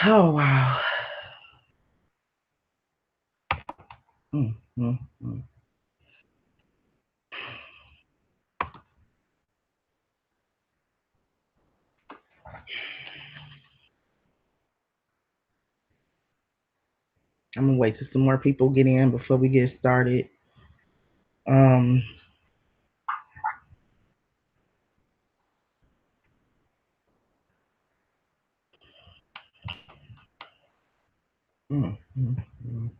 Oh wow. Mm, mm, mm. I'm gonna wait till some more people get in before we get started. Um. Mm, mm, mm.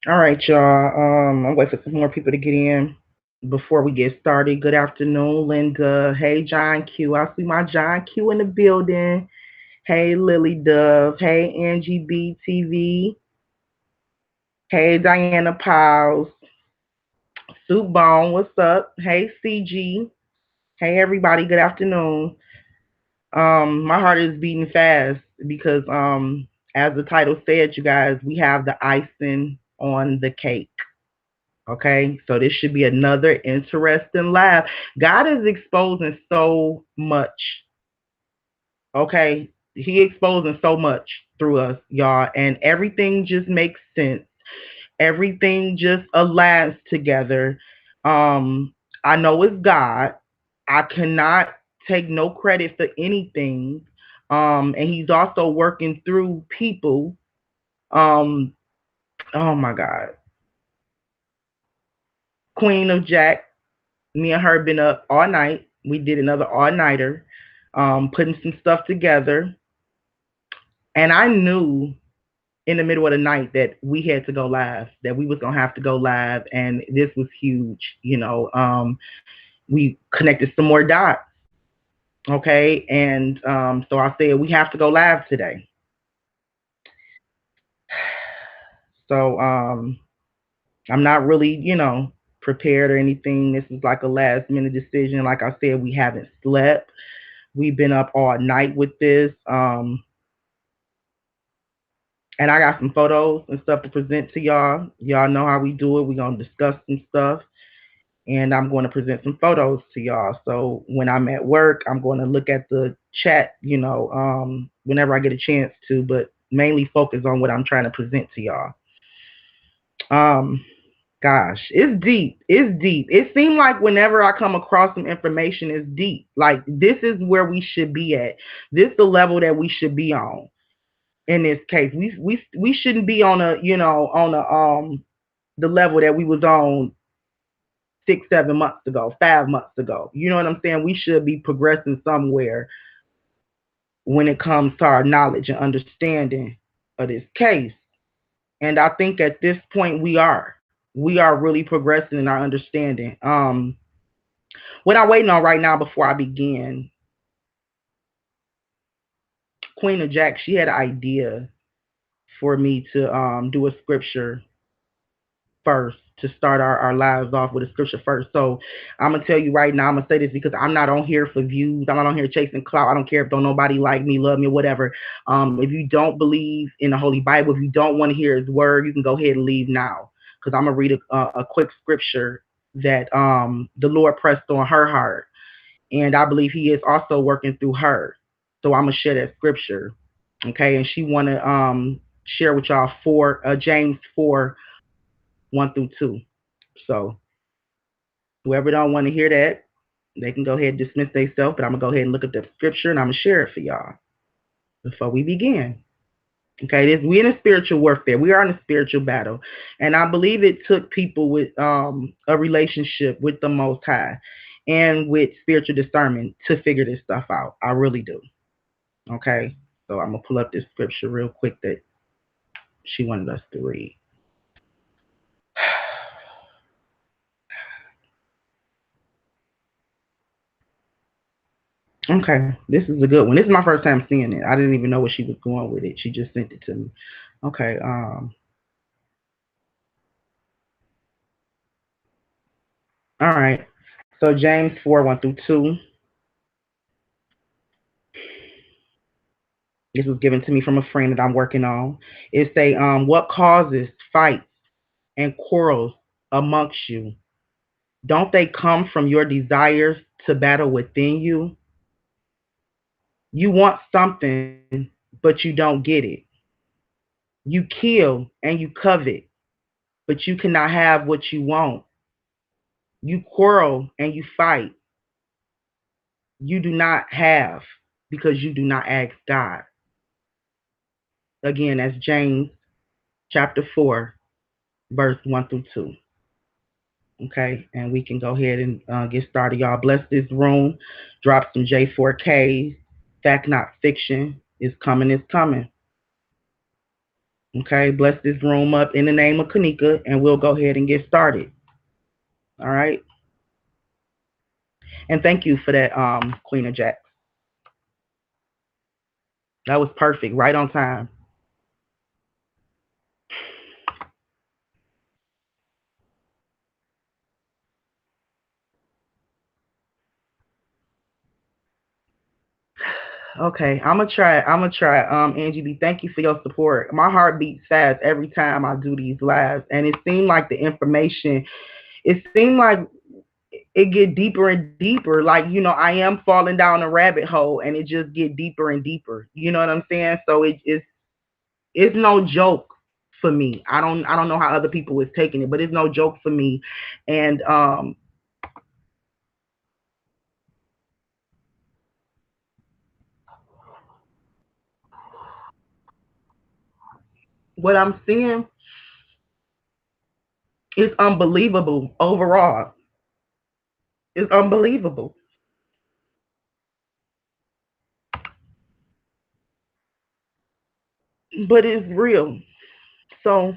All right, y'all. I'm waiting for some more people to get in before we get started. Good afternoon, Linda. Hey, John Q. I see my John Q in the building. Hey, Lily Dove. Hey, Angie B TV. Hey, Diana Piles. Soup Bone. What's up? Hey, CG. Hey, everybody. Good afternoon. My heart is beating fast because, as the title said, you guys, we have the icing on the cake. Okay, so this should be another interesting live. God is exposing so much. Okay, He exposing so much through us, y'all, and everything just makes sense. Everything just aligns together. Um, I know it's God. I cannot take no credit for anything. And He's also working through people. Um, oh my God, Queen of Jack. Me and her been up all night. We did another all nighter, putting some stuff together. And I knew in the middle of the night that we had to go live, that we was gonna have to go live, and this was huge. We connected some more dots, okay, and so I said we have to go live today. So I'm not really, prepared or anything. This is like a last minute decision. Like I said, we haven't slept. We've been up all night with this. And I got some photos and stuff to present to y'all. Y'all know how we do it. We're going to discuss some stuff. And I'm going to present some photos to y'all. So when I'm at work, I'm going to look at the chat, whenever I get a chance to, but mainly focus on what I'm trying to present to y'all. Um, Gosh, it's deep. It's deep. It seems like whenever I come across some information, it's deep. Like this is where we should be at. This is the level that we should be on in this case. We shouldn't be on the level that we was on 6 7 months ago, 5 months ago. You know what I'm saying? We should be progressing somewhere when it comes to our knowledge and understanding of this case. And I think at this point we are. We are really progressing in our understanding. What I'm waiting on right now before I begin, Queen of Jack, she had an idea for me to do a scripture first, to start our lives off with a scripture first. So I'm gonna tell you right now, I'm gonna say this because I'm not on here for views. I'm not on here chasing clout. I don't care if don't nobody like me, love me, or whatever. If you don't believe in the Holy Bible, if you don't want to hear His word, you can go ahead and leave now. Because I'm gonna read a quick scripture that the Lord pressed on her heart, and I believe He is also working through her. So I'm gonna share that scripture, okay? And she wanna share with y'all James 4:1 through 2. So whoever don't want to hear that, they can go ahead and dismiss themselves. But I'm gonna go ahead and look at the scripture and I'm gonna share it for y'all before we begin. Okay, we in a spiritual warfare. We are in a spiritual battle, and I believe it took people with a relationship with the Most High and with spiritual discernment to figure this stuff out. I really do. Okay, so I'm gonna pull up this scripture real quick that she wanted us to read. Okay, this is a good one. This is my first time seeing it. I didn't even know where she was going with it. She just sent it to me. Okay. All right. So James 4:1 through 2. This was given to me from a friend that I'm working on. It say, what causes fights and quarrels amongst you? Don't they come from your desires to battle within you? You want something, but you don't get it. You kill and you covet, but you cannot have what you want. You quarrel and you fight. You do not have because you do not ask God. Again, that's James chapter 4, verse 1 through 2. Okay, and we can go ahead and get started. Y'all bless this room. Drop some J4Ks. Fact, not fiction. Is coming, is coming. Okay, bless this room up in the name of Kanika, and we'll go ahead and get started. All right, and thank you for that, Queen of Jack. That was perfect, right on time. Okay, I'm gonna try. I'm gonna try. Angie B, thank you for your support. My heart beats fast every time I do these lives, and it seemed like the information. It seemed like it get deeper and deeper. Like I am falling down a rabbit hole, and it just get deeper and deeper. You know what I'm saying? So it's no joke for me. I don't know how other people is taking it, but it's no joke for me. And what I'm seeing is unbelievable overall. It's unbelievable, but it's real. So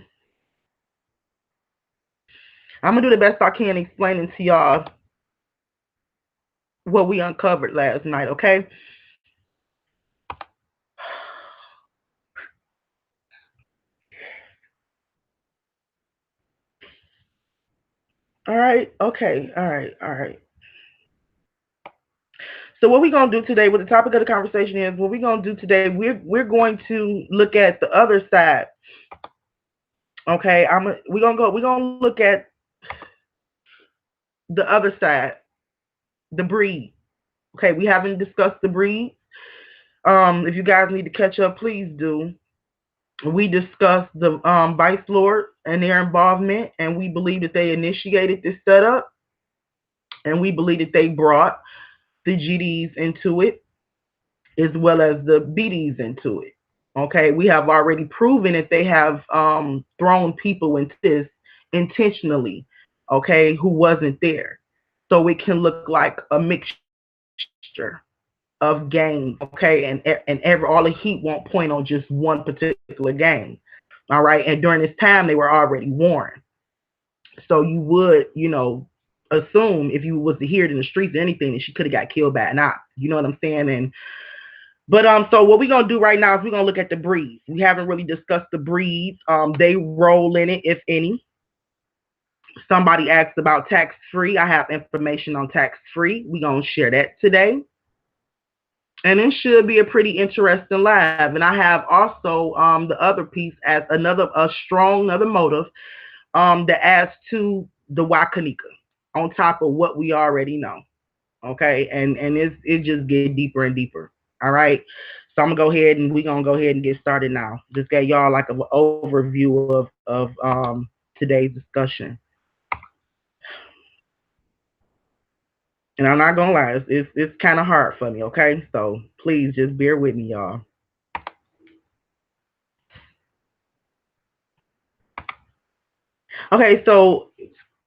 I'm gonna do the best I can explaining to y'all what we uncovered last night. Okay. All right. Okay. All right. All right. So what we're gonna do today, what the topic of the conversation is, what we're gonna do today, we're going to look at the other side. Okay, we're gonna look at the other side, the breed. Okay, we haven't discussed the breed. If you guys need to catch up, please do. We discussed the Vice Lord and their involvement, and we believe that they initiated this setup, and we believe that they brought the GDs into it as well as the BDs into it. Okay, we have already proven that they have thrown people into this intentionally, okay, who wasn't there. So it can look like a mixture of games, okay, and every all the heat won't point on just one particular game. All right, and during this time they were already warned. So you would, assume if you was to hear it in the streets or anything that she could have got killed by an op. You know what I'm saying? And but so what we're gonna do right now is we're gonna look at the breeds. We haven't really discussed the breeds. They role in it, if any. Somebody asked about tax free. I have information on tax free. We're gonna share that today. And it should be a pretty interesting live. And I have also the other piece as a strong another motive that adds to the Wakanika on top of what we already know. Okay, and it just get deeper and deeper. All right, so I'm gonna go ahead and we're gonna go ahead and get started now. Just get y'all like an overview of today's discussion. And I'm not gonna lie, it's kind of hard for me. Okay, so please just bear with me, y'all. Okay, so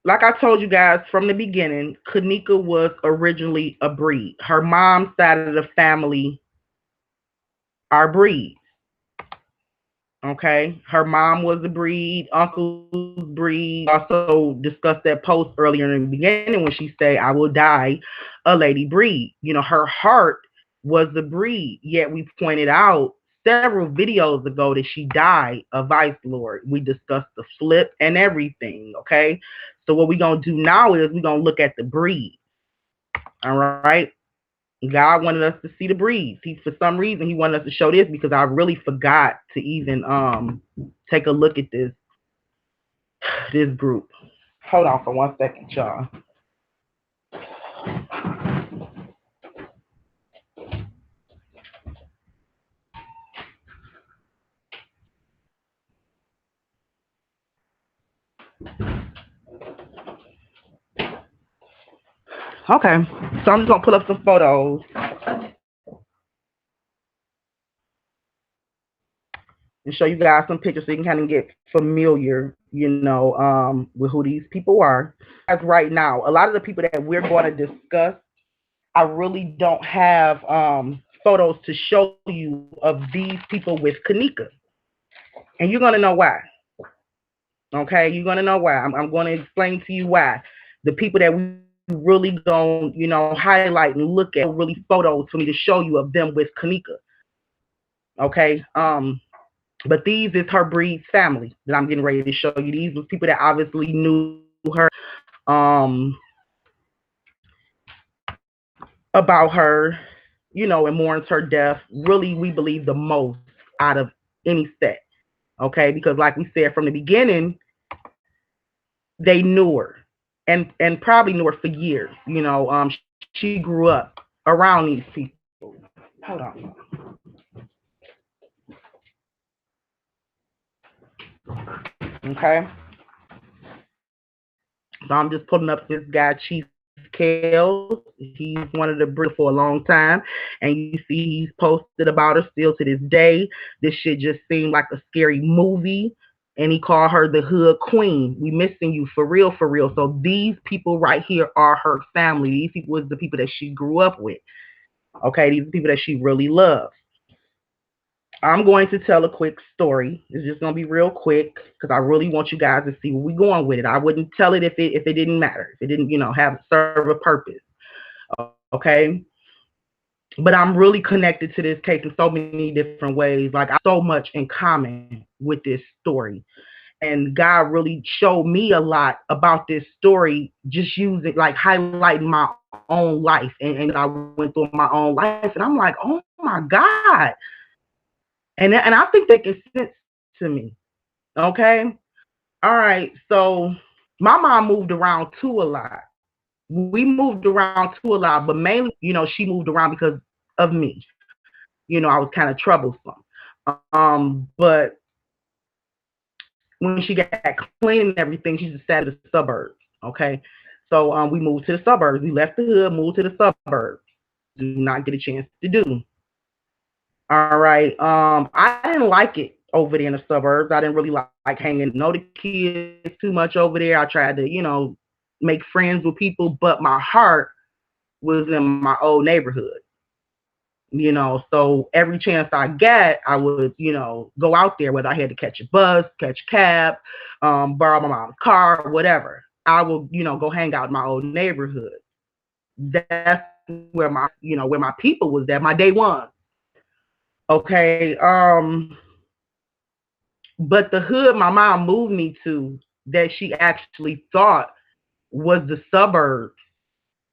like I told you guys from the beginning, Kanika was originally a breed. Her mom's side of the family are breed. Okay, her mom was a breed, uncle's breed. Also discussed that post earlier in the beginning when she said, "I will die a lady breed." Her heart was the breed. Yet we pointed out several videos ago that she died a vice lord. We discussed the flip and everything. Okay. So what we're gonna do now is we're gonna look at the breed. All right. God wanted us to see the breeds. He for some reason he wanted us to show this because I really forgot to even take a look at this group. Hold on for 1 second, y'all. Okay. So I'm just gonna pull up some photos and show you guys some pictures so you can kind of get familiar, with who these people are. As right now, a lot of the people that we're going to discuss, I really don't have photos to show you of these people with Kanika, and you're going to know why. Okay, you're going to know why. I'm going to explain to you why. The people that we really going, highlight and look at really photos for me to show you of them with Kanika. Okay. But these is her breed's family that I'm getting ready to show you. These was people that obviously knew her um about her, and mourns her death. Really, we believe the most out of any set. Okay, because like we said from the beginning, they knew her and probably knew her for years. She grew up around these people. Hold on. Okay. So I'm just putting up this guy, Chief Kales. He's one of the Brits for a long time. And you see he's posted about her still to this day. This shit just seemed like a scary movie. And he called her the Hood Queen. We missing you for real, for real. So these people right here are her family. These people was the people that she grew up with. Okay, these are people that she really loves. I'm going to tell a quick story. It's just going to be real quick because I really want you guys to see where we're going with it. I wouldn't tell it if it didn't matter, if it didn't, have serve a purpose. Okay. But I'm really connected to this case in so many different ways. Like I have so much in common with this story. And God really showed me a lot about this story, just using like highlighting my own life and I went through my own life. And I'm like, oh my God. And I think they can sense to me. Okay. All right. So my mom moved around too a lot. We moved around too a lot, but mainly, she moved around because of me. I was kind of troublesome. But when she got clean and everything, she just sat in the suburbs. Okay. So we moved to the suburbs. We left the hood, moved to the suburbs. Do not get a chance to do. All right. I didn't like it over there in the suburbs. I didn't really like hanging know the kids too much over there. I tried to, make friends with people, but my heart was in my old neighborhood. So every chance I get, I would, go out there, whether I had to catch a bus, catch a cab, borrow my mom's car, whatever. I will, go hang out in my old neighborhood. That's where my people was at, my day one. Okay. But the hood my mom moved me to that she actually thought was the suburbs.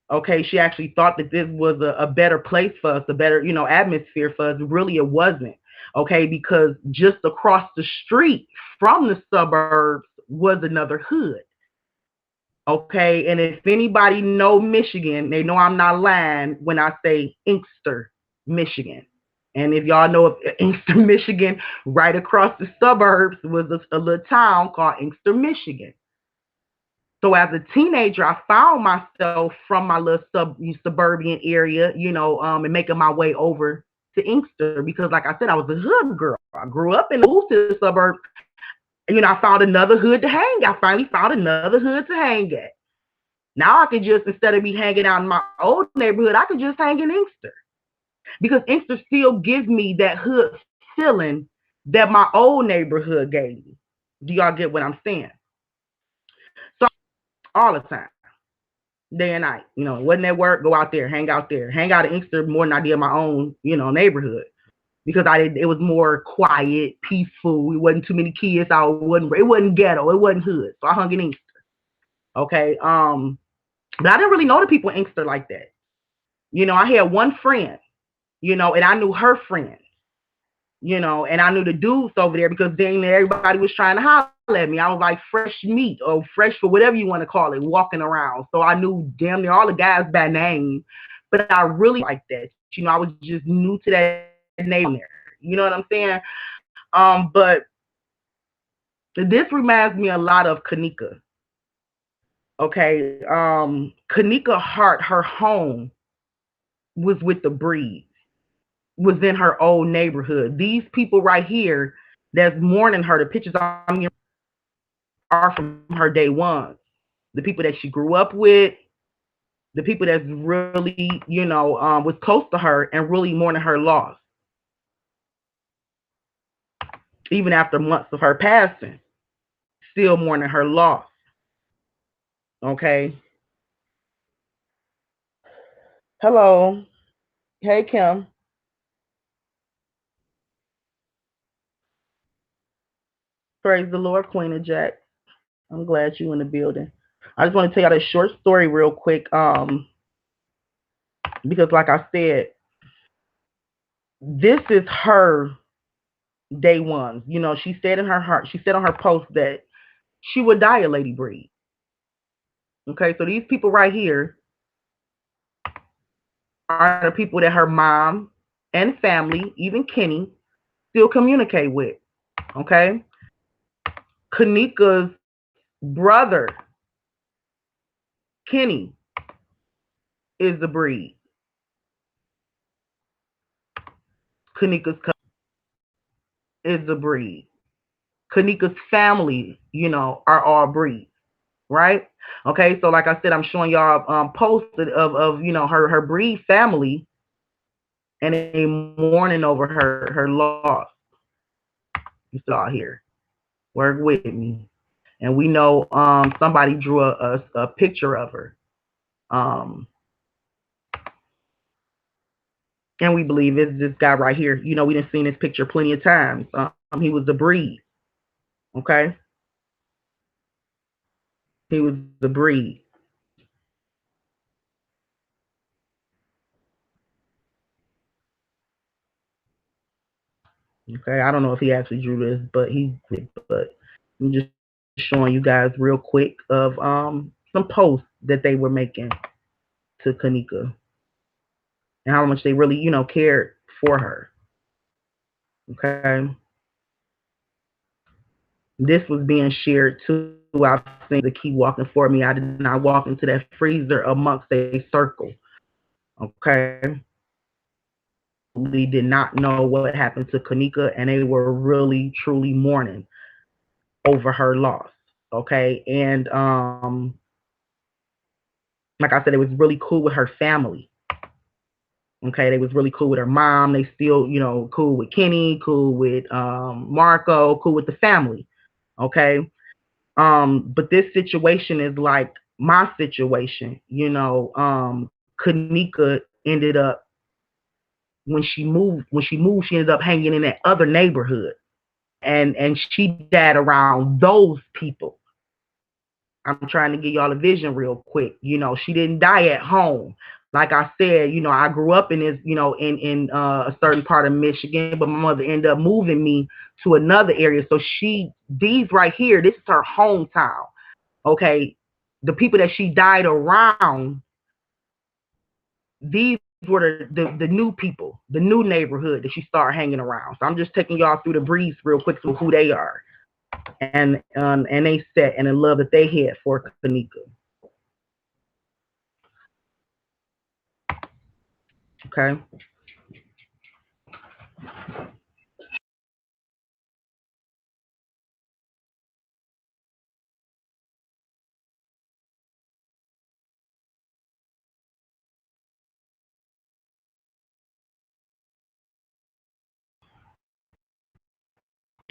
Okay, she actually thought that this was a better place for us, a better, atmosphere for us. Really, it wasn't. Okay, because just across the street from the suburbs was another hood. Okay, and if anybody know Michigan, they know I'm not lying when I say Inkster, Michigan. And if y'all know of Inkster, Michigan, right across the suburbs was a little town called Inkster, Michigan. So as a teenager, I found myself from my little suburban area, and making my way over to Inkster because, like I said, I was a hood girl. I grew up and moved to the suburbs. I found another hood to hang. I finally found another hood to hang at. Now I can just, instead of me hanging out in my old neighborhood, I can just hang in Inkster because Inkster still gives me that hood feeling that my old neighborhood gave me. Do y'all get what I'm saying? So all the time. day and night. Wasn't at work, go out there, hang out in Inkster more than I did my own, neighborhood. Because it was more quiet, peaceful. It wasn't too many kids out. It wasn't ghetto. It wasn't hood. So I hung in Inkster. Okay. But I didn't really know the people in Inkster like that. I had one friend, and I knew her friend, and I knew the dudes over there because then everybody was trying to holler at me. I was like fresh meat or fresh for whatever you want to call it, walking around. So I knew damn near all the guys by name, but I really like that. I was just new to that name there. You know what I'm saying? But this reminds me a lot of Kanika. Okay. Kanika Hart, her home was with the breed, was in her old neighborhood. These people right here that's mourning her, the pictures I'm are from her day ones. The people that she grew up with, the people that's really, was close to her and really mourning her loss, even after months of her passing, still mourning her loss. Okay. Hello. Hey, Kim. Praise the Lord, Queen of Jack. I'm glad you in the building. I just want to tell y'all this short story real quick. Because like I said, this is her day one. She said in her heart, she said on her post that she would die a lady breed. Okay, so these people right here are the people that her mom and family, even Kenny, still communicate with. Okay, Kanika's brother, Kenny, is the breed. Kanika's is the breed. Kanika's family, are all breeds, right? Okay, so like I said, I'm showing y'all posts of her breed family and a mourning over her loss. You saw here. Work with me. And we know somebody drew a picture of her. Um, and we believe it's this guy right here. We done seen this picture plenty of times. He was the breed. Okay? He was the breed. Okay, I don't know if he actually drew this, but he did. But I'm just showing you guys real quick of some posts that they were making to Kanika and how much they really, cared for her. Okay, this was being shared too. I've seen the key walking for me. I did not walk into that freezer amongst a circle. Okay, we did not know what happened to Kanika, and they were really truly mourning over her loss. Okay, and like I said, it was really cool with her family. Okay, they was really cool with her mom. They still, cool with Kenny, cool with Marco, cool with the family. Okay. But this situation is like my situation. Kanika ended up when she moved, she ended up hanging in that other neighborhood. And she died around those people. I'm trying to give y'all a vision real quick. She didn't die at home. Like I said, I grew up in this, in a certain part of Michigan, but my mother ended up moving me to another area. So these right here, this is her hometown. Okay, the people that she died around, these were the new people, the new neighborhood that she started hanging around. So I'm just taking y'all through the breeze real quick to who they are and they set and the love that they had for Kanika. Okay.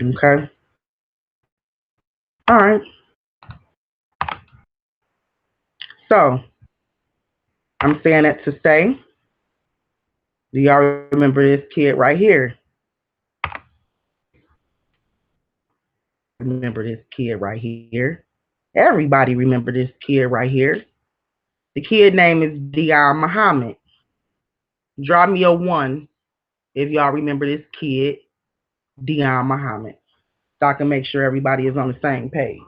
Okay. All right. So I'm saying that to say, do y'all remember this kid right here? Remember this kid right here? Everybody remember this kid right here. The kid name is Dion Muhammad. Draw me a one if y'all remember this kid, Dion Muhammad, so I can make sure everybody is on the same page.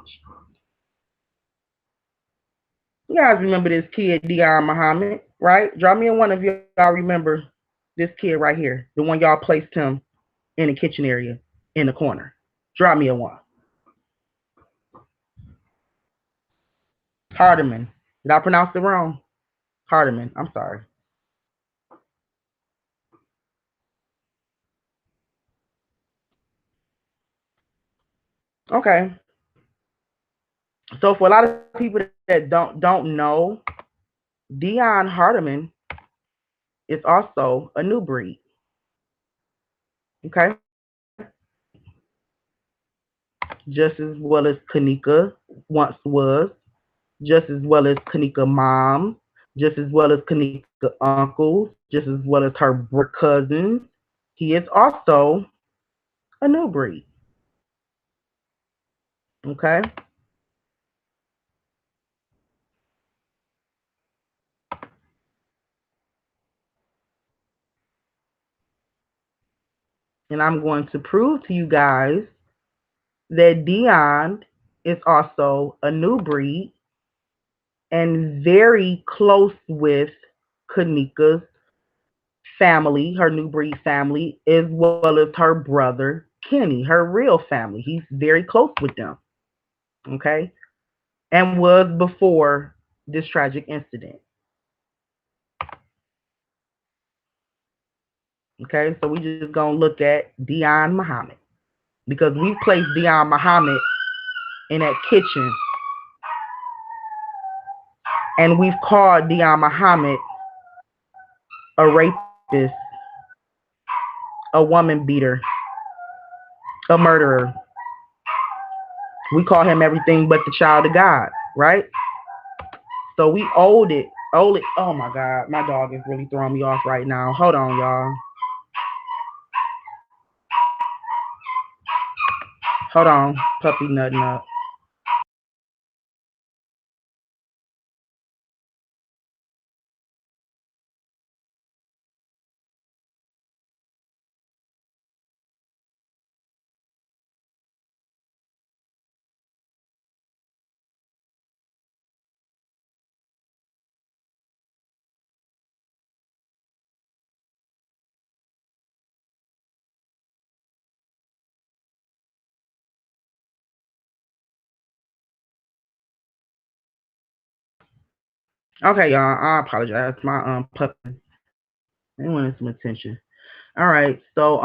You guys remember this kid, Dion Muhammad, right? Draw me a one if y'all remember this kid right here, the one y'all placed him in the kitchen area in the corner. Draw me a one. Hardiman. Did I pronounce it wrong? Hardiman. I'm sorry. Okay. So for a lot of people that don't know, Dion Hardiman is also a new breed. Okay. Just as well as Kanika once was, just as well as Kanika mom, just as well as Kanika uncles, just as well as her cousins. He is also a new breed. Okay. And I'm going to prove to you guys that Dion is also a new breed and very close with Kanika's family, her new breed family, as well as her brother Kenny, her real family. He's very close with them. Okay. And was before this tragic incident. Okay. So we just gonna look at Dion Muhammad because we placed Dion Muhammad in that kitchen and we've called Dion Muhammad a rapist, a woman beater, a murderer. We call him everything but the child of God, right? So we owed it. Owed it. Oh my God, my dog is really throwing me off right now. Hold on, y'all. Hold on, puppy nutting up. Okay, y'all. I apologize. My puppy. They wanted some attention. All right. So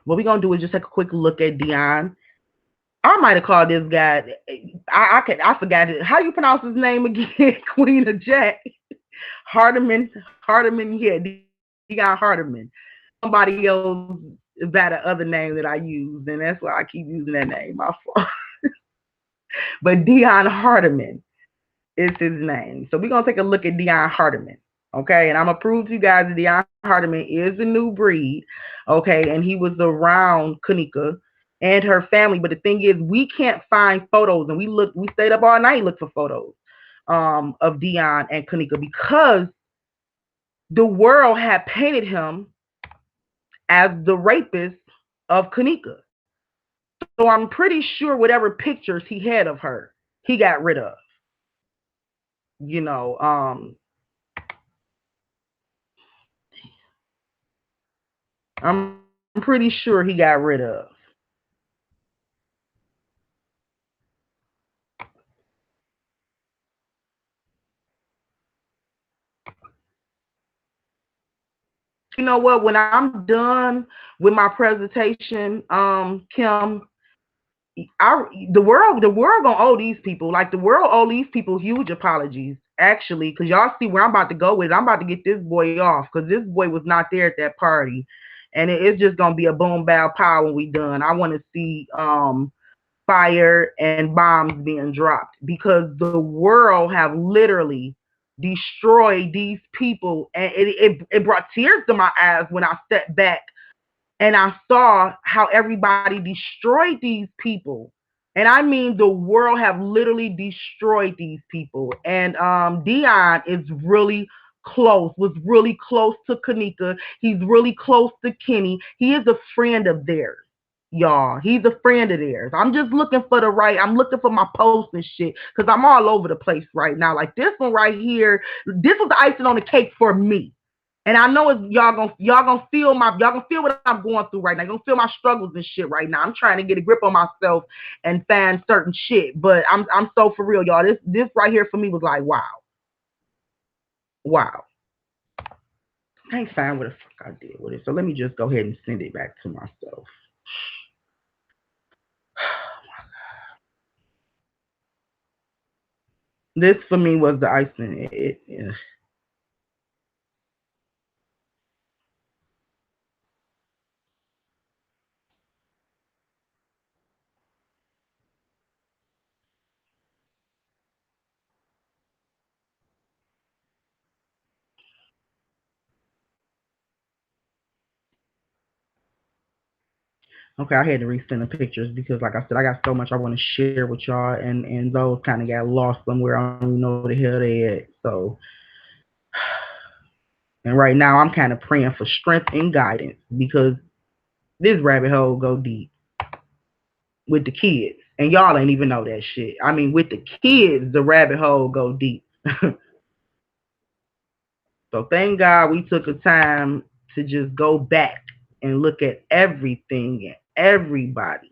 what we're gonna do is just take a quick look at Dion. I might have called this guy. I forgot it. How you pronounce his name again? Queen of Jack. Hardiman. Hardiman. Yeah, Dion Hardiman. Somebody else by the other name that I use, and that's why I keep using that name. My fault. But Dion Hardiman is his name. So we're gonna take a look at Dion Hardiman. Okay, and I'm gonna prove to you guys that Dion Hardiman is a new breed. Okay, and he was around Kanika and her family. But the thing is, we can't find photos, and we stayed up all night looking for photos of Dion and Kanika because the world had painted him as the rapist of Kanika. So I'm pretty sure whatever pictures he had of her, he got rid of. You know, I'm pretty sure he got rid of. You know what? When I'm done with my presentation, Kim, the world gonna owe these people. Like the world owe these people huge apologies. Actually, because y'all see where I'm about to go with it. I'm about to get this boy off because this boy was not there at that party, and it's just gonna be a boom bow pow when we done. I want to see fire and bombs being dropped because the world have literally destroy these people, and it brought tears to my eyes when I stepped back and I saw how everybody destroyed these people. And I mean, the world have literally destroyed these people. And Dion is really close, was really close to Kanika. He's really close to Kenny. He is a friend of theirs, y'all. He's a friend of theirs. I'm just looking for the right. I'm looking for my posts and shit because I'm all over the place right now. Like this one right here, this was the icing on the cake for me. And I know it's y'all gonna feel what I'm going through right now. You're gonna feel my struggles and shit right now. I'm trying to get a grip on myself and find certain shit. But I'm so for real, y'all. This right here for me was like wow. Wow. I ain't find what the fuck I did with it. So let me just go ahead and send it back to myself. This for me was the icing. Okay, I had to resend the pictures because, like I said, I got so much I want to share with y'all, and those kind of got lost somewhere. I don't even know where the hell they at. So, and right now I'm kind of praying for strength and guidance because this rabbit hole go deep with the kids, and y'all ain't even know that shit. I mean, with the kids, the rabbit hole go deep. So thank God we took a time to just go back and look at everything and everybody.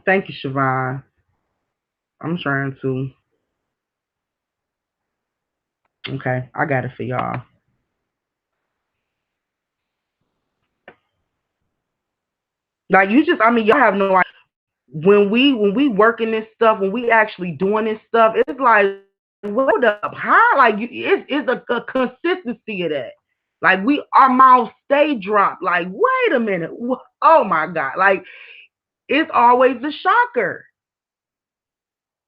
Thank you, Siobhan. I'm trying to. Okay, I got it for y'all. Like you just, I mean, y'all have no idea. When we working this stuff, when we actually doing this stuff, it's like, hold up, huh? Like it's a consistency of that. Like our mouths stay dropped. Like, wait a minute, oh my god, like it's always a shocker,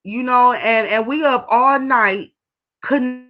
and we up all night couldn't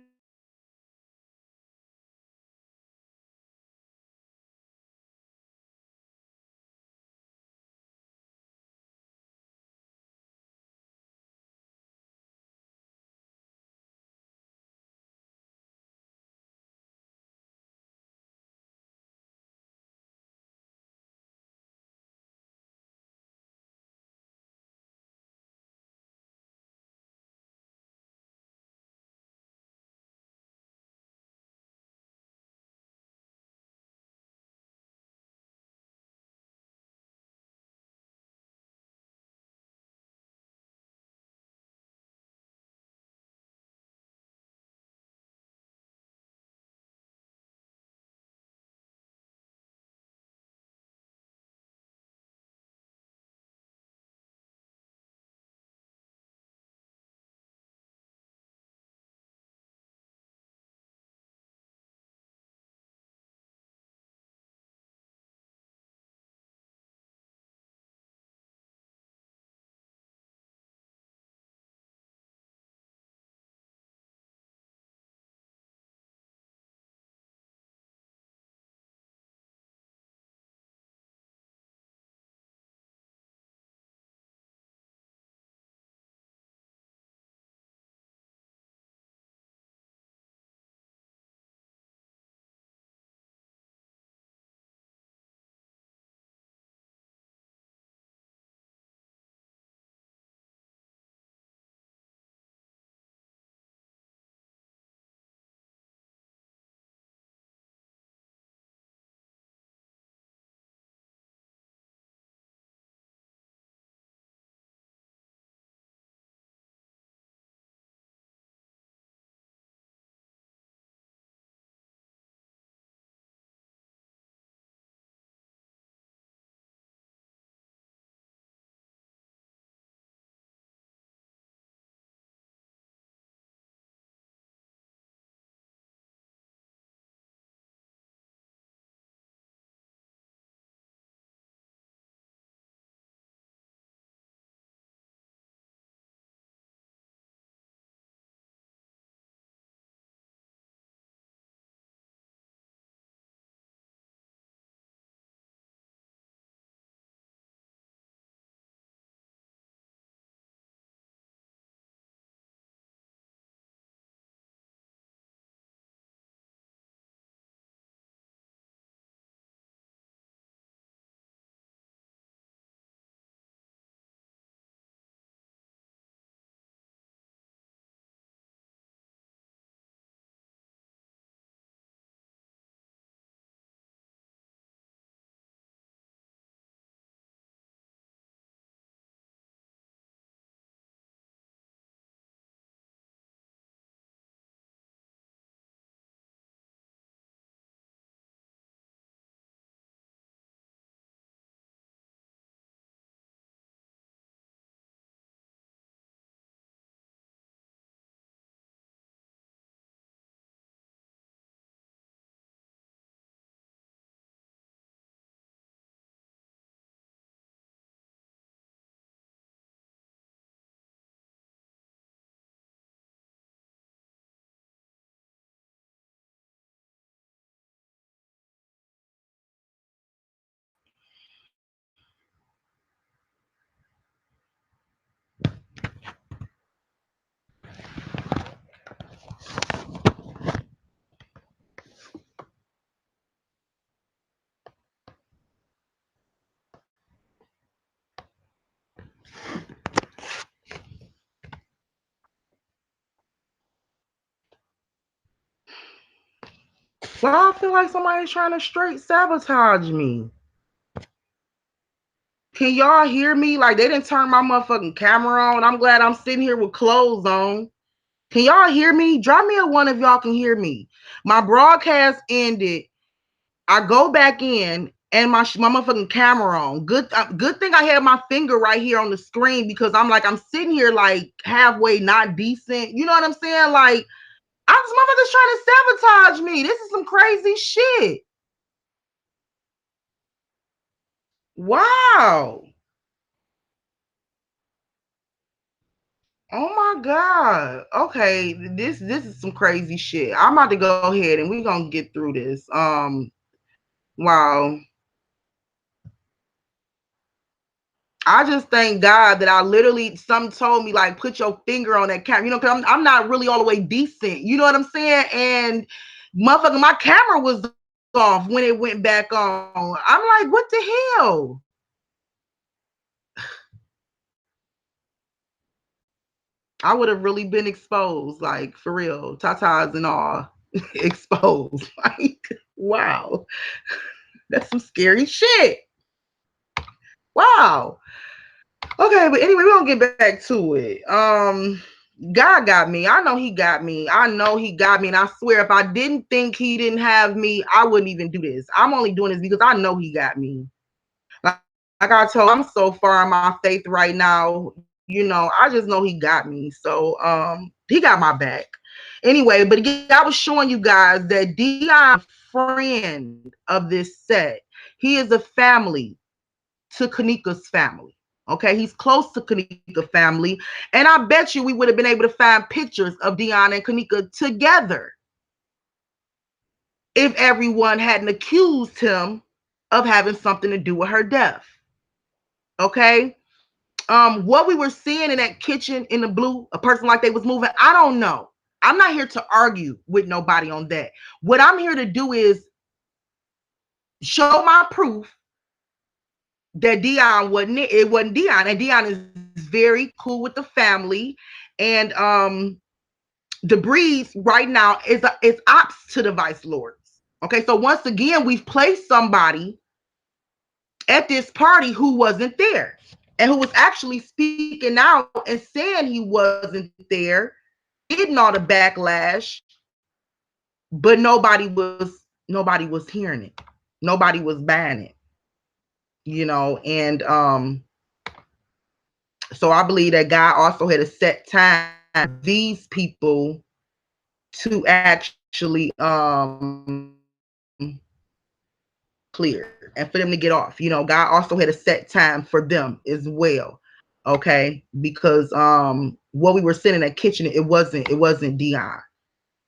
Why I feel like somebody's trying to straight sabotage me? Can y'all hear me? Like they didn't turn my motherfucking camera on. I'm glad I'm sitting here with clothes on. Can y'all hear me? Drop me a one if y'all can hear me. My broadcast ended. I go back in and my motherfucking camera on. Good thing I had my finger right here on the screen because I'm sitting here like halfway not decent. You know what I'm saying? Like this motherfucker's trying to sabotage me. This is some crazy shit. Wow. Oh my God. Okay, this is some crazy shit. I'm about to go ahead and we're gonna get through this. Wow. I just thank God that I literally some told me like put your finger on that camera, you know, because I'm not really all the way decent, you know what I'm saying? And motherfucker, my camera was off when it went back on. I'm like, what the hell? I would have really been exposed, like for real, tatas and all exposed. Like, wow, that's some scary shit. Wow. Okay, but anyway, we're gonna get back to it. God got me. I know he got me. I know he got me. And I swear, if I didn't think he didn't have me, I wouldn't even do this. I'm only doing this because I know he got me. Like I told, I'm so far in my faith right now. You know, I just know he got me. So he got my back. Anyway, but again, I was showing you guys that Dion, friend of this set, he is a family to Kanika's family. Okay, he's close to Kanika family, and I bet you we would have been able to find pictures of Dion and Kanika together if everyone hadn't accused him of having something to do with her death. Okay, what we were seeing in that kitchen in the blue, a person like they was moving, I don't know. I'm not here to argue with nobody on that. What I'm here to do is show my proof that Dion wasn't it. It wasn't Dion, and Dion is very cool with the family. And the breeze right now is ops to the vice lords. Okay, so once again, we've placed somebody at this party who wasn't there and who was actually speaking out and saying he wasn't there, getting all the backlash, but nobody was hearing it. Nobody was buying it, you know, and so I believe that God also had a set time for these people to actually clear and for them to get off. You know, God also had a set time for them as well. Okay, because what we were sitting in that kitchen, it wasn't Dion.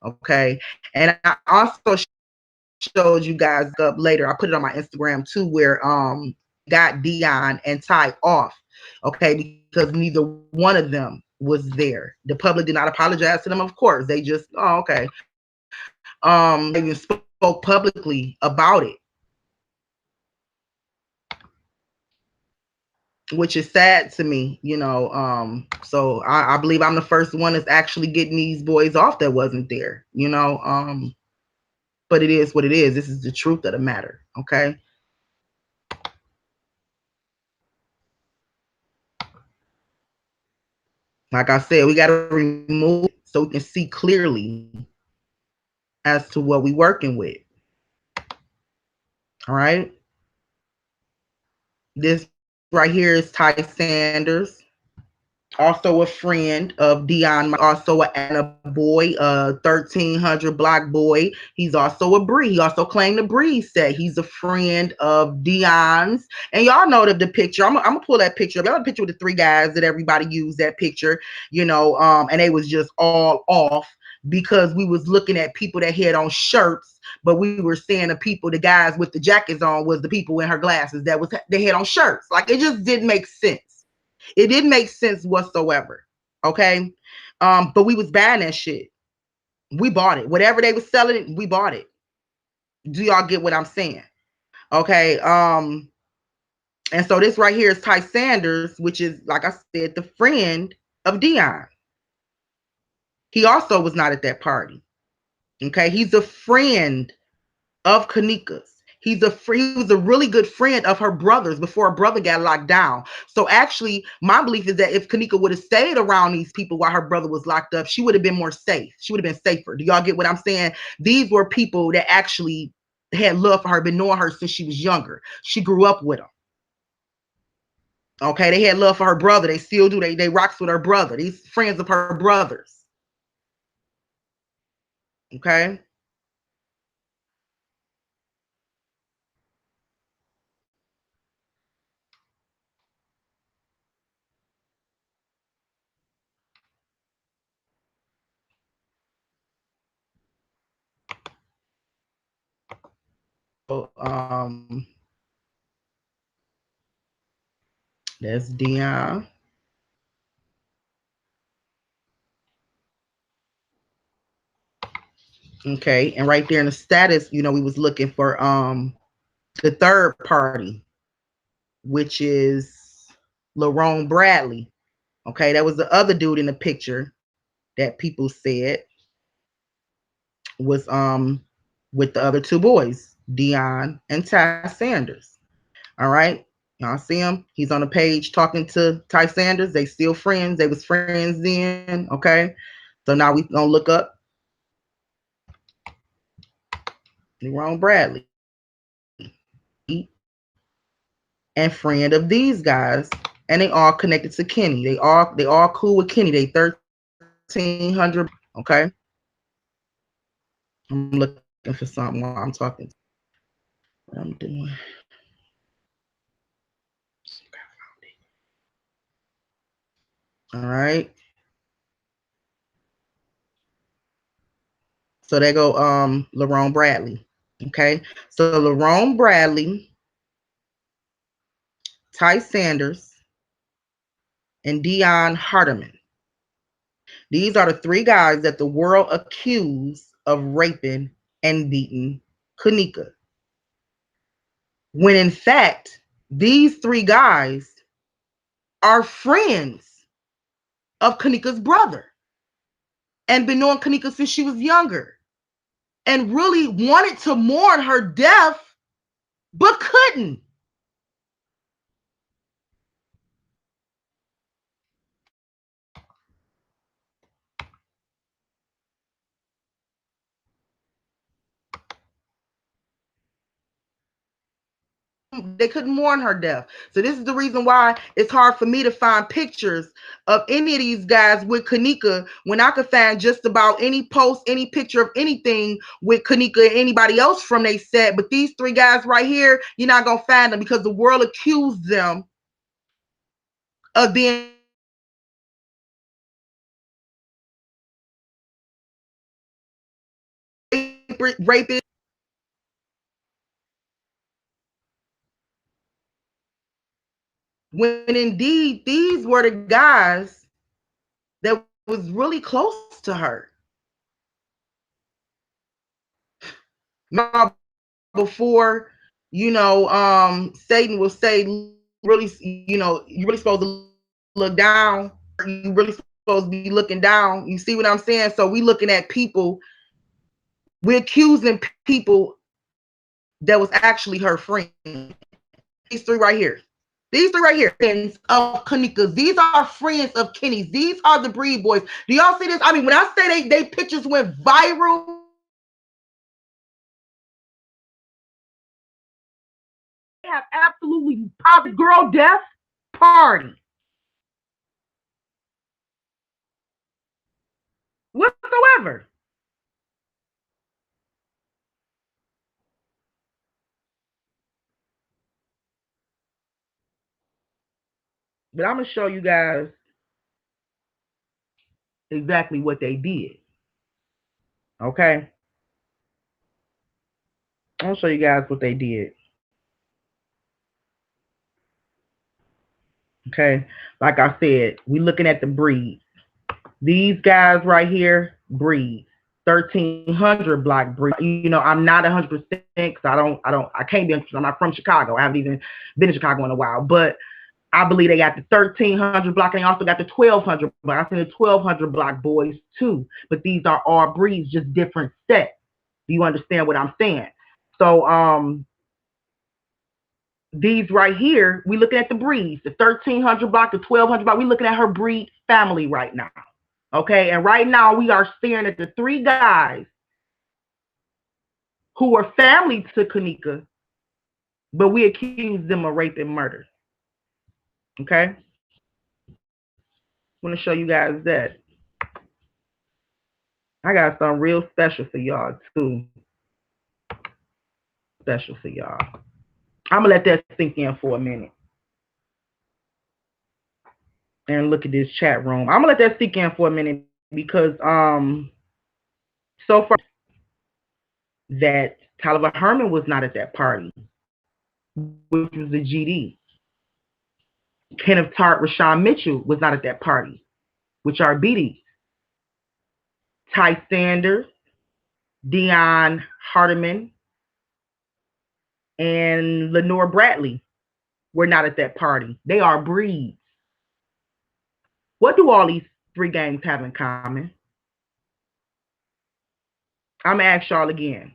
Okay, and I also showed you guys up later. I put it on my Instagram too, where got Dion and Ty off. Okay, because neither one of them was there. The public did not apologize to them, of course. They just, oh, okay. They even spoke publicly about it, which is sad to me, you know. So I believe I'm the first one that's actually getting these boys off that wasn't there, you know. But it is what it is. This is the truth of the matter. Okay. Like I said, we got to remove it so we can see clearly as to what we're working with. All right. This right here is Ty Sanders, also a friend of Dion, also a boy, a 1300 block boy. He's also a Bree. He also claimed the Bree set. He's a friend of Dion's. And y'all know the picture. I'm gonna pull that picture up. Y'all have a picture with the three guys that everybody used that picture, you know, and they was just all off because we was looking at people that had on shirts, but we were seeing the guys with the jackets on was the people in her glasses they had on shirts. Like it just didn't make sense. It didn't make sense whatsoever. Okay. But we was buying that shit. We bought it. Whatever they was selling, we bought it. Do y'all get what I'm saying? Okay. And so this right here is Ty Sanders, which is, like I said, the friend of Dion. He also was not at that party. Okay. He's a friend of Kanika's. He was a really good friend of her brother's before her brother got locked down. So actually, my belief is that if Kanika would have stayed around these people while her brother was locked up, she would have been more safe. She would have been safer. Do y'all get what I'm saying? These were people that actually had love for her, been knowing her since she was younger. She grew up with them. Okay, they had love for her brother. They still do. They rocks with her brother. These friends of her brothers. Okay. So, that's Dion. Okay, and right there in the status, we was looking for the third party, which is Lerone Bradley. Okay, that was the other dude in the picture that people said was with the other two boys, Dion and Ty Sanders. All right. Y'all see him? He's on the page talking to Ty Sanders. They still friends. They was friends then. Okay. So now we gonna look up Lerone Bradley and friend of these guys, and they all connected to Kenny. They all cool with Kenny. They 1,300. Okay, I'm looking for something while I'm talking. What I'm doing. All right. So they go Lerone Bradley. Okay. So Lerone Bradley, Ty Sanders, and Dion Hardiman. These are the three guys that the world accused of raping and beating Kanika. When in fact, these three guys are friends of Kanika's brother and been knowing Kanika since she was younger and really wanted to mourn her death, but couldn't. They couldn't mourn her death. So this is the reason why it's hard for me to find pictures of any of these guys with Kanika when I could find just about any post, any picture of anything with Kanika and anybody else from they set. But these three guys right here, you're not gonna find them because the world accused them of being rapists. When indeed these were the guys that was really close to her. Now, before, Satan will say, really, you really supposed to look down. You really supposed to be looking down. You see what I'm saying? So we looking at people, we're accusing people that was actually her friend. These three right here. These three right here, friends of Kanika's. These are friends of Kenny's. These are the Breed Boys. Do y'all see this? I mean, when I say they pictures went viral, they have absolutely positive girl death party whatsoever. But I'm gonna show you guys exactly what they did. Okay, I'll show you guys what they did. Okay, like I said, we looking at the breed. These guys right here, breed. 1,300 block breed. I'm not 100% because I can't be. I'm not from Chicago. I haven't even been in Chicago in a while, but I believe they got the 1,300 block and they also got the 1,200 block. I think the 1,200 block boys too. But these are all breeds, just different sets. Do you understand what I'm saying? So these right here, we looking at the breeds, the 1300 block, the 1200 block. We looking at her breed family right now. Okay, and right now we are staring at the three guys who were family to Kanika, but we accused them of rape and murder. Okay, I want to show you guys that. I got something real special for y'all too. Special for y'all. I'm gonna let that sink in for a minute. And look at this chat room. I'm gonna let that sink in for a minute because so far that Taliba Herman was not at that party, which was the GD. Kenneth Tart, Rashawn Mitchell was not at that party, which are BD. Ty Sanders, Dion Hardiman, and Lenore Bradley were not at that party. They are breeds. What do all these three gangs have in common? I'm gonna ask y'all again.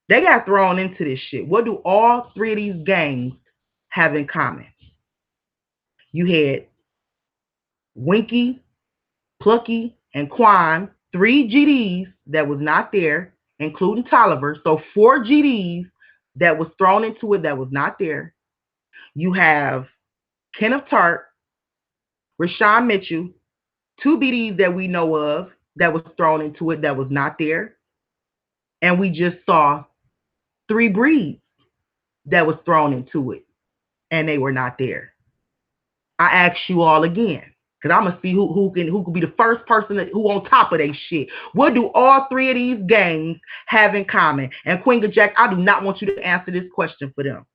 They got thrown into this shit. What do all three of these gangs have in common? You had Winky, Plucky, and Quan, three GDs that was not there, including Tolliver. So 4 GDs that was thrown into it that was not there. You have Kenneth Tart, Rashawn Mitchell, 2 BDs that we know of that was thrown into it that was not there. And we just saw 3 breeds that was thrown into it and they were not there. I ask you all again, because I'm gonna see who can be the first person who on top of their shit. What do all 3 of these gangs have in common? And Queen of Jack, I do not want you to answer this question for them.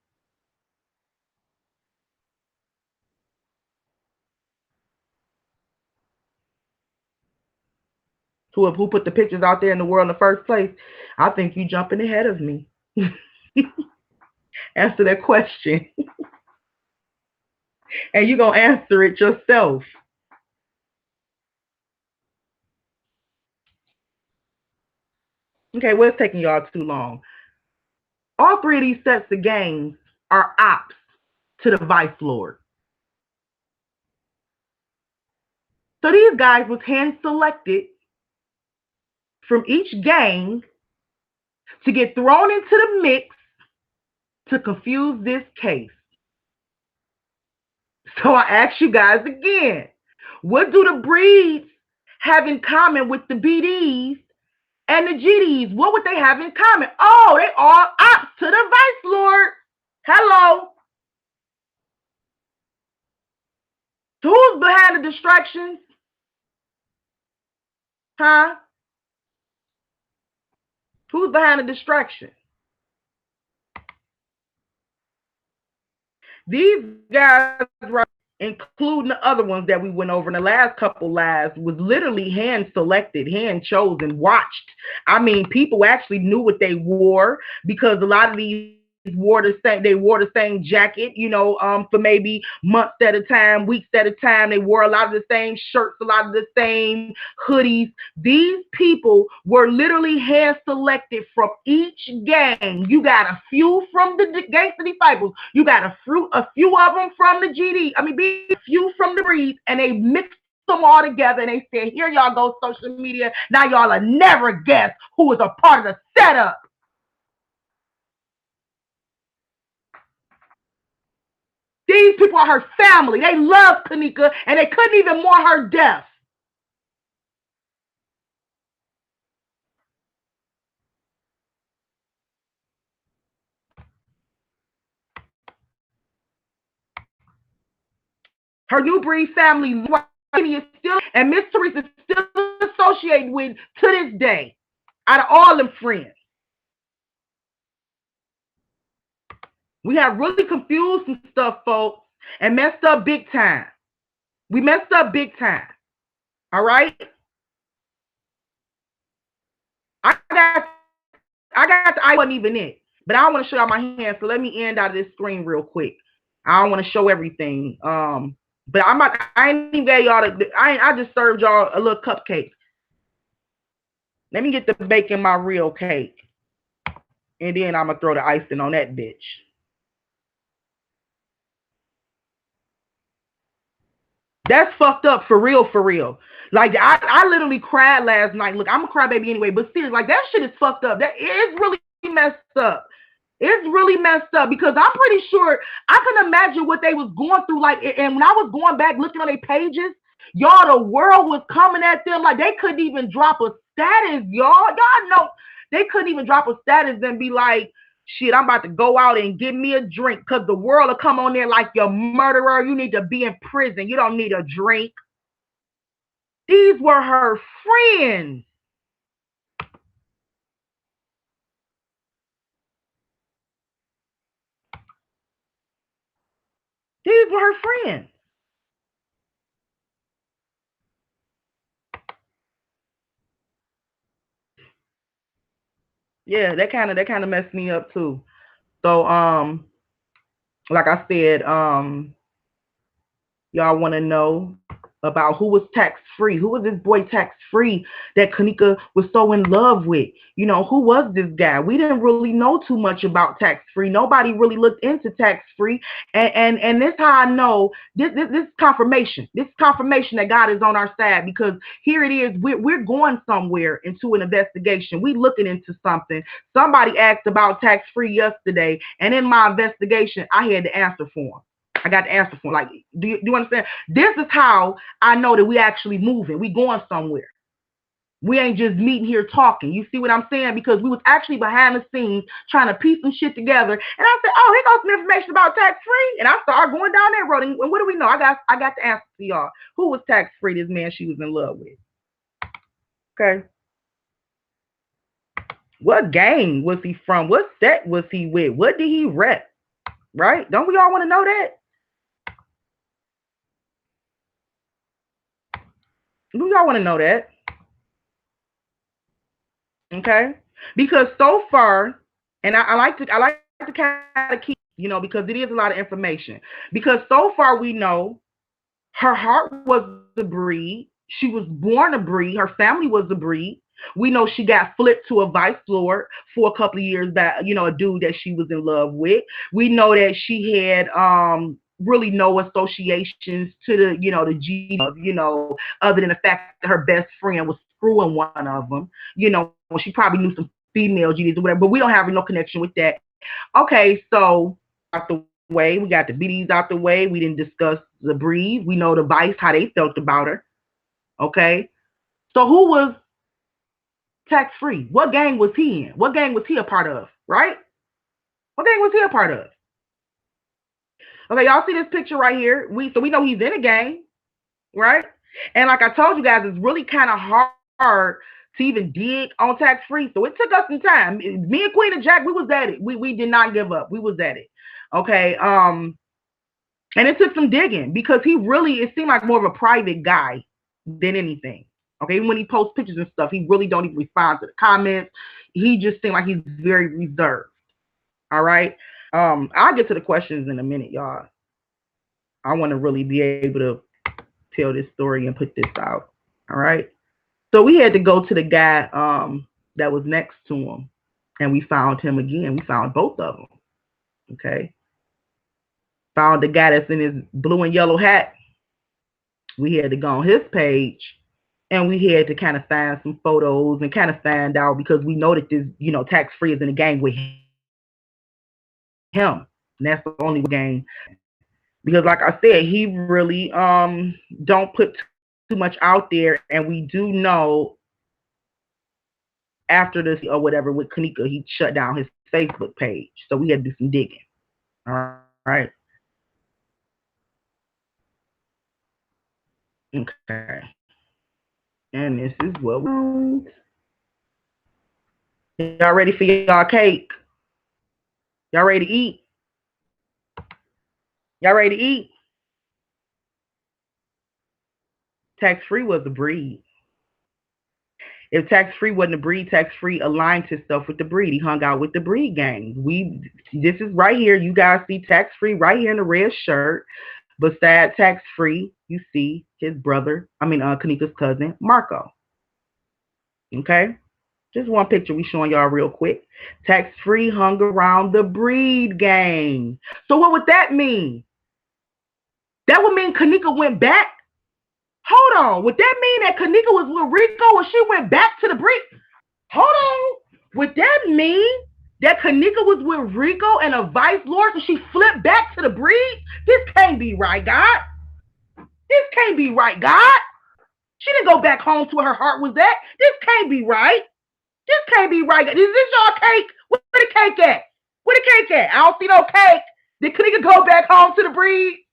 Who put the pictures out there in the world in the first place? I think you jumping ahead of me. Answer that question. And you're gonna answer it yourself. Okay, well, it's taking y'all too long. All 3 of these sets of gangs are ops to the Vice Lord. So these guys was hand selected from each gang to get thrown into the mix to confuse this case. So I ask you guys again, what do the breeds have in common with the BDs and the GDs? What would they have in common? Oh, they are ops to the Vice Lord. Hello. So who's behind the distractions? Huh? Who's behind the distraction? These guys, right, including the other ones that we went over in the last couple lives, was literally hand selected, hand chosen, watched. I mean, people actually knew what they wore because a lot of these wore the same jacket, for maybe months at a time, weeks at a time. They wore a lot of the same shirts, a lot of the same hoodies. These people were literally hand selected from each gang. You got a few from the Gangsta Disciples. You got a few of them from the GD. A few from the breeds, and they mixed them all together and they said, here y'all go, social media. Now y'all will never guess who was a part of the setup. These people are her family. They love Kanika, and they couldn't even mourn her death. Her New Breed family is still, and Miss Teresa is still associated with to this day, out of all them friends. We have really confused some stuff, folks, and messed up big time. We messed up big time. All right? I wasn't even it. But I want to show y'all my hand, so let me end out of this screen real quick. I don't want to show everything. But I ain't even gave y'all I just served y'all a little cupcake. Let me get the bake in my real cake. And then I'm gonna throw the icing on that bitch. That's fucked up for real, for real. Like I literally cried last night. Look, I'm a crybaby anyway, but seriously, like that shit is fucked up. That is really messed up. It's really messed up because I'm pretty sure I can imagine what they was going through. Like, and when I was going back looking on their pages, y'all, the world was coming at them like they couldn't even drop a status, y'all. Y'all know they couldn't even drop a status and be like, shit, I'm about to go out and get me a drink because the world will come on there like you're a murderer. You need to be in prison. You don't need a drink. These were her friends. These were her friends. Yeah, that kind of messed me up too. So like I said, y'all want to know about who was tax free? Who was this boy tax free that Kanika was so in love with? You know, who was this guy? We didn't really know too much about tax free. Nobody really looked into tax free. And this how I know this confirmation. This confirmation that God is on our side because here it is. We're going somewhere into an investigation. We looking into something. Somebody asked about tax free yesterday, and in my investigation, I had the answer for him. I got the answer for him. Like, do you understand? This is how I know that we actually moving. We going somewhere. We ain't just meeting here talking. You see what I'm saying? Because we was actually behind the scenes trying to piece some shit together. And I said, oh, here goes some information about tax free. And I started going down that road. And what do we know? I got the answer for y'all. Who was tax free? This man she was in love with. Okay. What gang was he from? What set was he with? What did he rep? Right? Don't we all want to know that? We all want to know that. Okay. Because so far, and I like to kind of keep, because it is a lot of information. Because so far we know her heart was a breed. She was born a breed. Her family was a breed. We know she got flipped to a vice lord for a couple of years back, a dude that she was in love with. We know that she had really no associations to the G of, other than the fact that her best friend was screwing one of them. She probably knew some female GDs or whatever, but we don't have no connection with that. Okay, so out the way, we got the BDs out the way. We didn't discuss the breed. We know the Vice, how they felt about her. Okay, so who was tax free? What gang was he in? What gang was he a part of? Right? What gang was he a part of? Okay, y'all see this picture right here? We know he's in a gang, right? And like I told you guys, it's really kind of hard to even dig on tax free. So it took us some time. Me and Queen and Jack, we was at it. We did not give up. We was at it. Okay. And it took some digging because it seemed like more of a private guy than anything. Okay, even when he posts pictures and stuff, he really don't even respond to the comments. He just seemed like he's very reserved. All right. I'll get to the questions in a minute, y'all. I want to really be able to tell this story and put this out. All right. So we had to go to the guy that was next to him, and we found him again. We found both of them. Okay. Found the guy that's in his blue and yellow hat. We had to go on his page, and we had to kind of find some photos and kind of find out because we know that this, tax free is in the gang with him. And that's the only gang. Because like I said, he really don't put too much out there, and we do know after this or whatever with Kanika, he shut down his Facebook page. So we had to do some digging. All right. Okay. And this is what we want. Y'all ready for y'all cake? Y'all ready to eat? Y'all ready to eat? Tax free was a breed. If tax free wasn't a breed, tax free aligned himself with the breed. He hung out with the breed gang. This is right here. You guys see tax free right here in the red shirt. Beside tax free, you see his brother. Kanika's cousin, Marco. Okay. Just one picture we showing y'all real quick. Tax free hung around the breed gang. So what would that mean? That would mean Kanika went back. Hold on. Would that mean that Kanika was with Rico and she went back to the breed? Hold on. Would that mean that Kanika was with Rico and a vice lord and she flipped back to the breed? This can't be right, God. This can't be right, God. She didn't go back home to where her heart was at. This can't be right. This can't be right. Is this y'all cake? Where the cake at? Where the cake at? I don't see no cake. Did Kanika go back home to the breed?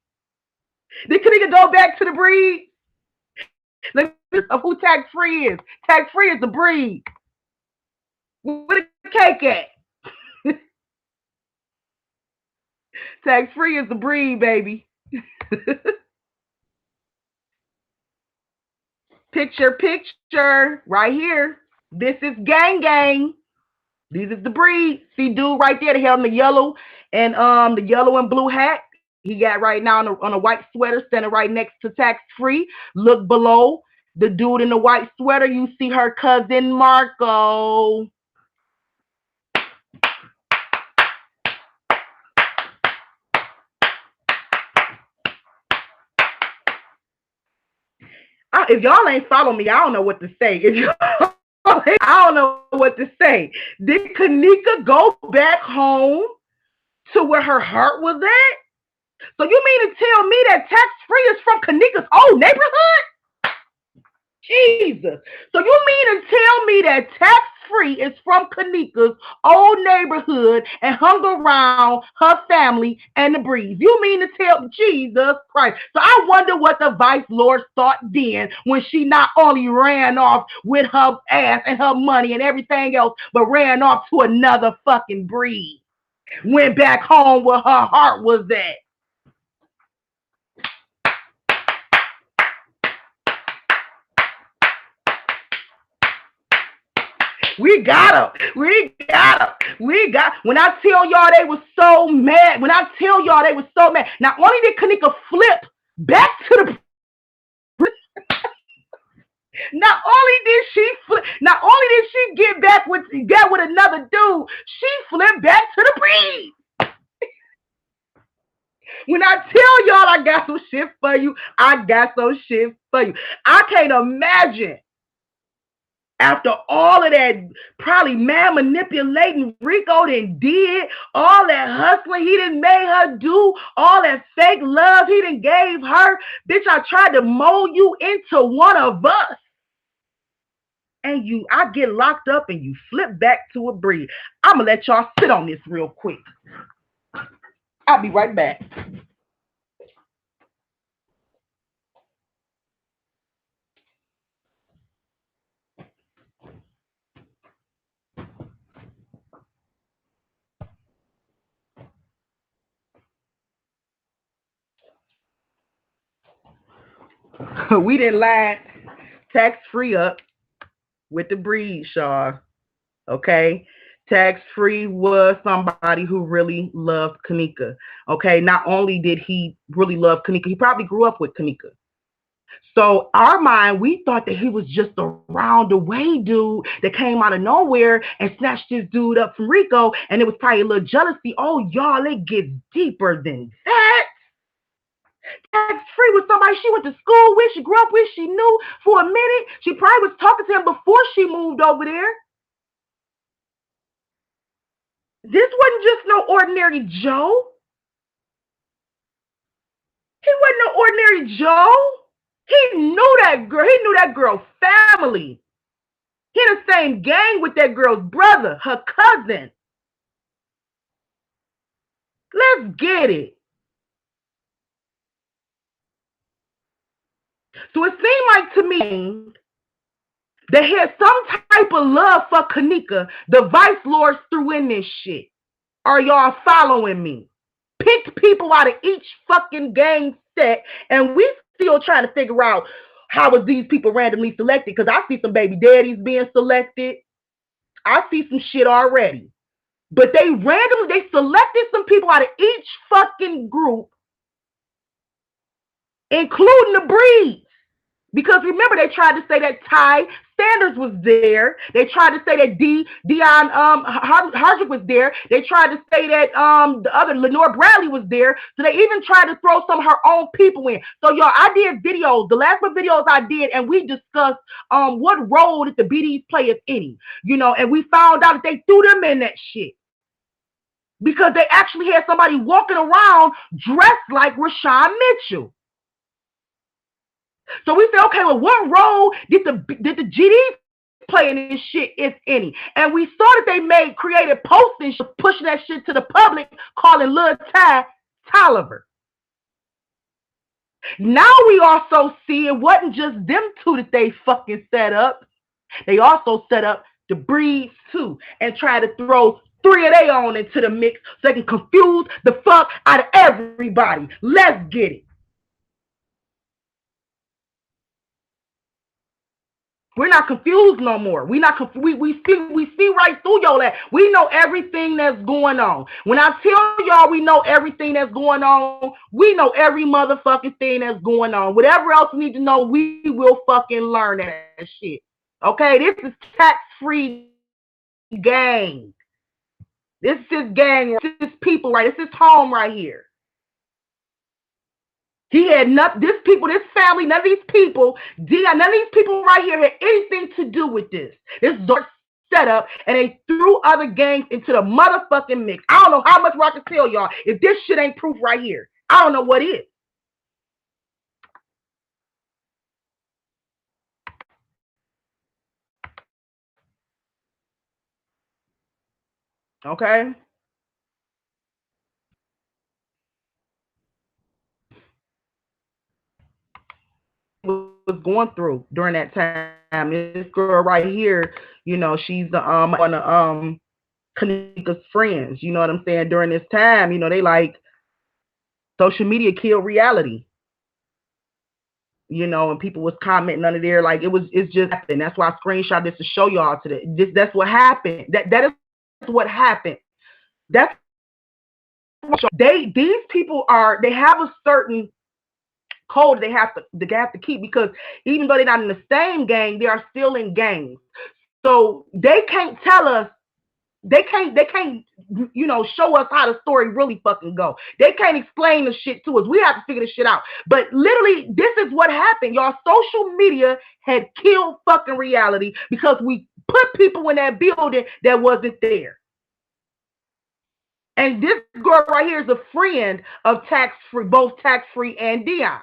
Did Kanika go back to the breed? Let me of who tax free is. Tax free is the breed. Where the cake at? Tax free is the breed, baby. Picture, right here. This is gang gang. This is the breed. See dude right there, they have the yellow and blue hat. He got right now on a white sweater standing right next to tax free. Look below the dude in the white sweater. You see her cousin Marco. If y'all ain't follow me, I don't know what to say. If y'all I don't know what to say. Did Kanika go back home to where her heart was at? So you mean to tell me that tax free is from Kanika's old neighborhood? Jesus. So you mean to tell me that tax free is from Kanika's old neighborhood and hung around her family and the breeze? You mean to tell Jesus Christ? So I wonder what the vice lord thought then when she not only ran off with her ass and her money and everything else, but ran off to another fucking breed. Went back home where her heart was at. We got them. We got them. We got. When I tell y'all they was so mad. When I tell y'all they was so mad. Not only did Kanika flip back to the. Not only did she get with another dude, she flipped back to the breed. When I tell y'all I got some shit for you, I got some shit for you. I can't imagine after all of that, probably man manipulating Rico done did, all that hustling he done made her do, all that fake love he done gave her. Bitch, I tried to mold you into one of us. And I get locked up and you flip back to a breed. I'm going to let y'all sit on this real quick. I'll be right back. We didn't line tax free up with the breed, Shaw. Okay. Tax free was somebody who really loved Kanika. Okay. Not only did he really love Kanika, he probably grew up with Kanika. So our mind, we thought that he was just a round away dude that came out of nowhere and snatched this dude up from Rico, and it was probably a little jealousy. Oh, y'all, it gets deeper than that. Tax free was somebody she went to school with, she grew up with, she knew for a minute. She probably was talking to him before she moved over there. This wasn't just no ordinary Joe. He wasn't no ordinary Joe. He knew that girl. He knew that girl's family. He in the same gang with that girl's brother, her cousin. Let's get it. So it seemed like to me they had some type of love for Kanika. The vice lords threw in this shit. Are y'all following me? Picked people out of each fucking gang set, and we still trying to figure out how was these people randomly selected, because I see some baby daddies being selected. I see some shit already. But they selected some people out of each fucking group, including the breeds. Because remember, they tried to say that Ty Sanders was there. They tried to say that Dion Hardrick was there. They tried to say that the other Lenore Bradley was there. So they even tried to throw some of her own people in. So y'all, I did videos. The last one videos I did, and we discussed what role did the BDs play, if any. And we found out that they threw them in that shit because they actually had somebody walking around dressed like Rashawn Mitchell. So we said, okay, well, what role did the GDs play in this shit, if any? And we saw that they made creative postings pushing that shit to the public, calling Lil Ty Tolliver. Now we also see it wasn't just them two that they fucking set up. They also set up the Breeds too and tried to throw three of their own into the mix so they can confuse the fuck out of everybody. Let's get it. We're not confused no more. We see right through y'all that we know everything that's going on. When I tell y'all we know everything that's going on, we know every motherfucking thing that's going on. Whatever else we need to know, we will fucking learn that shit. Okay, this is tax-free gang. This is gang. This is people right. This is home right here. He had not this people, this family, none of these people, none of these people right here had anything to do with this. This is dark setup, and they threw other gangs into the motherfucking mix. I don't know how much more I can tell y'all. If this shit ain't proof right here, I don't know what is. Okay? Was going through during that time. This girl right here, she's the one of Kanika's friends. You know what I'm saying? During this time, they like social media killed reality. And people was commenting under there like it's just happened. That's why I screenshot this to show y'all today. That's what happened. That is what happened. That's these people they have a certain code they have to keep because even though they're not in the same gang, they are still in gangs. So they can't tell us they can't show us how the story really fucking go. They can't explain the shit to us. We have to figure this shit out. But literally, this is what happened. Y'all, social media had killed fucking reality because we put people in that building that wasn't there. And this girl right here is a friend of tax free, both tax free and Dion.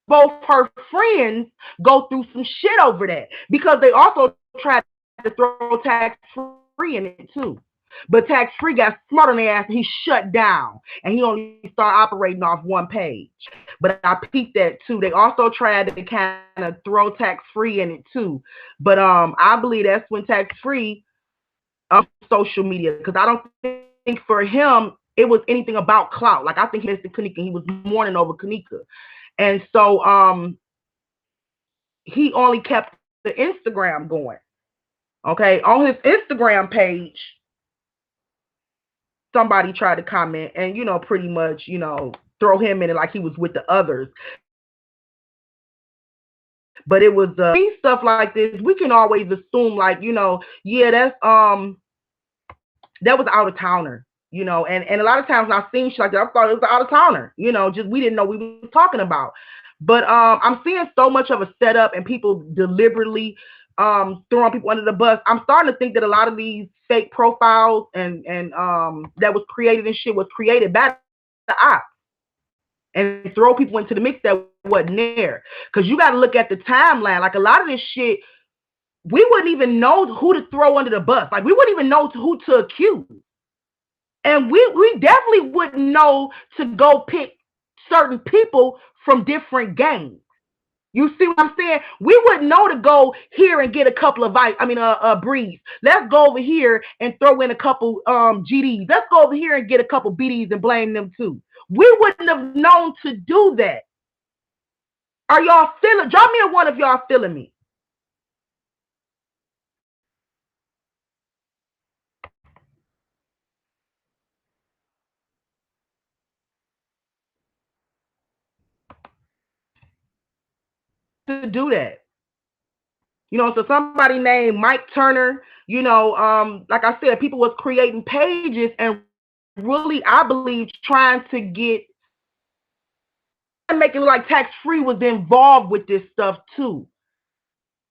Both her friends go through some shit over that because they also tried to throw tax free in it too. But tax free got smart on their ass and he shut down and he only started operating off one page. But I peeped that too. They also tried to kind of throw tax free in it too. But I believe that's when tax free social media because I don't think for him it was anything about clout. Like I think he missed the Kanika. He was mourning over Kanika. And so he only kept the Instagram going. Okay. On his Instagram page, somebody tried to comment and, pretty much, throw him in it like he was with the others. But it was stuff like this. We can always assume like, yeah, that was out of towner, and a lot of times when I seen shit like that, I thought it was out of towner, just we didn't know what we was talking about. But I'm seeing so much of a setup and people deliberately throwing people under the bus. I'm starting to think that a lot of these fake profiles and that was created and shit was created by the ops and throw people into the mix that wasn't there. Because you got to look at the timeline. Like a lot of this shit, we wouldn't even know who to throw under the bus. Like we wouldn't even know who to accuse. And we definitely wouldn't know to go pick certain people from different gangs. You see what I'm saying? We wouldn't know to go here and get a couple of breeds. Let's go over here and throw in a couple GDs. Let's go over here and get a couple BDs and blame them too. We wouldn't have known to do that. Are y'all feeling? Drop me a one if y'all feeling me. to do that. So somebody named Mike Turner, like I said, people was creating pages and really, I believe, trying to get make it look like tax free was involved with this stuff too.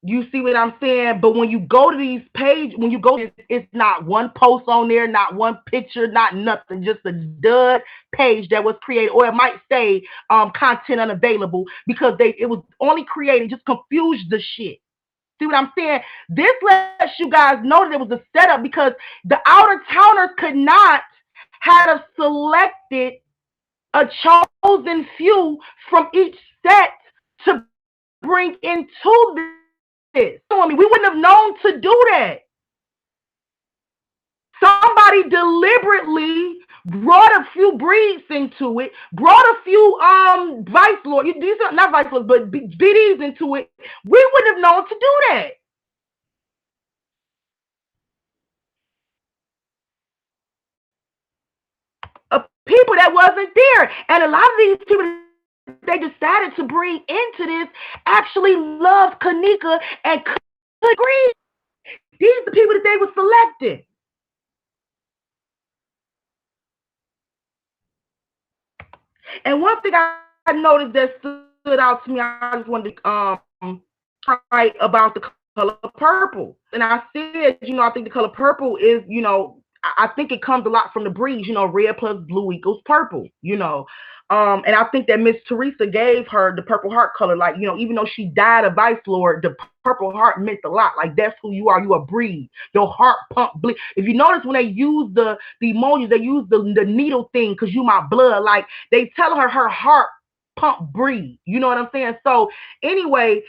You see what I'm saying? But when you go to these pages, when you go, it's not one post on there, not one picture, not nothing, just a dud page that was created, or it might say content unavailable because it was only created just confuse the shit. See what I'm saying? This lets you guys know that it was a setup because the outer towners could not have selected a chosen few from each set to bring into this. I mean, we wouldn't have known to do that. Somebody deliberately brought a few breeds into it, brought a few vice lords, these are not vice lords, but BDs into it. We wouldn't have known to do that. People that wasn't there. And a lot of these people they decided to bring into this actually love Kanika and could agree. These are the people that they were selecting. And one thing I noticed that stood out to me, I just wanted to write about the color purple. And I said, I think the color purple is, I think it comes a lot from the breeds, red plus blue equals purple, And I think that Miss Teresa gave her the purple heart color, like, even though she died a vice lord, the purple heart meant a lot. Like, that's who you are. You a breed. Your heart pump bleed. If you notice when they use the emojis, they use the needle thing because you my blood. Like, they tell her heart pump breed. You know what I'm saying? So anyway,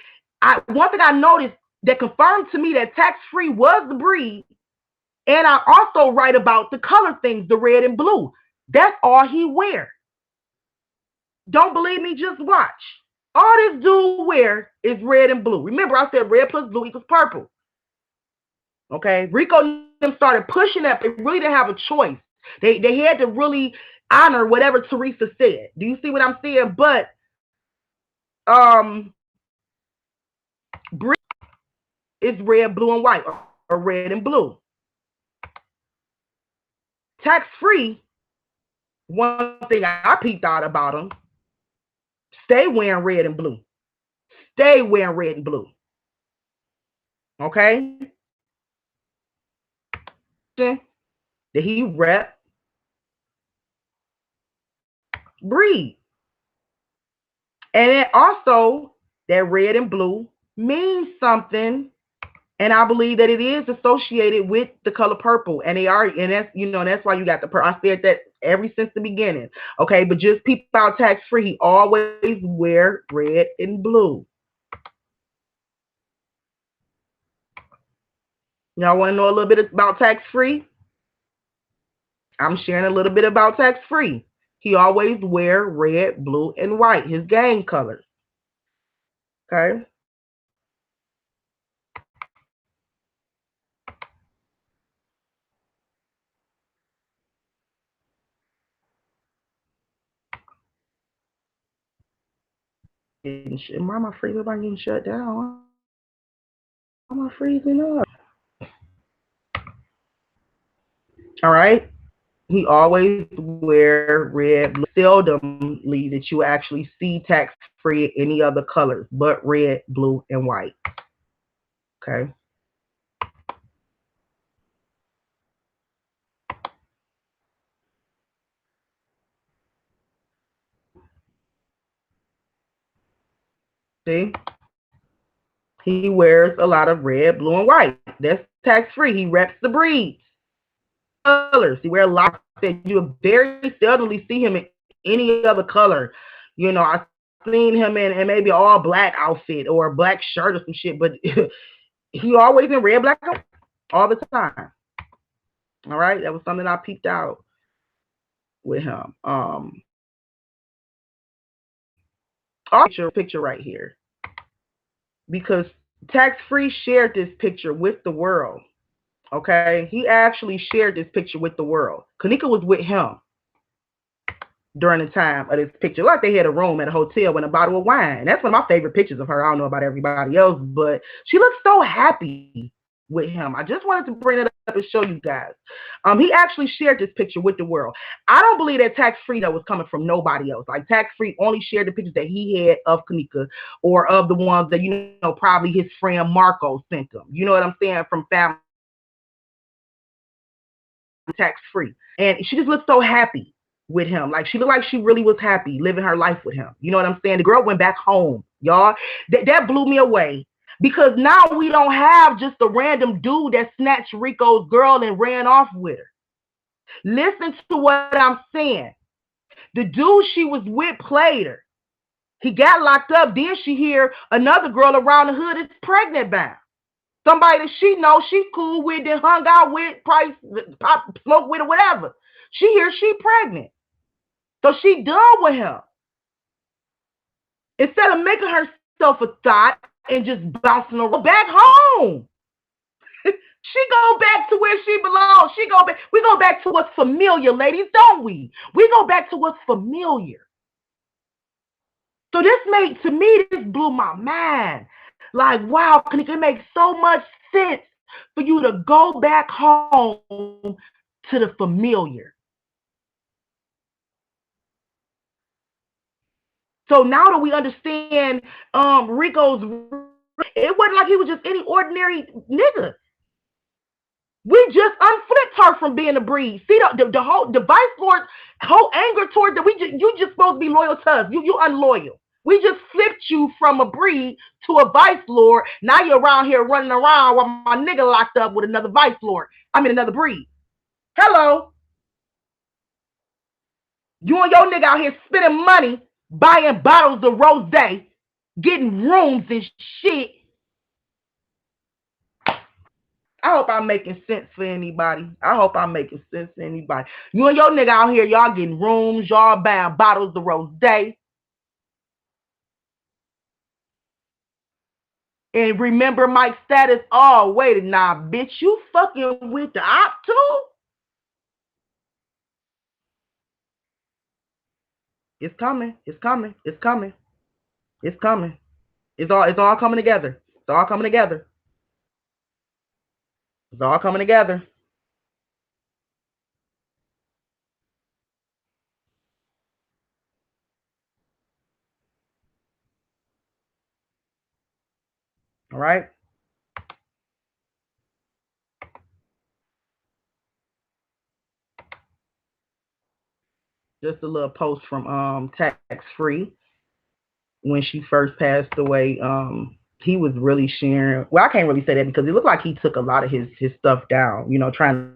one thing I noticed that confirmed to me that tax free was the breed. And I also write about the color things, the red and blue. That's all he wear. Don't believe me? Just watch. All this dude wear is red and blue. Remember, I said red plus blue equals purple. Okay, Rico and them started pushing that. They really didn't have a choice. They had to really honor whatever Teresa said. Do you see what I'm saying? But um, is red, blue, and white, or red and blue. Tax free. One thing I peeped out about them, stay wearing red and blue. Stay wearing red and blue. Okay? That he rep breed. And it also, that red and blue means something. And I believe that it is associated with the color purple. And they are, and that's why you got the purple. I said that ever since the beginning. Okay, but just people out tax free, he always wear red and blue. Y'all want to know a little bit about tax free? I'm sharing a little bit about tax free. He always wear red, blue, and white, his gang colors. Okay. Why am I freezing? Am I getting shut down? Why am I freezing up? All right. He always wear red, blue. Seldomly that you actually see tax free any other colors but red, blue, and white. Okay. See, he wears a lot of red, blue, and white. That's tax free. He reps the breeds. Colors. He wears a lot. You very seldomly see him in any other color. I seen him in maybe an all black outfit or a black shirt or some shit, but he always in red, black, all the time. All right, that was something I peeped out with him. Picture right here, because tax free shared this picture with the world. Okay, he actually shared this picture with the world. Kanika was with him. during the time of this picture. Like they had a room at a hotel with a bottle of wine. That's one of my favorite pictures of her. I don't know about everybody else, but she looks so happy with him. I just wanted to bring it up and show you guys. He actually shared this picture with the world. I don't believe that tax free though was coming from nobody else. Like tax free only shared the pictures that he had of Kanika or of the ones that probably his friend Marco sent him. You know what I'm saying? From family tax free. And she just looked so happy with him. Like she looked like she really was happy living her life with him. You know what I'm saying? The girl went back home, y'all. That blew me away. Because now we don't have just a random dude that snatched Rico's girl and ran off with her. Listen to what I'm saying. The dude she was with played her. He got locked up. Then she hear another girl around the hood is pregnant by him. Somebody that she knows she cool with, that hung out with, probably pop, smoke with, or whatever. She hears she pregnant. So she done with him. Instead of making herself a thought and just bouncing around, back home. She go back to where she belongs. She go back. We go back to what's familiar, ladies, don't we? We go back to what's familiar. So this made to me, this blew my mind. Like, wow, it makes so much sense for you to go back home to the familiar. So now that we understand Rico's, it wasn't like he was just any ordinary nigga. We just unflipped her from being a breed. See the whole the vice lord's whole anger towards that you just supposed to be loyal to us. You unloyal. We just flipped you from a breed to a vice lord. Now you're around here running around while my nigga locked up with another vice lord. I mean another breed. Hello. You and your nigga out here spending money buying bottles of rose, getting rooms and shit. I hope I'm making sense for anybody. I hope I'm making sense for anybody. You and your nigga out here, y'all getting rooms, y'all buying bottles of rose. And remember Mike's status. Oh, wait, nah, bitch, you fucking with the op too? It's coming. It's coming. It's coming. It's coming. It's all coming together. It's all coming together. It's all coming together. All right. Just a little post from Tax Free when she first passed away. He was really sharing. Well, I can't really say that because it looked like he took a lot of his stuff down. Trying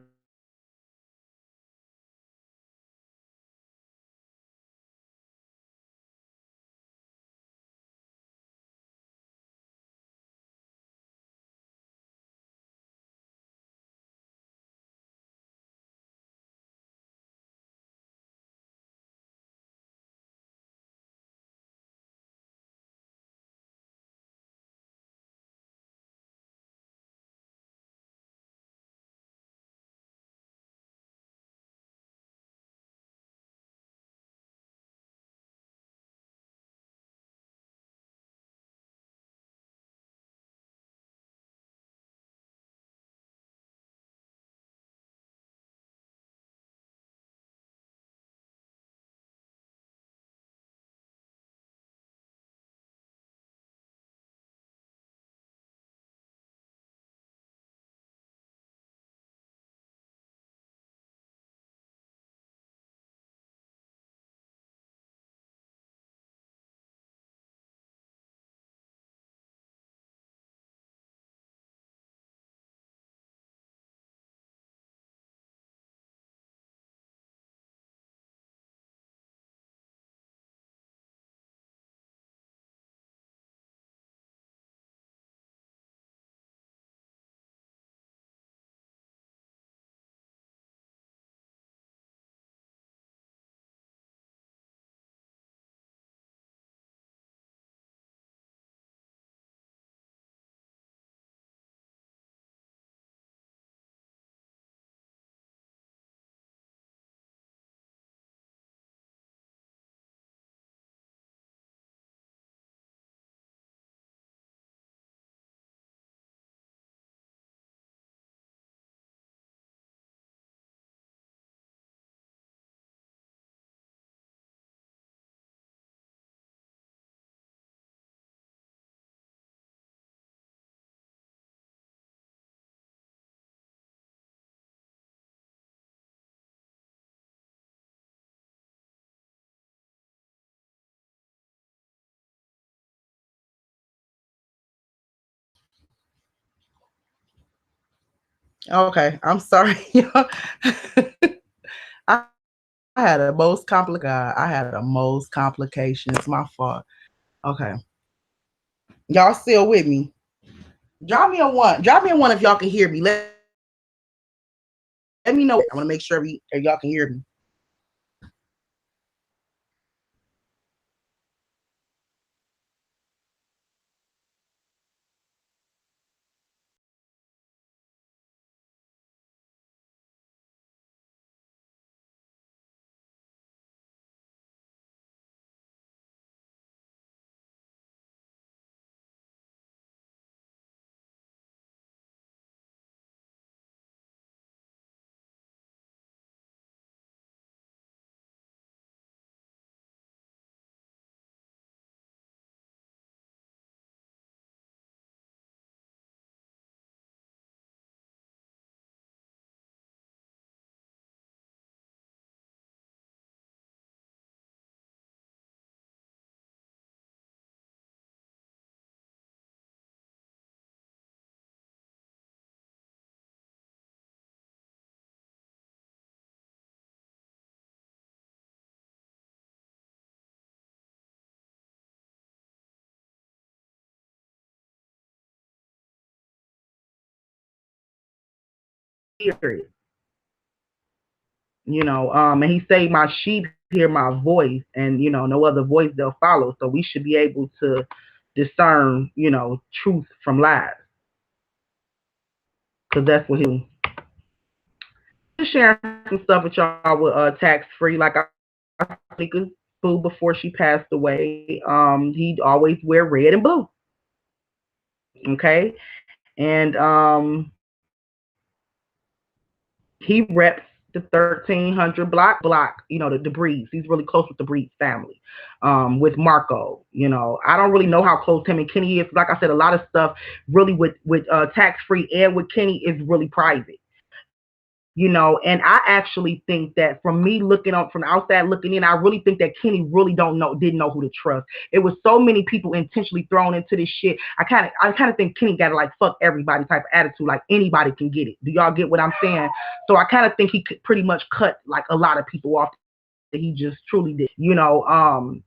Okay, I'm sorry. I had a most I had a most complications. My fault. Okay, y'all still with me? Drop me a one. Drop me a one if y'all can hear me. Let me know if y'all can hear me. I want to make sure if y'all can hear me. Hear it. And he say my sheep hear my voice, and no other voice they'll follow. So we should be able to discern, truth from lies, because that's what he do. Just sharing some stuff with y'all with tax free. Like I said, food before she passed away. He'd always wear red and blue. Okay, and he reps the 1300 block. The Breeds. He's really close with the Breeds family. With Marco. I don't really know how close him and Kenny is. Like I said, a lot of stuff really with tax free and with Kenny is really private. And I actually think that from me looking up from the outside looking in, I really think that Kenny really didn't know who to trust. It was so many people intentionally thrown into this shit. I kind of think Kenny got a like fuck everybody type of attitude, like anybody can get it. Do y'all get what I'm saying? So I kind of think he could pretty much cut like a lot of people off that he just truly did. And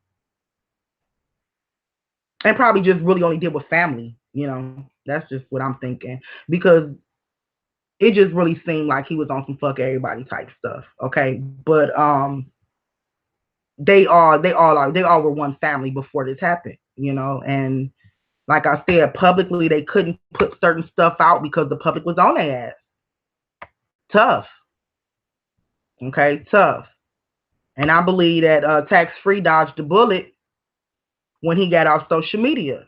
probably just really only did with family. That's just what I'm thinking, because it just really seemed like he was on some fuck everybody type stuff. Okay, but they all were one family before this happened. And like I said, publicly they couldn't put certain stuff out because the public was on their ass. Tough. Okay, tough. And I believe that tax free dodged the bullet when he got off social media.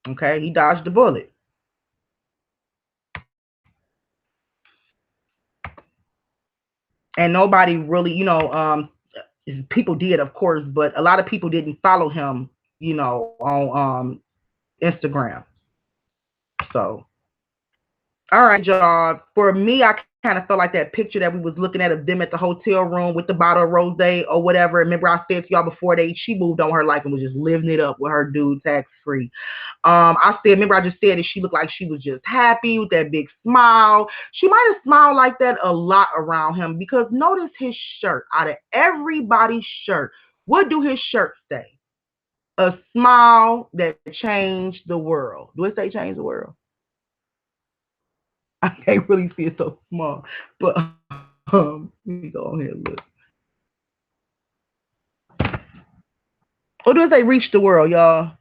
Okay, he dodged the bullet. And nobody really, people did, of course, but a lot of people didn't follow him, on Instagram. So, all right, y'all. For me, I kind of felt like that picture that we was looking at of them at the hotel room with the bottle of rose or whatever. Remember, I said to y'all before she moved on her life and was just living it up with her dude tax free. Remember, I just said that she looked like she was just happy with that big smile. She might have smiled like that a lot around him, because notice his shirt. Out of everybody's shirt, what do his shirt say? A smile that changed the world. Do it say change the world? I can't really see it so small, but let me go on here and look. Or do it say reach the world, y'all?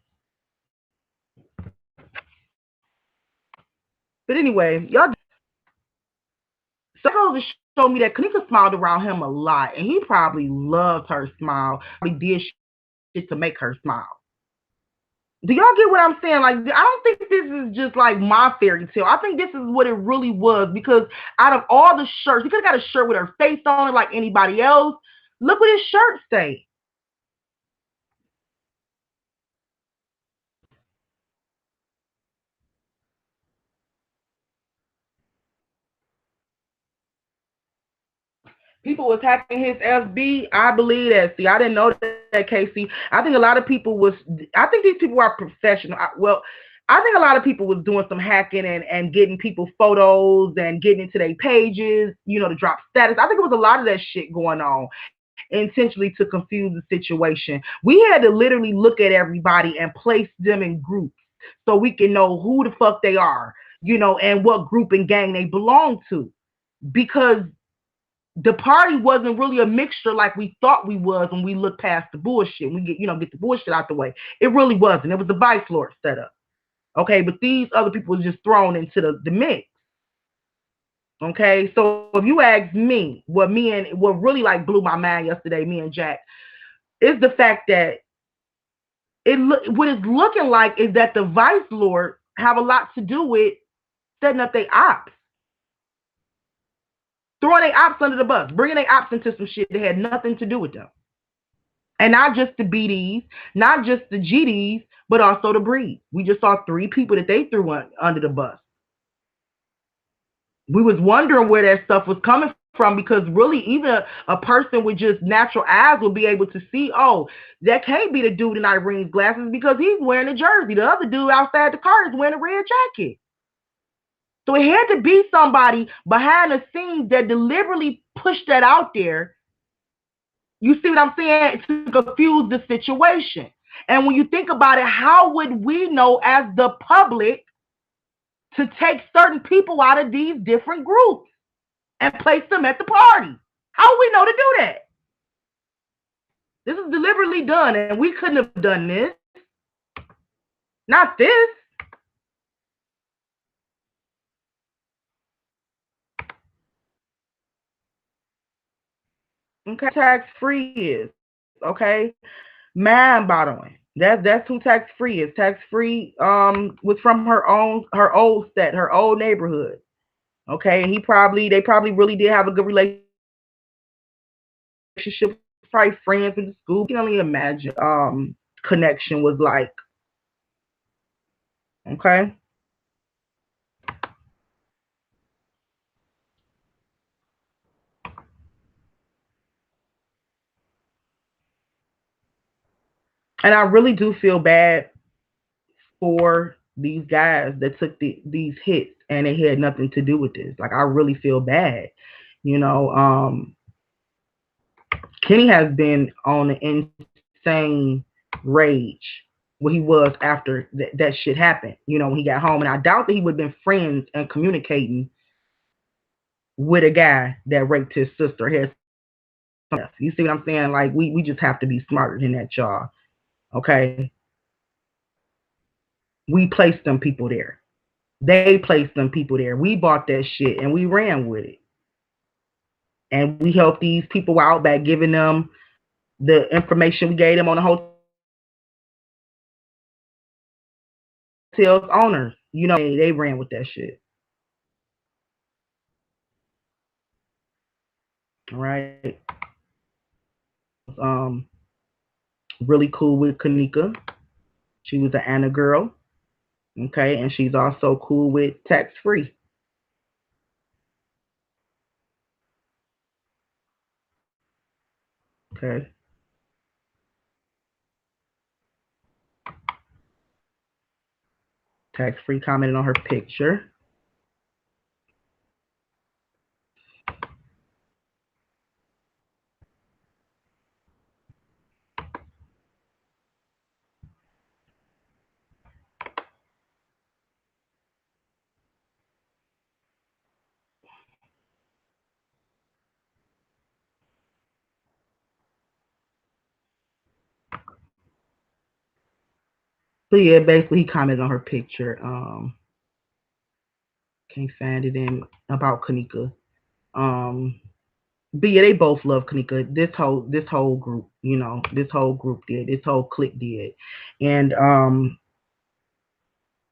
But anyway, y'all. So that goes to show me that Kanika smiled around him a lot, and he probably loved her smile. Probably did shit to make her smile. Do y'all get what I'm saying? Like, I don't think this is just like my fairy tale. I think this is what it really was, because out of all the shirts, he could have got a shirt with her face on it like anybody else. Look what his shirt say. People was hacking his FB. I believe that. See, I didn't know that, Casey. I think a lot of people was. I think these people are professional. Well, I think a lot of people was doing some hacking and getting people photos and getting into their pages, to drop status. I think it was a lot of that shit going on intentionally to confuse the situation. We had to literally look at everybody and place them in groups so we can know who the fuck they are, and what group and gang they belong to. Because the party wasn't really a mixture like we thought we was when we looked past the bullshit. We get the bullshit out the way. It really wasn't. It was a vice lord setup. Okay, but these other people were just thrown into the mix. Okay, so if you ask me, what really like blew my mind yesterday, me and Jack, is the fact that what it's looking like is that the vice lord have a lot to do with setting up their ops, throwing their ops under the bus, bringing their ops into some shit that had nothing to do with them, and not just the BDs, not just the GDs, but also the breed. We just saw 3 people that they threw under the bus. We was wondering where that stuff was coming from, because really even a person with just natural eyes will be able to see, oh, that can't be the dude in Irene's glasses because he's wearing a jersey. The other dude outside the car is wearing a red jacket. So it had to be somebody behind the scenes that deliberately pushed that out there. You see what I'm saying? To confuse the situation. And when you think about it, how would we know as the public to take certain people out of these different groups and place them at the party? How do we know to do that? This is deliberately done, and we couldn't have done this. Not this. Okay, tax free is. Okay, mind boggling. That's who tax free is. Tax free was from her old set, her old neighborhood. Okay, and they probably really did have a good relationship, probably friends with the school. You can only imagine connection was like. Okay. And I really do feel bad for these guys that took these hits and it had nothing to do with this. Like I really feel bad. You know, Kenny has been on an insane rage what he was after that shit happened, when he got home. And I doubt that he would have been friends and communicating with a guy that raped his sister. You see what I'm saying? Like we just have to be smarter than that, y'all. Okay. We placed them people there. They placed them people there. We bought that shit and we ran with it. And we helped these people out by giving them the information we gave them on the hotel's owners. They ran with that shit. All right. Um, really cool with Kanika. She was an Anna girl. Okay, and she's also cool with tax free. Okay. Tax free commented on her picture. So yeah, basically he commented on her picture. Can't find it in about Kanika. Um, but yeah, they both love Kanika. This whole group, this whole group did. This whole clique did. And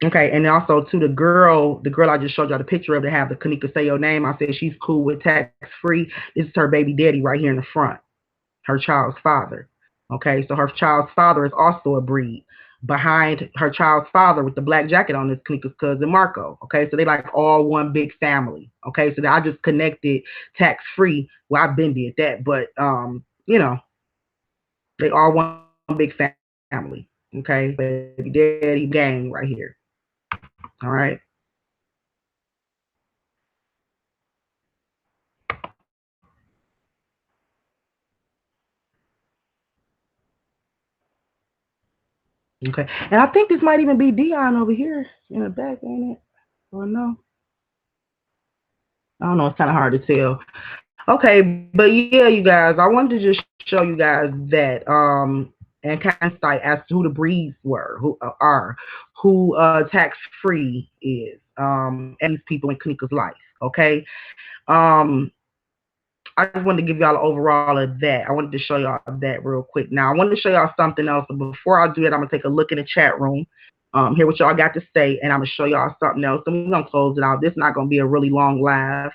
okay, and also to the girl I just showed y'all the picture of to have the Kanika say your name. I said she's cool with tax free. This is her baby daddy right here in the front, her child's father. Okay, so her child's father is also a breed. Behind her child's father with the black jacket on is Kanika's cousin Marco. Okay, so they like all one big family. Okay, so I just connected tax free. Well, I've been did that, but they all one big family. Okay, baby daddy gang right here. All right. Okay. And I think this might even be Dion over here in the back, ain't it? Or no? I don't know. It's kind of hard to tell. Okay, but yeah, you guys, I wanted to just show you guys that and kind of insight as to who the breeds were, who are, who tax free is, and these people in Kanika's life. Okay. Um, I just wanted to give y'all an overall of that. I wanted to show y'all that real quick. Now, I wanted to show y'all something else, but before I do that, I'm gonna take a look in the chat room, hear what y'all got to say, and I'm gonna show y'all something else. And we're gonna close it out. This is not gonna be a really long laugh.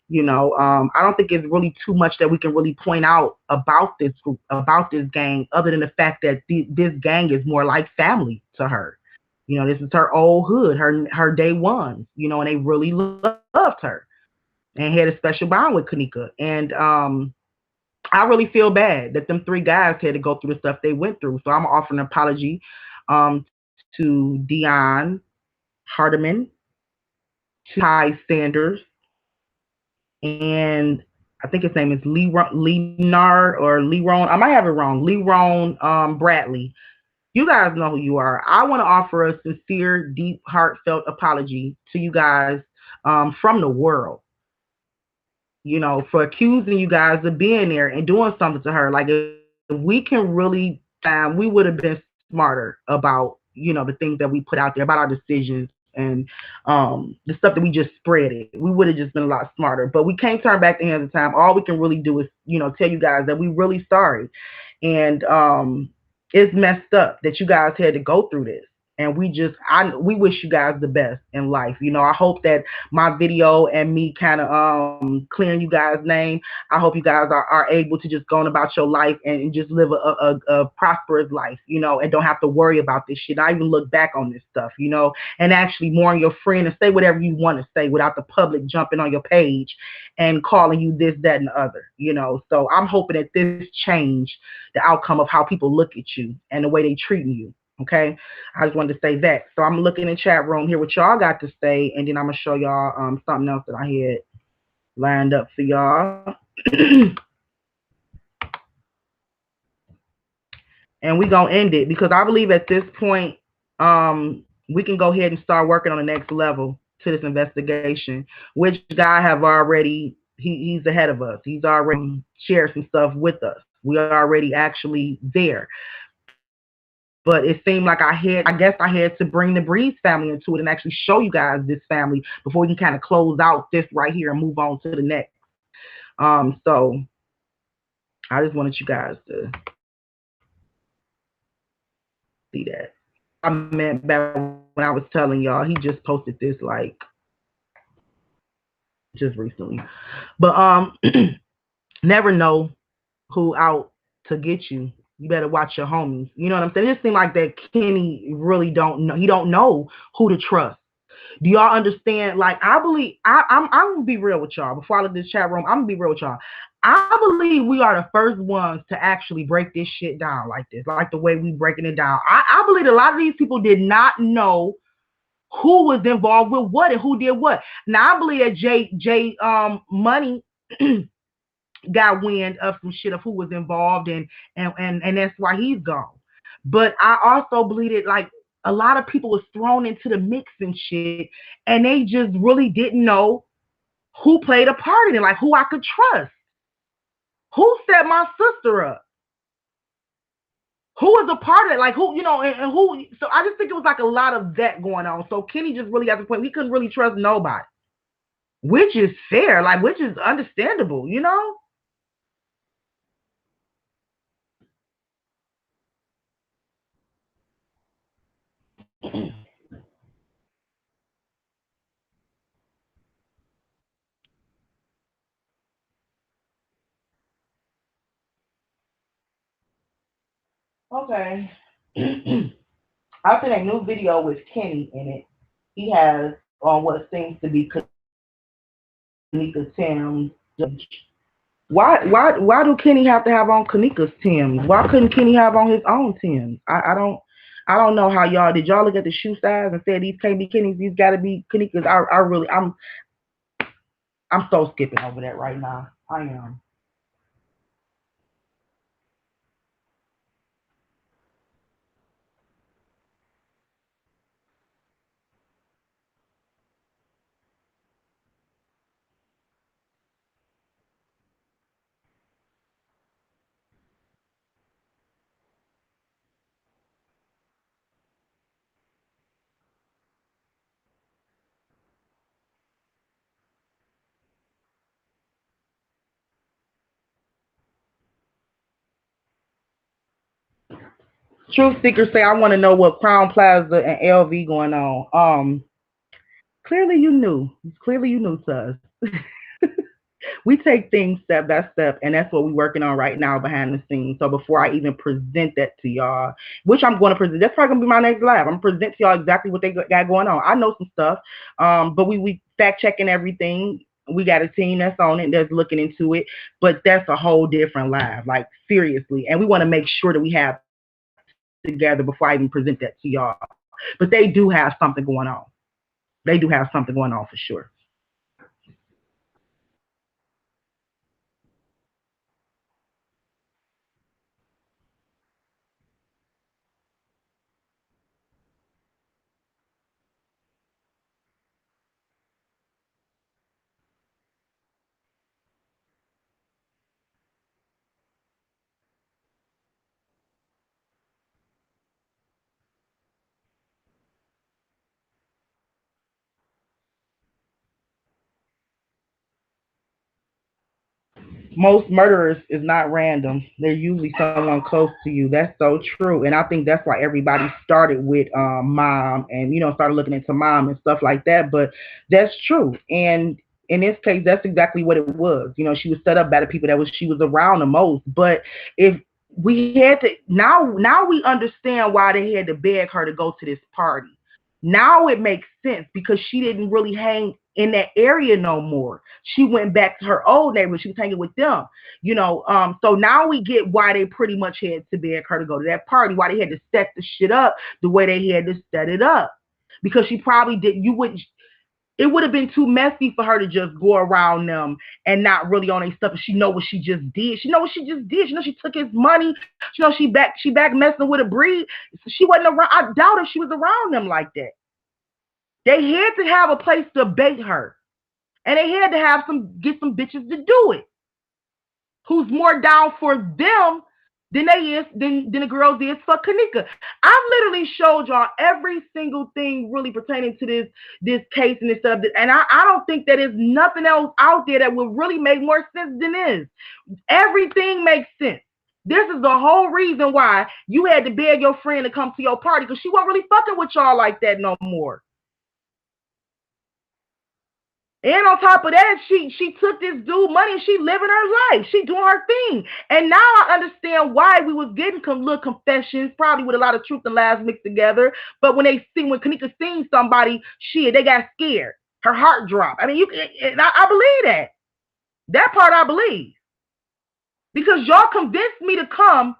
I don't think it's really too much that we can really point out about this group, about this gang, other than the fact that this gang is more like family to her. This is her old hood, her day one. And they really loved her and had a special bond with Kanika. And I really feel bad that them three guys had to go through the stuff they went through. So I'm offering an apology to Dion Hardiman, to Ty Sanders, and I think his name is Leonard or Leron. I might have it wrong. Leron Bradley. You guys know who you are. I want to offer a sincere, deep, heartfelt apology to you guys from the world. For accusing you guys of being there and doing something to her. Like, if we can really, we would have been smarter about, the things that we put out there, about our decisions and the stuff that we just spread it. We would have just been a lot smarter. But we can't turn back the hands of time. All we can really do is, tell you guys that we really sorry. And it's messed up that you guys had to go through this. And we wish you guys the best in life. I hope that my video and me kind of clearing you guys' name, I hope you guys are able to just go on about your life and just live a prosperous life, and don't have to worry about this shit. I even look back on this stuff, and actually mourn your friend and say whatever you want to say without the public jumping on your page and calling you this, that, and the other. So I'm hoping that this change the outcome of how people look at you and the way they treating you. Okay, I just wanted to say that. So I'm looking in the chat room, hear what y'all got to say, and then I'm gonna show y'all something else that I had lined up for y'all. And we gonna end it because I believe at this point, we can go ahead and start working on the next level to this investigation, which guy have already he's ahead of us. He's already shared some stuff with us. We are already actually there. But it seemed like I guess I had to bring the Breeze family into it and actually show you guys this family before we can kind of close out this right here and move on to the next. So I just wanted you guys to see that. I meant back when I was telling y'all, he just posted this like just recently. But never know who out to get you. You better watch your homies. You know what I'm saying? It seems like that Kenny really don't know. He don't know who to trust. Do y'all understand? Like, I believe I'm gonna be real with y'all. Before I leave this chat room, I'm gonna be real with y'all. I believe we are the first ones to actually break this shit down like this, like the way we breaking it down. I believe a lot of these people did not know who was involved with what and who did what. Now I believe that J Money got wind of some shit of who was involved and that's why he's gone. But I also believe that like a lot of people was thrown into the mix and shit, and they just really didn't know who played a part in it, like who I could trust, who set my sister up, who was a part of it, like who, and who. So I just think it was like a lot of that going on. So Kenny just really got to the point he couldn't really trust nobody, which is fair, like which is understandable. Okay. I seen a new video with Kenny in it. He has on what seems to be Kanika Tim's. Why do Kenny have to have on Kanika's Tim's? Why couldn't Kenny have on his own Tim's? I don't I don't know how y'all did. Y'all look at the shoe size and say these can't be Kenny's. These got to be Kenny. Because I really, I'm so skipping over that right now. I am. Truth seekers say I want to know what Crown Plaza and LV going on. Clearly you knew. Clearly you knew, sus. We take things step by step, and that's what we're working on right now behind the scenes. So before I even present that to y'all, which I'm going to present, that's probably gonna be my next live. I'm gonna present to y'all exactly what they got going on. I know some stuff, but we fact checking everything. We got a team that's on it, that's looking into it, but that's a whole different live, like seriously. And we want to make sure that we have together before I even present that to y'all. But they do have something going on. They do have something going on for sure. Most murderers is not random. They're usually someone close to you. That's so true. And I think that's why everybody started with mom and started looking into mom and stuff like that. But that's true. And in this case, that's exactly what it was. She was set up by the people that was she was around the most. But if we had to now we understand why they had to beg her to go to this party. Now it makes sense because she didn't really hang in that area no more. She went back to her old neighborhood. She was hanging with them, So now we get why they pretty much had to beg her to go to that party, why they had to set the shit up the way they had to set it up. Because she probably did, you wouldn't, it would have been too messy for her to just go around them and not really on their stuff. And she know what she just did. She know what she just did. She know she took his money. She know she back messing with a breed. She wasn't around. I doubt if she was around them like that. They had to have a place to bait her. And they had to have get some bitches to do it. Who's more down for them than the girls is for Kanika. I've literally showed y'all every single thing really pertaining to this case and this stuff. And I don't think that there's nothing else out there that will really make more sense than this. Everything makes sense. This is the whole reason why you had to beg your friend to come to your party because she wasn't really fucking with y'all like that no more. And on top of that, she took this dude money and she living her life. She doing her thing. And now I understand why we was getting little confessions, probably with a lot of truth and lies mixed together. But when Kanika seen somebody, they got scared. Her heart dropped. I mean, I believe that. That part I believe. Because y'all convinced me to come.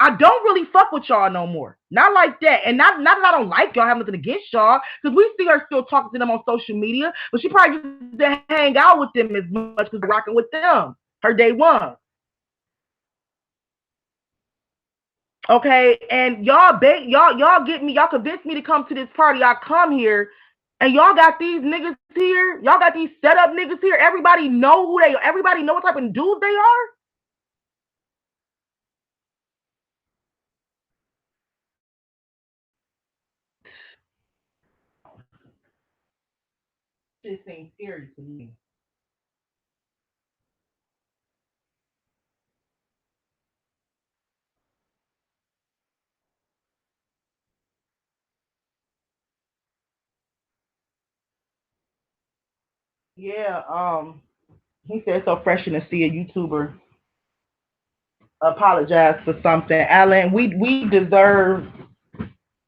I don't really fuck with y'all no more. Not like that. And not that I don't like y'all, have nothing against y'all, because we see her still talking to them on social media, but she probably just didn't hang out with them as much because rocking with them. Her day one. Okay. And y'all get me, y'all convinced me to come to this party. I come here and y'all got these niggas here. Y'all got these set up niggas here. Everybody know who they are. Everybody know what type of dudes they are. This ain't serious to me. Yeah, he said it's so refreshing to see a YouTuber apologize for something. Alan, we deserve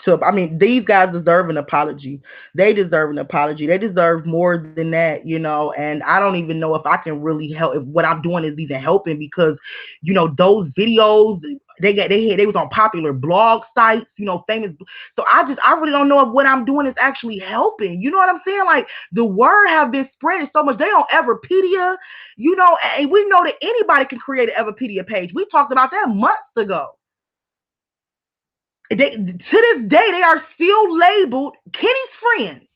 I mean, these guys deserve an apology. They deserve an apology. They deserve more than that, you know. And I don't even know if I can really help, if what I'm doing is even helping, because, you know, those videos they was on popular blog sites, you know, famous. So I really don't know if what I'm doing is actually helping. You know what I'm saying? Like, the word have been spreading so much. They on Everpedia, you know, and we know that anybody can create an Everpedia page. We talked about that months ago. To this day, they are still labeled, Kenny's friends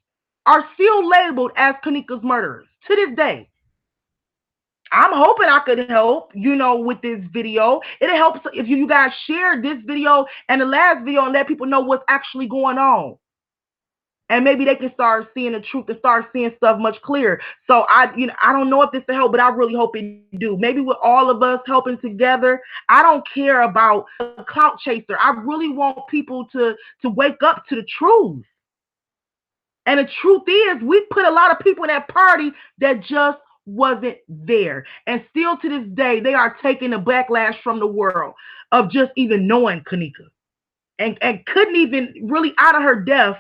are still labeled as Kanika's murderers to this day. I'm hoping I could help, you know, with this video. It'll help if you guys share this video and the last video and let people know what's actually going on. And maybe they can start seeing the truth and start seeing stuff much clearer. So I don't know if this will help, but I really hope it do. Maybe with all of us helping together. I don't care about a clout chaser. I really want people to wake up to the truth. And the truth is, we put a lot of people in that party that just wasn't there. And still to this day, they are taking the backlash from the world of just even knowing Kanika. And couldn't even really out of her death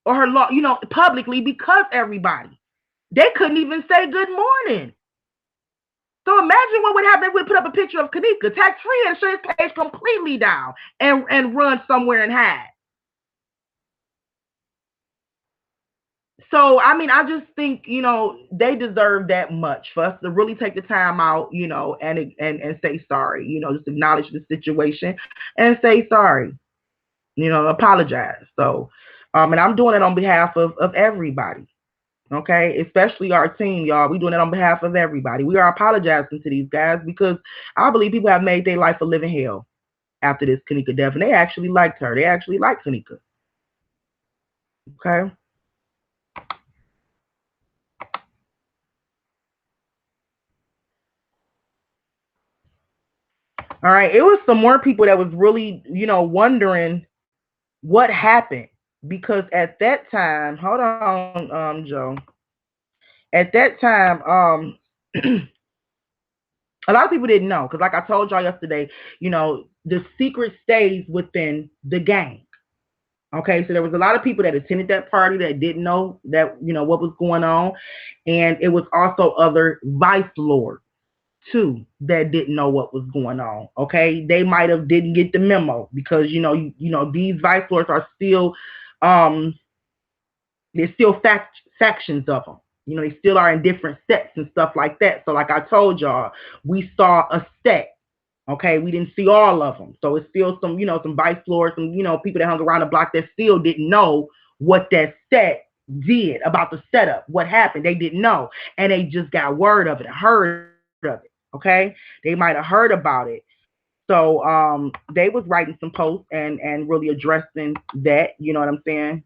or her law, you know, publicly, because everybody. They couldn't even say good morning. So imagine what would happen if we put up a picture of Kanika tax free and shut his page completely down and run somewhere and hide. So I mean, I just think, you know, they deserve that much for us to really take the time out, you know, and say sorry, you know, just acknowledge the situation and say sorry, you know, apologize. So, and I'm doing it on behalf of everybody. Okay, especially our team, y'all. We doing it on behalf of everybody. We are apologizing to these guys because I believe people have made their life a living hell after this Kanika death, and they actually liked her. They actually liked Kanika. Okay. All right. It was some more people that was really, you know, wondering what happened, because at that time, hold on, Joe. At that time, a lot of people didn't know, because like I told y'all yesterday, you know, the secret stays within the gang. Okay, so there was a lot of people that attended that party that didn't know that, you know, what was going on, and it was also other vice lords too that didn't know what was going on. Okay, they might have didn't get the memo, because you know these vice lords are still um there's still factions of them. You know, they still are in different sects and stuff like that. So, like I told y'all, we saw a sect. Okay, we didn't see all of them. So it's still some, you know, some vice lords, some, you know, people that hung around the block that still didn't know what that sect did about the setup, what happened. They didn't know. And they just got word of it, heard of it. Okay. They might have heard about it. So they was writing some posts and really addressing that, you know what I'm saying?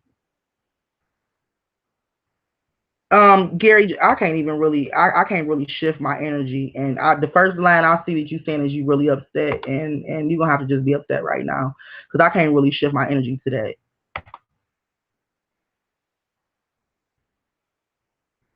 Gary, I can't even really, I can't really shift my energy. And the first line I see that you saying is you really upset, and you're gonna have to just be upset right now, because I can't really shift my energy to that.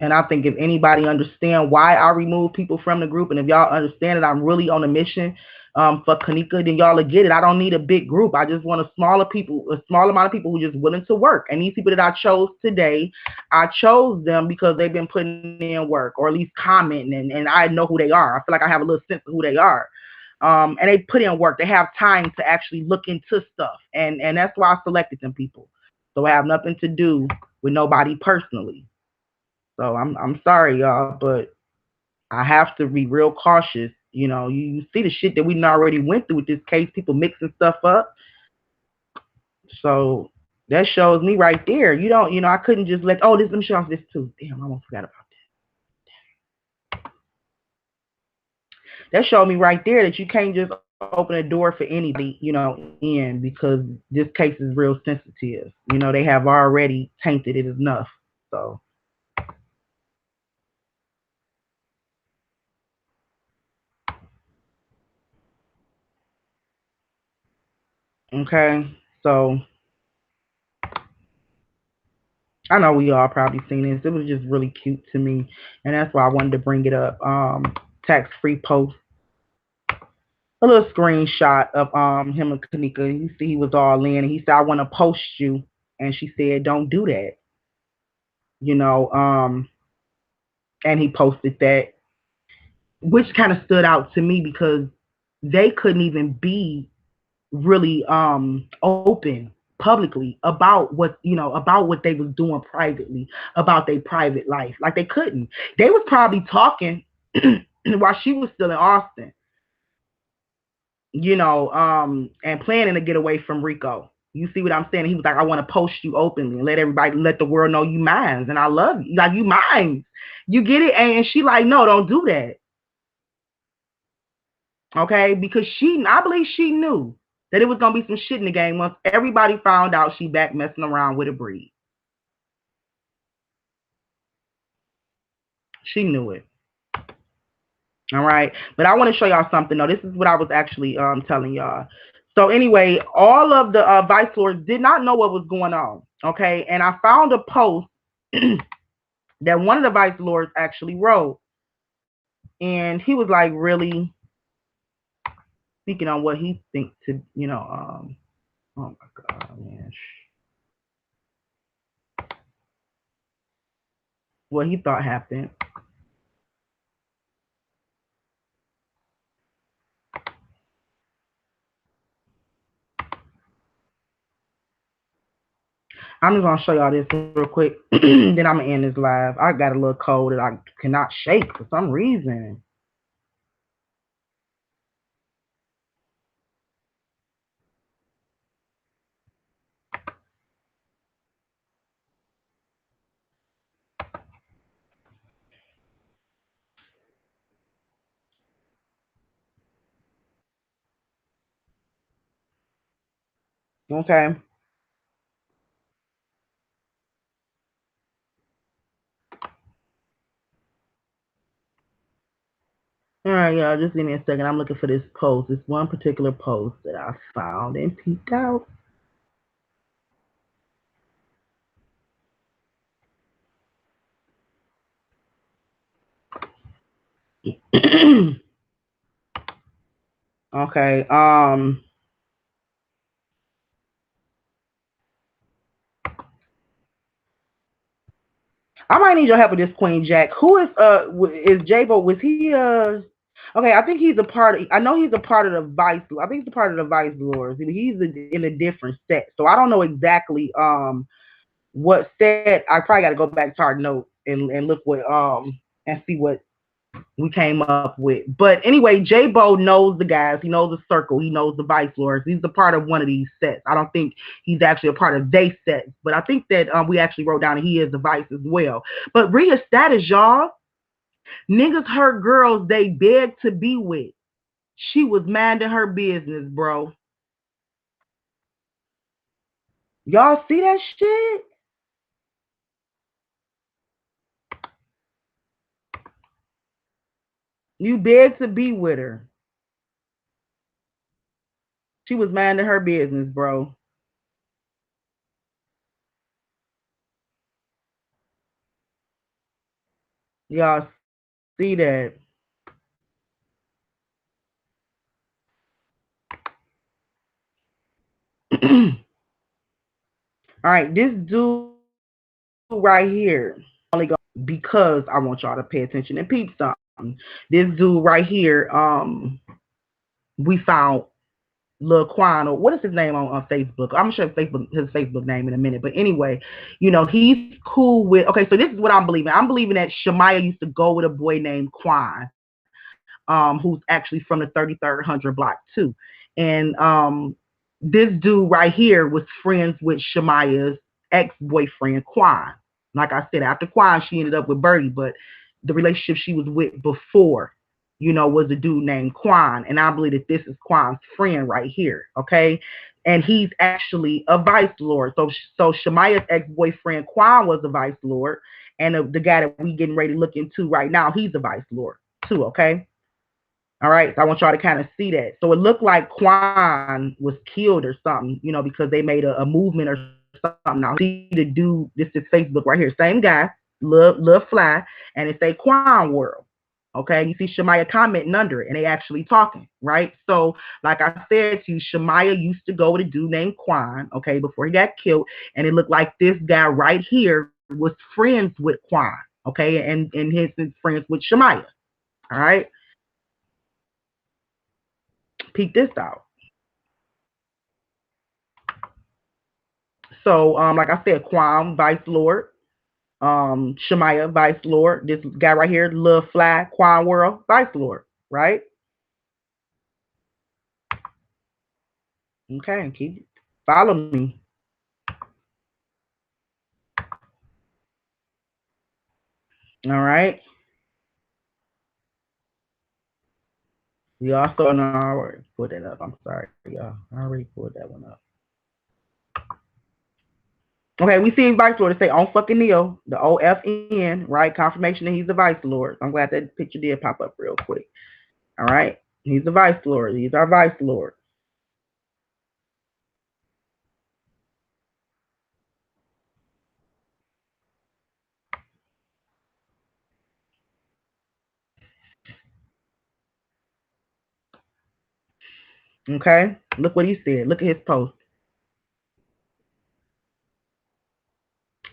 And I think if anybody understand why I remove people from the group, and if y'all understand that I'm really on a mission for Kanika, then y'all will get it. I don't need a big group. I just want a small amount of people who are just willing to work. And these people that I chose today, I chose them because they've been putting in work, or at least commenting, and I know who they are. I feel like I have a little sense of who they are. And they put in work. They have time to actually look into stuff, and that's why I selected them people. So I have nothing to do with nobody personally. So I'm sorry, y'all, but I have to be real cautious. You know, you see the shit that we already went through with this case, people mixing stuff up. So that shows me right there. You don't, you know, I couldn't just let me show off this too. Damn, I almost forgot about that. That showed me right there that you can't just open a door for anybody, you know, in, because this case is real sensitive. You know, they have already tainted it enough. So okay. So I know we all probably seen this. It was just really cute to me, and that's why I wanted to bring it up. Tax free post. a little screenshot of him and Kanika. You see, he was all in, and he said, "I want to post you," and she said, "Don't do that," you know. And he posted that, which kind of stood out to me because they couldn't even be really open publicly about about what they was doing privately, about their private life. Like they couldn't. They was probably talking while she was still in Austin, and planning to get away from Rico. You see what I'm saying? He was like, I want to post you openly and let everybody, let the world know you mines, and I love you. Like, you mines. You get it? And she like, no, don't do that. Okay? Because I believe she knew that it was gonna be some shit in the game once everybody found out she back messing around with a breed. She knew it. All right. But I want to show y'all something though. This is what I was actually telling y'all. So anyway, all of the vice lords did not know what was going on. Okay. And I found a post that one of the vice lords actually wrote. And he was like really speaking on what he thinks to, oh my God, man. What he thought happened. I'm just gonna show y'all this real quick. Then I'm gonna end this live. I got a little cold that I cannot shake for some reason. Okay. All right, y'all. Just give me a second. I'm looking for this post. This one particular post that I found and peeked out. Okay. I might need your help with this, Queen Jack. Who is Jabo? Was he Okay, I think he's a part of. I know he's a part of the Vice. I think he's a part of the Vice Lords. He's in a different set, so I don't know exactly what set. I probably got to go back to our notes and look what and see what we came up with. But anyway, J Bo knows the guys. He knows the circle. He knows the Vice Lords. He's a part of one of these sets. I don't think he's actually a part of they sets, but I think that we actually wrote down that he is the Vice as well. But Rhea's status, y'all, niggas hurt girls they begged to be with. She was minding her business, bro. Y'all see that shit? You begged to be with her. She was minding her business, bro. Y'all see that? All right, this dude right here, only go because I want y'all to pay attention and peep something. This dude right here, we found Lil Quan, or what is his name on Facebook? I'm sure his Facebook name in a minute. But anyway, he's cool with. Okay, so this is what I'm believing. I'm believing that Shamaya used to go with a boy named Quan, who's actually from the 3300 block too. And this dude right here was friends with Shamaya's ex-boyfriend, Quan. Like I said, after Quan, she ended up with Birdie, but the relationship she was with before, was a dude named Quan. And I believe that this is Quan's friend right here. Okay. And he's actually a vice lord. So Shamaya's ex-boyfriend, Quan, was a vice lord. And the guy that we getting ready to look into right now, he's a vice lord too. Okay. All right, so I want y'all to kind of see that. So it looked like Quan was killed or something, because they made a movement or something. Now see the dude, this is Facebook right here, same guy, love fly, and it say Quan World. Okay, you see Shemaya commenting under it, and they actually talking, right? So, like I said to you, Shemaya used to go with a dude named Quan, okay, before he got killed, and it looked like this guy right here was friends with Quan, okay, and his friends with Shemaya. All right, peek this out. So, like I said, Quan, Vice Lord, Shemaya, Vice Lord. This guy right here, Lil Fly, Quan World, Vice Lord, right? Okay, keep follow me. All right. We also know I already put it up. I'm sorry, y'all. I already pulled that one up. Okay, we see Vice Lord to say on fucking Neo, the OFN, right? Confirmation that he's the Vice Lord. I'm glad that picture did pop up real quick. All right. He's the Vice Lord. He's our Vice Lord. Okay. Look what he said. Look at his post.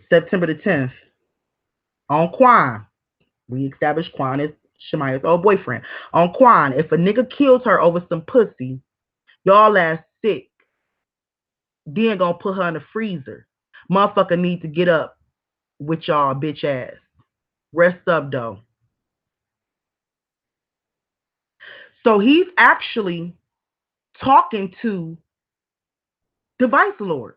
September the 10th. On Quan. We established Quan as Shemaya's old boyfriend. On Quan, if a nigga kills her over some pussy, y'all ass sick. Then gonna put her in the freezer. Motherfucker need to get up with y'all bitch ass. Rest up though. So he's actually talking to the Vice Lord.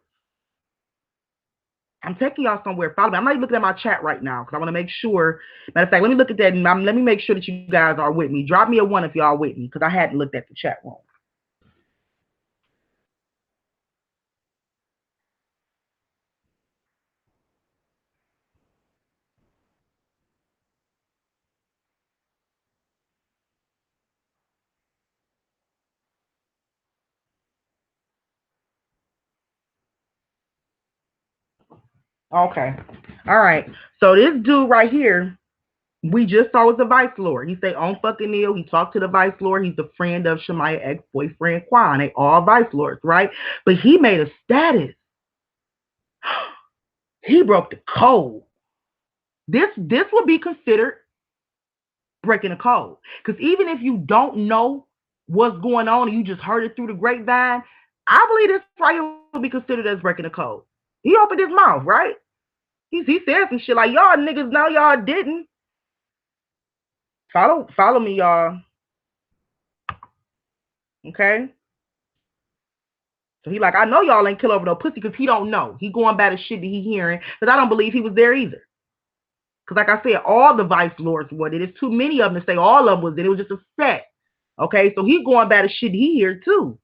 I'm taking y'all somewhere. Follow me. I'm not even looking at my chat right now because I want to make sure. Matter of fact, let me look at that and let me make sure that you guys are with me. Drop me a one if y'all with me because I hadn't looked at the chat room. Okay. All right. So this dude right here, we just saw was the Vice Lord. He say on fucking Neil. He talked to the Vice Lord. He's a friend of Shemaya ex-boyfriend Quan. They all Vice Lords, right? But he made a status. He broke the code. This would be considered breaking the code. Because even if you don't know what's going on and you just heard it through the grapevine, I believe this right here would be considered as breaking the code. He opened his mouth, right? He said some shit like y'all niggas know y'all didn't. Follow me, y'all. Okay? So he like, I know y'all ain't kill over no pussy because he don't know. He going by the shit that he hearing. Because I don't believe he was there either. Because like I said, all the Vice Lords were. There's too many of them to say all of them was there. It was just a set. Okay, so he going by the shit he hear too.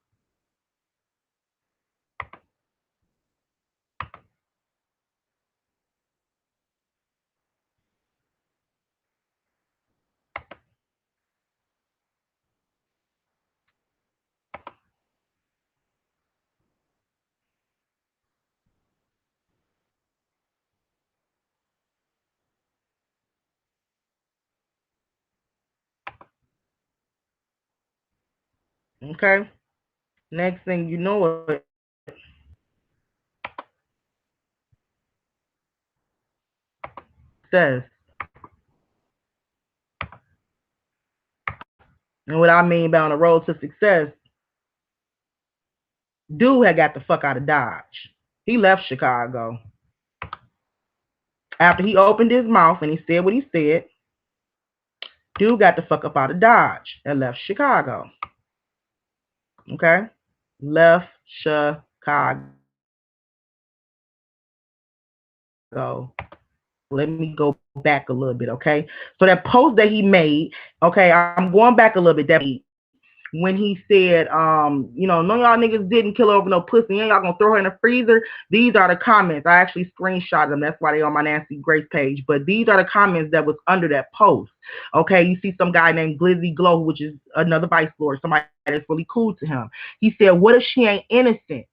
Okay. Next thing you know it says, and what I mean by on the road to success, dude had got the fuck out of Dodge. He left Chicago. After he opened his mouth and he said what he said, dude got the fuck up out of Dodge and left Chicago. Okay? Left Chicago. Let me go back a little bit, okay? So that post that he made, okay, I'm going back a little bit. That when he said, none of y'all niggas didn't kill her over no pussy, and y'all gonna throw her in the freezer. These are the comments. I actually screenshot them. That's why they on my Nancy Grace page. But these are the comments that was under that post. Okay, you see some guy named Glizzy Glow, which is another Vice Lord, somebody that's really cool to him. He said, "What if she ain't innocent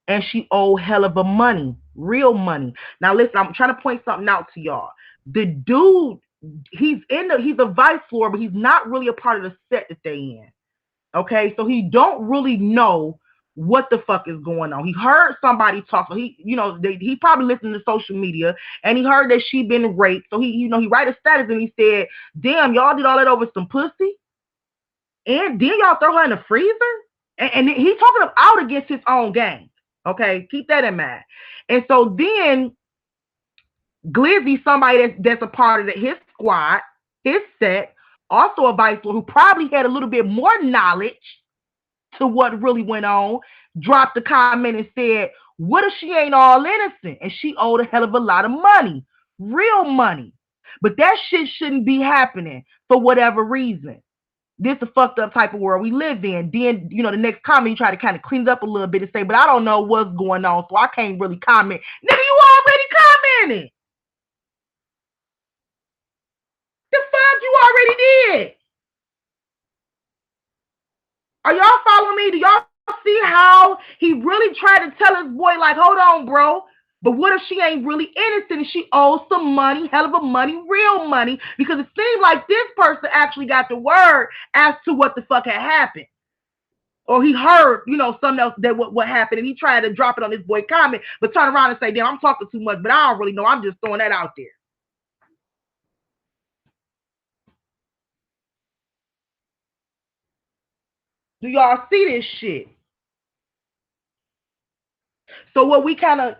and she owe hell of a money, real money?" Now listen, I'm trying to point something out to y'all. The dude he's a vice lord, but he's not really a part of the set that they in. Okay, so he don't really know what the fuck is going on. He heard somebody talk, so he probably listened to social media, and he heard that she been raped. So he write a status and he said, "Damn, y'all did all that over some pussy, and then y'all throw her in the freezer." And he's talking out against his own gang. Okay, keep that in mind. And so then Glizzy, somebody that's a part of his squad, his set, also a vice lord who probably had a little bit more knowledge to what really went on, dropped a comment and said, "What if she ain't all innocent and she owed a hell of a lot of money, real money? But that shit shouldn't be happening for whatever reason. This is a fucked up type of world we live in." Then, the next comment, you try to kind of clean it up a little bit and say, "But I don't know what's going on, so I can't really comment." Nigga, you already commented. The fuck you already did. Are y'all following me? Do y'all see how he really tried to tell his boy, like, hold on, bro. But what if she ain't really innocent and she owes some money, hell of a money, real money? Because it seemed like this person actually got the word as to what the fuck had happened. Or he heard, something else that what happened, and he tried to drop it on his boy comment, but turn around and say, "Damn, I'm talking too much, but I don't really know. I'm just throwing that out there." Do y'all see this shit? So what we kind of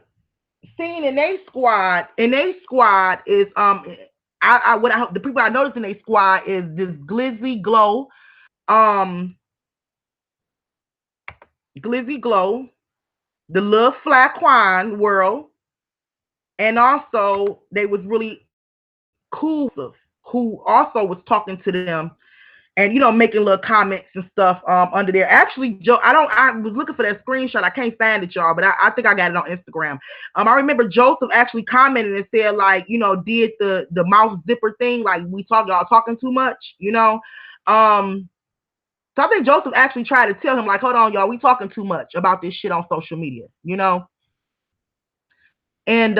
seen in a squad is the people I noticed in a squad is this um Glizzy Glow, the Love Flaquan world, and also they was really cool, who also was talking to them and making little comments and stuff under there. Actually, Joe, I was looking for that screenshot. I can't find it, y'all, but I think I got it on Instagram. I remember Joseph actually commented and said, like, did the mouth zipper thing, like y'all talking too much, so I think Joseph actually tried to tell him, like, hold on, y'all, we talking too much about this shit on social media. And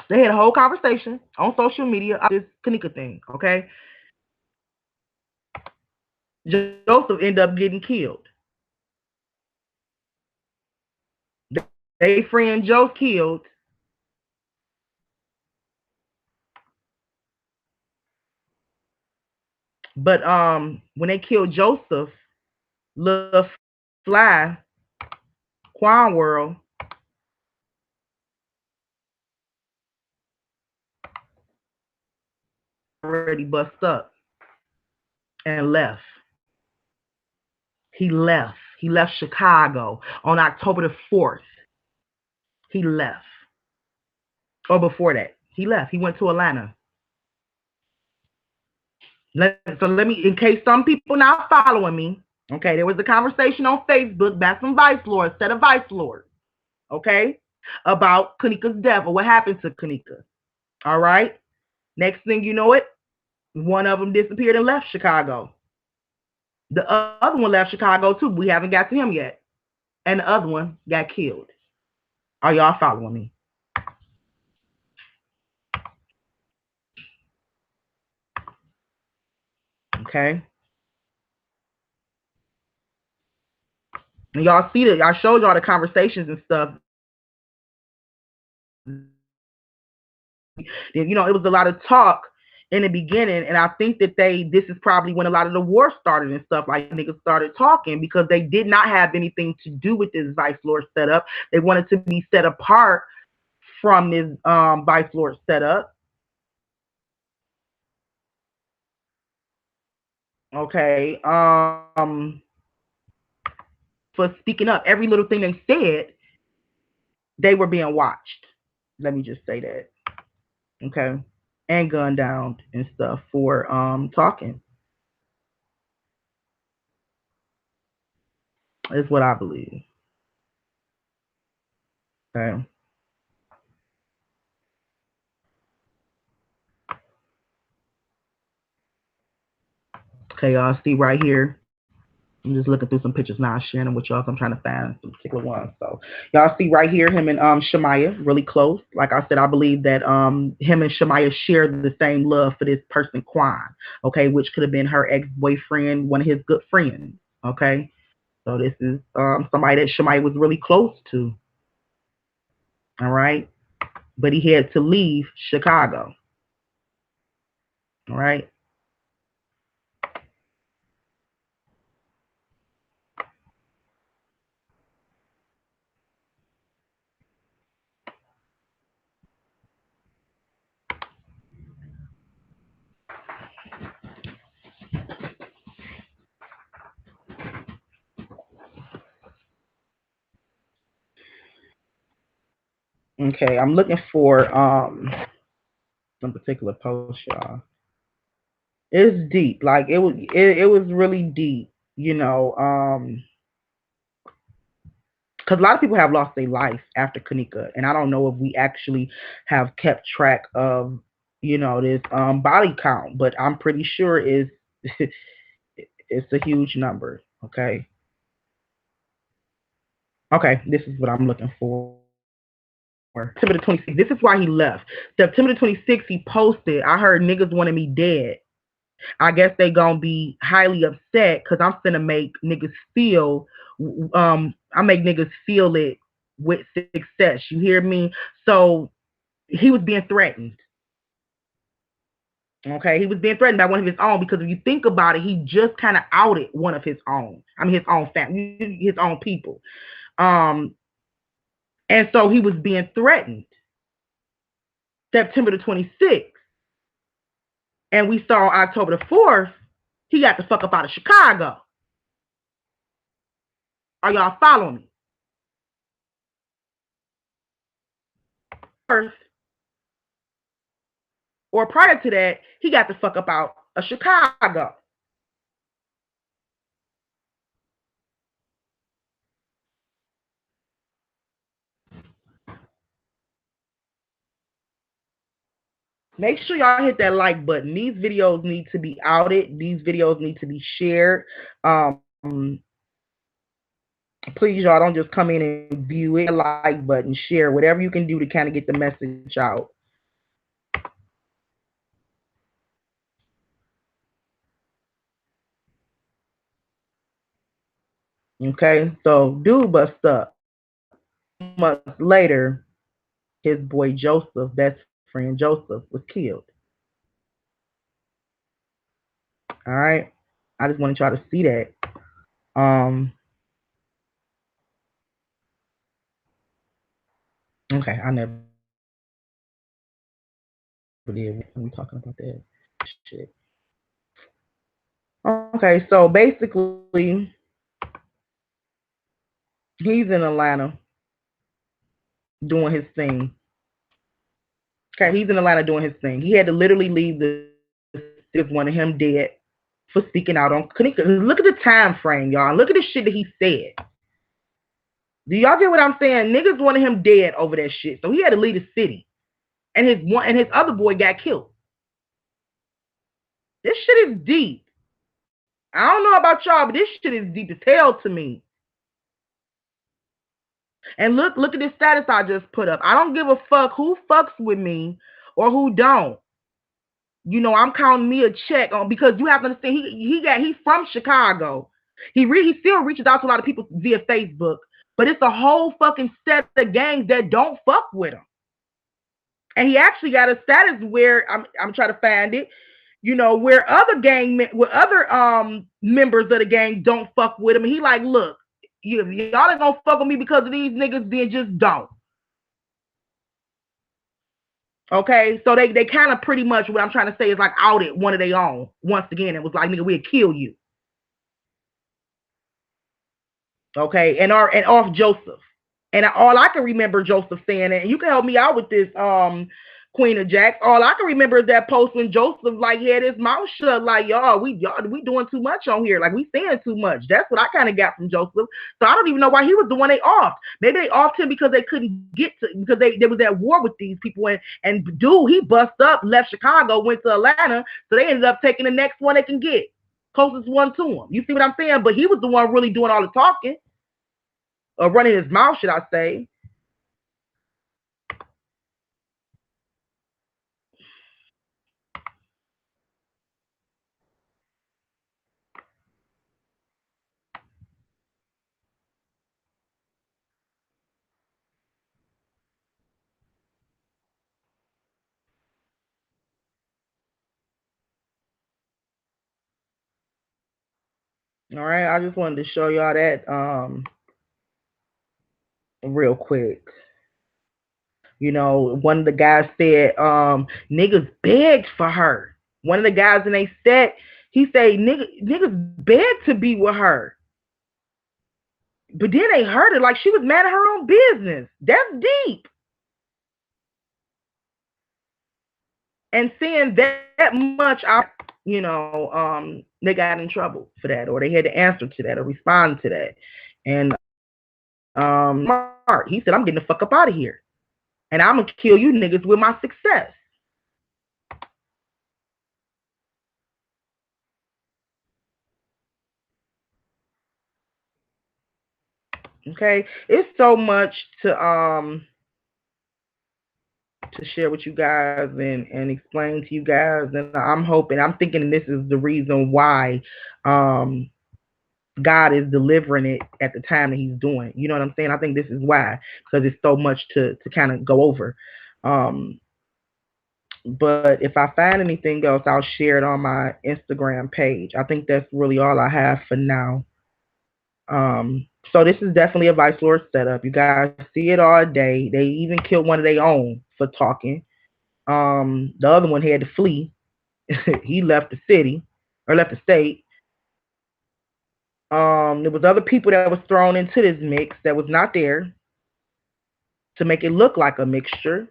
they had a whole conversation on social media about this Kanika thing, okay? Joseph ended up getting killed. They friend Joe killed. But when they killed Joseph, Lil Fly, Quan World, already bust up and left. He left. He left Chicago on October the 4th. He left. Or before that. He left. He went to Atlanta. So let me, in case some people not following me, okay, there was a conversation on Facebook by some vice lords, set of vice lords, okay, about Kanika's death or what happened to Kanika. All right. Next thing you know it, one of them disappeared and left Chicago. The other one left Chicago too. We haven't got to him yet. And the other one got killed. Are y'all following me? Okay. And y'all see that I showed y'all the conversations and stuff. It was a lot of talk in the beginning, and I think that this is probably when a lot of the war started and stuff, like niggas started talking, because they did not have anything to do with this vice lord setup. They wanted to be set apart from this vice lord setup. Okay. For speaking up, every little thing they said, they were being watched. Let me just say that. Okay. And gunned down and stuff for talking. Is what I believe. Okay. Okay, y'all see right here. I'm just looking through some pictures now, sharing them with y'all. So I'm trying to find some particular ones. So y'all see right here, him and Shemaya really close. Like I said, I believe that him and Shemaya share the same love for this person Quan. Okay, which could have been her ex boyfriend, one of his good friends. Okay, so this is somebody that Shemaya was really close to. All right, but he had to leave Chicago. All right. Okay, I'm looking for some particular post, y'all. It's deep. Like it was really deep, you know. Because a lot of people have lost their life after Kanika, and I don't know if we actually have kept track of, this body count, but I'm pretty sure it's a huge number. Okay, okay, this is what I'm looking for. September the 26th. This is why he left. September the 26th, he posted, "I heard niggas wanted me dead. I guess they gonna be highly upset because I'm finna make niggas feel, I make niggas feel it with success. You hear me?" So he was being threatened. Okay, he was being threatened by one of his own because if you think about it, he just kind of outed one of his own. I mean, his own family, his own people. Um, and so he was being threatened. September the 26th, and we saw October the 4th. He got the fuck up out of Chicago. Are y'all following me? First, or prior to that, he got the fuck up out of Chicago. Make sure y'all hit that like button. These videos need to be outed. These videos need to be shared. Please, y'all, don't just come in and view it. Like button, share, whatever you can do to kind of get the message out. Okay, so dude bust up. Months later, his boy Joseph, best friend Joseph, was killed. All right, I just wanted y'all to see that. Um, okay, I never did. We talking about that shit. Okay, so basically, he's in Atlanta doing his thing. Okay, he's in Atlanta doing his thing. He had to literally leave the city, wanted him dead for speaking out on Kanika. Look at the time frame, y'all. Look at the shit that he said. Do y'all get what I'm saying? Niggas wanted him dead over that shit, so he had to leave the city. And his other boy got killed. This shit is deep. I don't know about y'all, but this shit is deep as hell to me. And look at this status I just put up. I don't give a fuck who fucks with me or who don't. I'm counting me a check on because you have to understand he's from Chicago. He still reaches out to a lot of people via Facebook, but it's a whole fucking set of gangs that don't fuck with him. And he actually got a status where I'm trying to find it, where where other members of the gang don't fuck with him. And he like, look, y'all ain't gonna fuck with me because of these niggas, then just don't. Okay, so they kind of pretty much what I'm trying to say is like outed one of their own once again. It was like, nigga, we'll kill you. Okay, and off Joseph. And all I can remember Joseph saying, and you can help me out with this, Queen of Jacks. All I can remember is that post when Joseph like had his mouth shut, like y'all we doing too much on here, like we saying too much. That's what I kind of got from Joseph. So I don't even know why he was the one they offed. Maybe they offed him because they couldn't get to because they was at war with these people and dude he bust up, left Chicago, went to Atlanta, so they ended up taking the next one they can get. closest one to him. You see what I'm saying? But he was the one really doing all the talking, or running his mouth, should I say. All right, I just wanted to show y'all that real quick. One of the guys said, niggas begged for her. One of the guys in they set, he said, niggas begged to be with her. But then they heard it like she was mad at her own business. That's deep. And seeing that much out, they got in trouble for that, or they had to answer to that or respond to that. And Mark, he said, I'm getting the fuck up out of here. And I'm gonna kill you niggas with my success. Okay. It's so much to share with you guys and explain to you guys. And I'm thinking this is the reason why God is delivering it at the time that He's doing. You know what I'm saying? I think this is why, because it's so much to kind of go over. Um, but if I find anything else, I'll share it on my Instagram page. I think that's really all I have for now. So this is definitely a Vice Lord setup. You guys see it all day. They even killed one of their own for talking. The other one had to flee. He left the city or left the state. There was other people that was thrown into this mix that was not there to make it look like a mixture.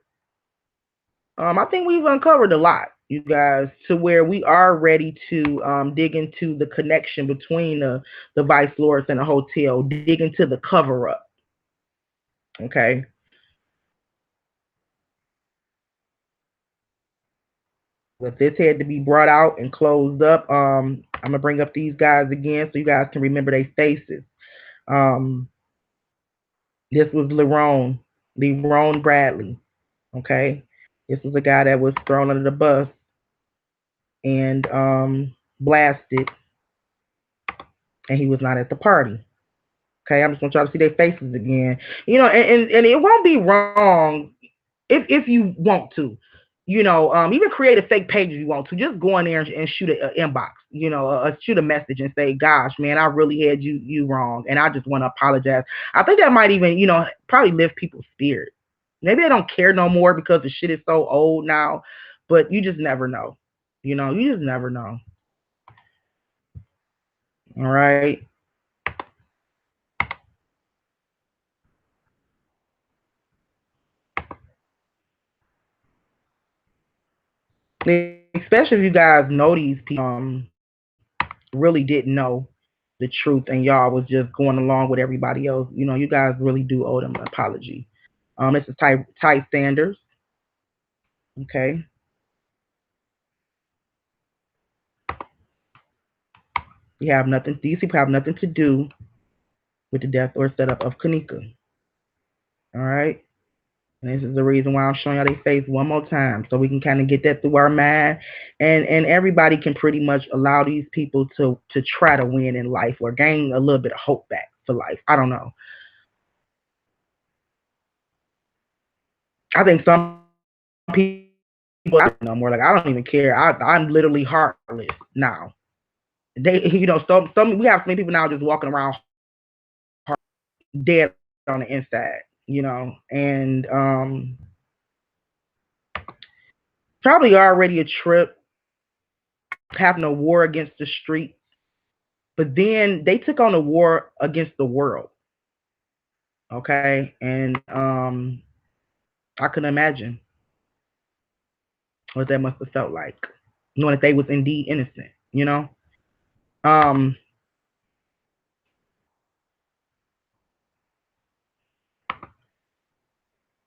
I think we've uncovered a lot, you guys, to where we are ready to dig into the connection between the Vice Lords and the hotel, dig into the cover up. Okay. But this had to be brought out and closed up. I'm gonna bring up these guys again so you guys can remember their faces. Um, this was Lerone Bradley. Okay, this was a guy that was thrown under the bus and blasted, and he was not at the party. Okay, I'm just gonna try to see their faces again. And it won't be wrong if you want to. Even create a fake page if you want to. Just go in there and shoot an inbox. Shoot a message and say, "Gosh, man, I really had you wrong, and I just want to apologize." I think that might even probably lift people's spirit. Maybe they don't care no more because the shit is so old now, but you just never know. You just never know. All right. Especially if you guys know these people really didn't know the truth and y'all was just going along with everybody else. You guys really do owe them an apology. This is Ty Sanders. Okay. These people have nothing to do with the death or setup of Kanika. All right. And this is the reason why I'm showing y'all their face one more time, so we can kind of get that through our mind, and everybody can pretty much allow these people to try to win in life or gain a little bit of hope back for life. I don't know. I think some people I don't know more. Like I don't even care. I'm literally heartless now. Some we have so many people now just walking around dead on the inside. And probably already a trip having a war against the street, but then they took on a war against the world. Okay, and I can imagine what that must have felt like, knowing that they was indeed innocent. Um,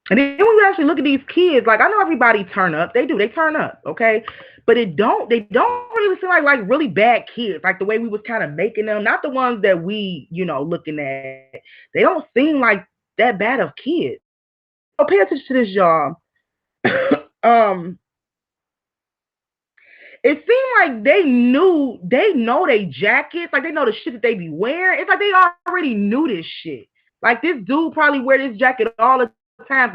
and then when you actually look at these kids, like I know everybody turn up, they do, they turn up, okay, but they don't really seem like really bad kids, like the way we was kind of making them, not the ones that we, looking at. They don't seem like that bad of kids. So pay attention to this, y'all. um, it seemed like they know they jackets, like they know the shit that they be wearing. It's like they already knew this shit. Like this dude probably wear this jacket all the time,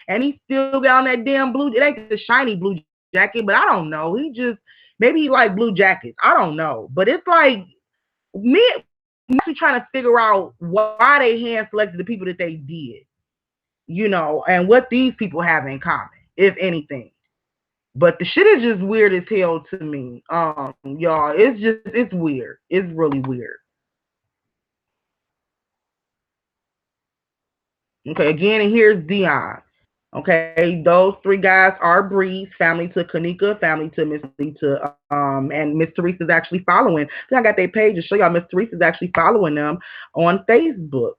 and he still got on that damn blue. It ain't the shiny blue jacket, but I don't know. He just maybe he like blue jackets. I don't know, but it's like me actually trying to figure out why they hand selected the people that they did, and what these people have in common, if anything. But the shit is just weird as hell to me. Y'all, it's weird. It's really weird. Okay, again, and here's Dion. Okay, those three guys are Breeze, family to Kanika, family to Miss to and Miss Teresa's actually following. I got their page to show y'all. Miss Teresa's actually following them on Facebook.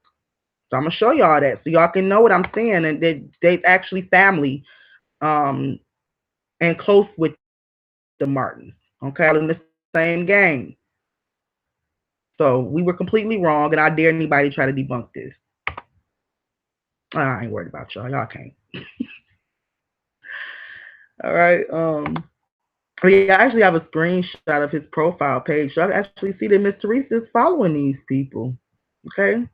So I'm gonna show y'all that so y'all can know what I'm saying, and they actually family um and close with the Martins. Okay, all in the same game. So we were completely wrong, and I dare anybody to try to debunk this. I ain't worried about y'all. Y'all can't. All right. But yeah, I actually have a screenshot of his profile page, so I can actually see that Miss Teresa is following these people. Okay.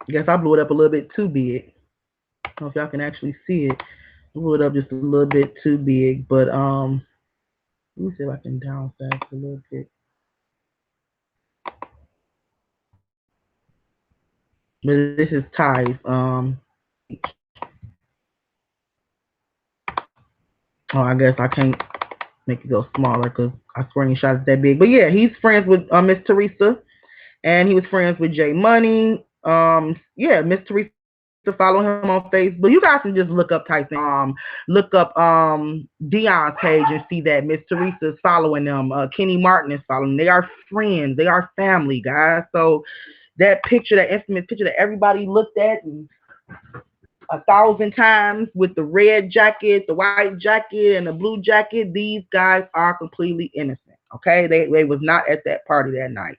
I guess I blew it up a little bit too big. I don't know if y'all can actually see it. I blew it up just a little bit too big, but let me see if I can downsize a little bit. But this is Ty's Oh, I guess I can't make it go smaller because I screenshot it that big. But yeah, he's friends with Miss Teresa, and he was friends with Jay Money. Yeah, Miss Teresa follow him on Facebook. You guys can just look up Tyson. Look up Dion's page and see that Miss Teresa's following them. Kenny Martin is following them. They are friends. They are family, guys. So that picture, that infamous picture that everybody looked at and 1,000 times with the red jacket, the white jacket, and the blue jacket. These guys are completely innocent. Okay, they was not at that party that night.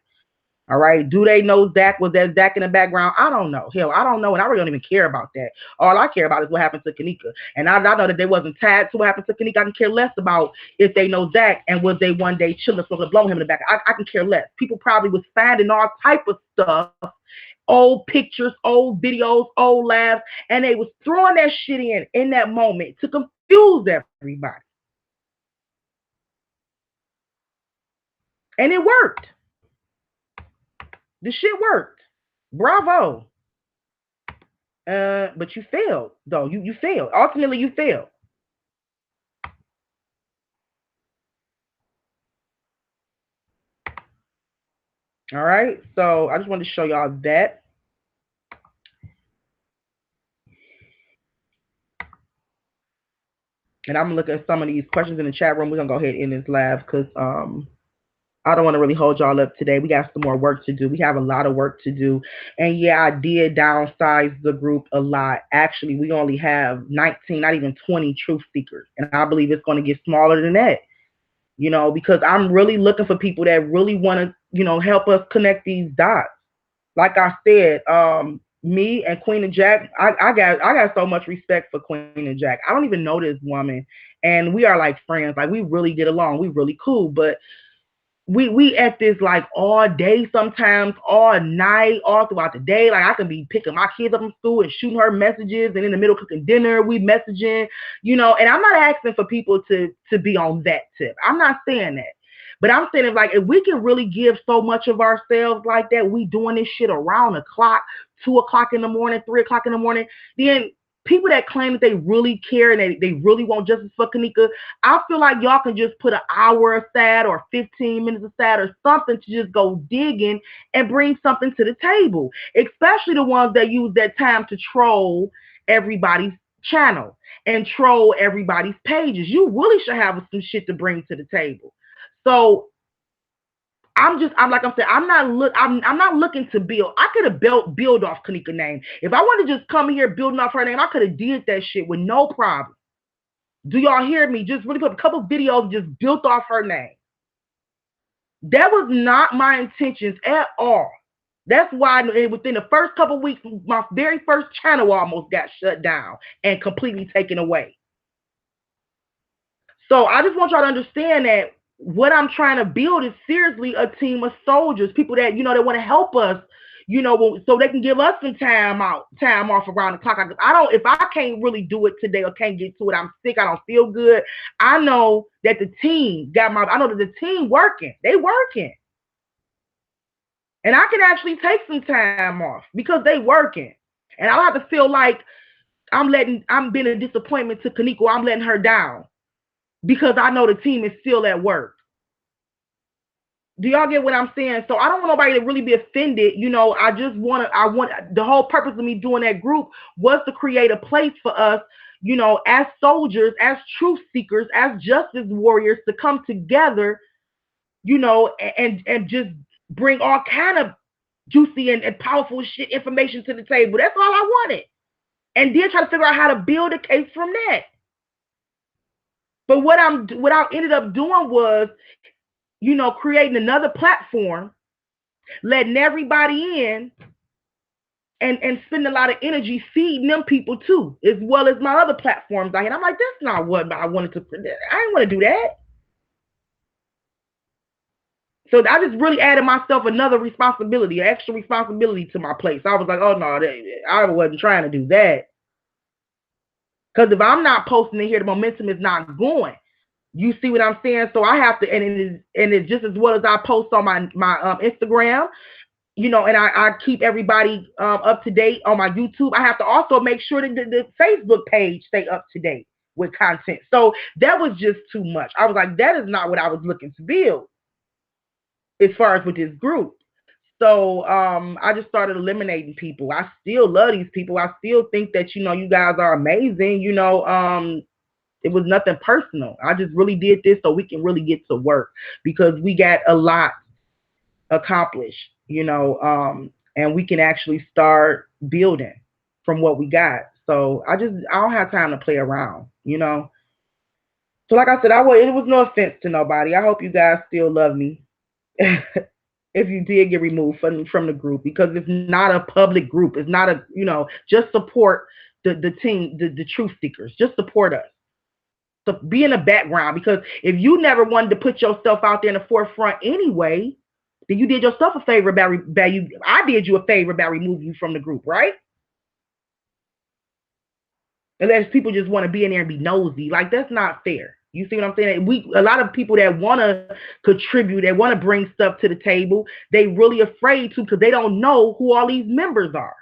All right. Do they know Zach? Was that Zach in the background? I don't know. Hell, I don't know, and I really don't even care about that. All I care about is what happened to Kanika. And I know that they wasn't tied to what happened to Kanika. I can care less about if they know Zach and was they one day chilling, supposed to blow him in the back. I can care less. People probably was finding all type of stuff, old pictures, old videos, old laughs, and they was throwing that shit in that moment to confuse everybody. And it worked. The shit worked. Bravo. But you failed though. You failed. Ultimately, you failed. All right. So I just wanted to show y'all that, and I'm gonna look at some of these questions in the chat room. We're gonna go ahead in this live because I don't want to really hold y'all up today. We got some more work to do. We have a lot of work to do, and yeah, I did downsize the group a lot. Actually, we only have 19, not even 20 truth seekers, and I believe it's going to get smaller than that. Because I'm really looking for people that really want to, help us connect these dots. Like I said, me and Queen and Jack, I got so much respect for Queen and Jack. I don't even know this woman, and we are like friends. Like we really get along. We really cool. But we at this like all day, sometimes all night, all throughout the day. Like I can be picking my kids up from school and shooting her messages, and in the middle cooking dinner, we messaging, And I'm not asking for people to be on that tip. I'm not saying that. But I'm saying like if we can really give so much of ourselves like that, we doing this shit around the clock, 2 o'clock in the morning, 3 o'clock in the morning, then people that claim that they really care and they really want justice for Kanika, I feel like y'all can just put an hour aside or 15 minutes aside or something to just go digging and bring something to the table, especially the ones that use that time to troll everybody's channel and troll everybody's pages. You really should have some shit to bring to the table. So I'm like I'm saying, I'm not looking to build. I could have build off Kanika name. If I wanted to just come here building off her name, I could have did that shit with no problem. Do y'all hear me? Just really put a couple videos just built off her name. That was not my intentions at all. That's why within the first couple of weeks, my very first channel almost got shut down and completely taken away. So I just want y'all to understand that what I'm trying to build is seriously a team of soldiers, people that that want to help us, so they can give us some time off around the clock. I don't, if I can't really do it today or can't get to it, I'm sick, I don't feel good. I know that the team I know that the team working, they working, and I can actually take some time off because they working, and I don't have to feel like I'm being a disappointment to Kaniko. I'm letting her down because I know the team is still at work. Do y'all get what I'm saying? So I don't want nobody to really be offended. I want the whole purpose of me doing that group was to create a place for us, as soldiers, as truth seekers, as justice warriors to come together, and just bring all kind of juicy and powerful shit information to the table. That's all I wanted. And then try to figure out how to build a case from that. But what I ended up doing was, creating another platform, letting everybody in, and spending a lot of energy feeding them people too, as well as my other platforms I had. I'm like, that's not what I wanted to. I didn't want to do that. So I just really added myself another responsibility, extra responsibility to my place. I was like, oh no, I wasn't trying to do that. Because if I'm not posting in here, the momentum is not going. You see what I'm saying? So I have to, and it's just as well as I post on my Instagram, and I keep everybody up to date on my YouTube. I have to also make sure that the Facebook page stay up to date with content. So that was just too much. I was like, that is not what I was looking to build as far as with this group. So I just started eliminating people. I still love these people. I still think that you guys are amazing. It was nothing personal. I just really did this so we can really get to work because we got a lot accomplished, and we can actually start building from what we got. So I don't have time to play around. So like I said, it was no offense to nobody. I hope you guys still love me. If you did get removed from the group, because it's not a public group. It's not just support the team, the truth seekers. Just support us. So be in the background, because if you never wanted to put yourself out there in the forefront anyway, then you did yourself a favor by you. I did you a favor by removing you from the group, right? Unless people just want to be in there and be nosy, like that's not fair. You see what I'm saying? A lot of people that want to contribute, they want to bring stuff to the table, they really afraid to because they don't know who all these members are.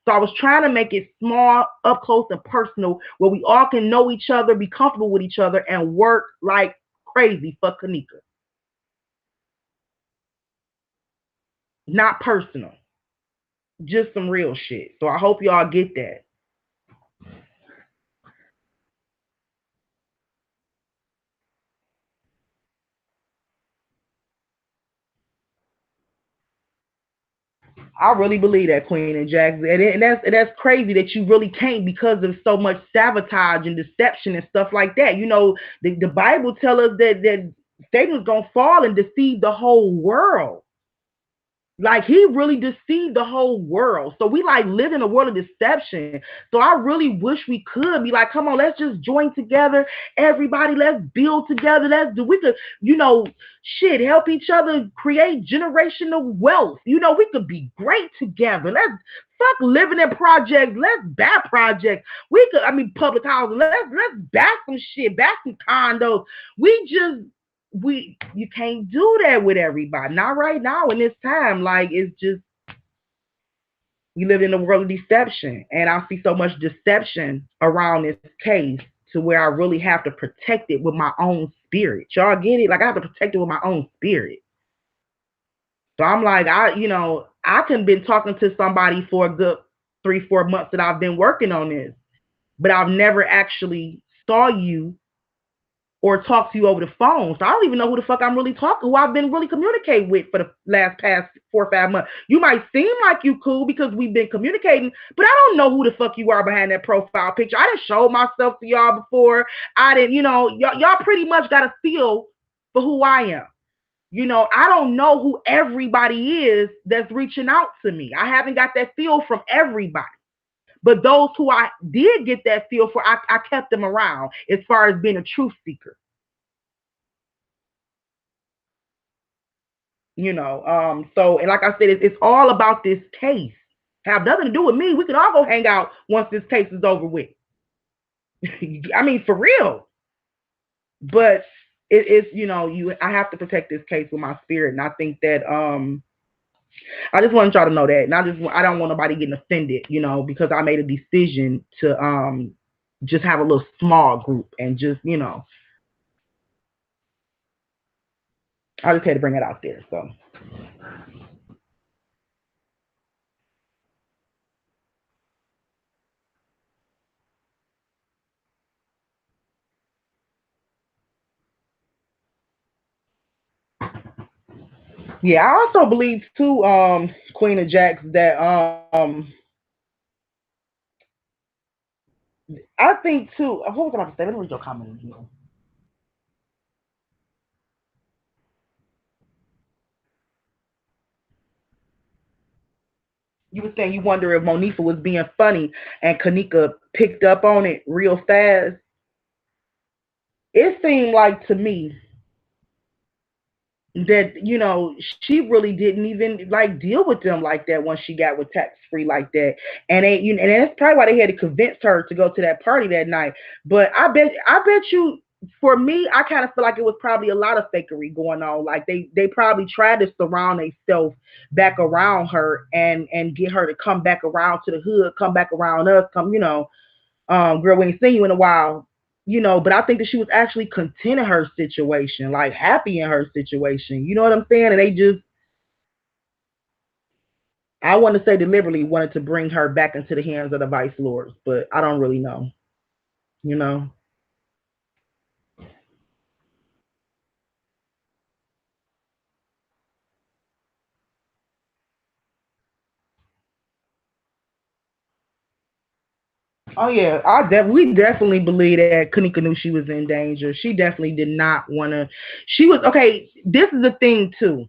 So I was trying to make it small, up close, and personal, where we all can know each other, be comfortable with each other, and work like crazy for Kanika. Not personal, just some real shit. So I hope y'all get that. I really believe that, Queen and Jackson, and that's crazy that you really can't because of so much sabotage and deception and stuff like that. The Bible tells us that Satan's gonna fall and deceive the whole world. Like he really deceived the whole world. So we like live in a world of deception. So I really wish we could be like, come on, let's just join together. Everybody, let's build together. We could, help each other create generational wealth. We could be great together. Let's fuck living in projects. Let's buy projects. Public housing. Let's buy some shit, buy some condos. You can't do that with everybody. Not right now in this time. Like it's just We live in a world of deception, and I see so much deception around this case to where I really have to protect it with my own spirit. Y'all get it? Like I have to protect it with my own spirit. So I'm like, I can been talking to somebody for a good 3, 4 months that I've been working on this, but I've never actually saw you or talk to you over the phone. So I don't even know who the fuck I'm really talking, who I've been really communicating with for the past 4 or 5 months. You might seem like you cool because we've been communicating, but I don't know who the fuck you are behind that profile picture. I didn't show myself to y'all before. I didn't, y'all pretty much got a feel for who I am. I don't know who everybody is that's reaching out to me. I haven't got that feel from everybody. But those who I did get that feel for, I kept them around as far as being a truth seeker. So, and like I said, it's all about this case. Have nothing to do with me. We can all go hang out once this case is over with. I mean, for real. But it's I have to protect this case with my spirit, and I think that I just want y'all to know that, and I don't want nobody getting offended, because I made a decision to just have a little small group and just I just had to bring it out there. So yeah, I also believe too, Queen of Jacks, that I think too. What was I about to say? Let me read your comment again. You were saying you wonder if Monifa was being funny and Kanika picked up on it real fast. It seemed like to me that she really didn't even like deal with them like that once she got with tax free like that, and and that's probably why they had to convince her to go to that party that night. But I bet you, for me, I kind of feel like it was probably a lot of fakery going on. Like they probably tried to surround themselves back around her and get her to come back around to the hood, come back around us, come girl, we ain't seen you in a while, but I think that she was actually content in her situation, like happy in her situation. You know what I'm saying? And they just, I want to say deliberately wanted to bring her back into the hands of the vice lords, but I don't really know, you know? Oh yeah, we definitely believe that Kanika knew she was in danger. She definitely did not want to. She was okay. This is the thing too.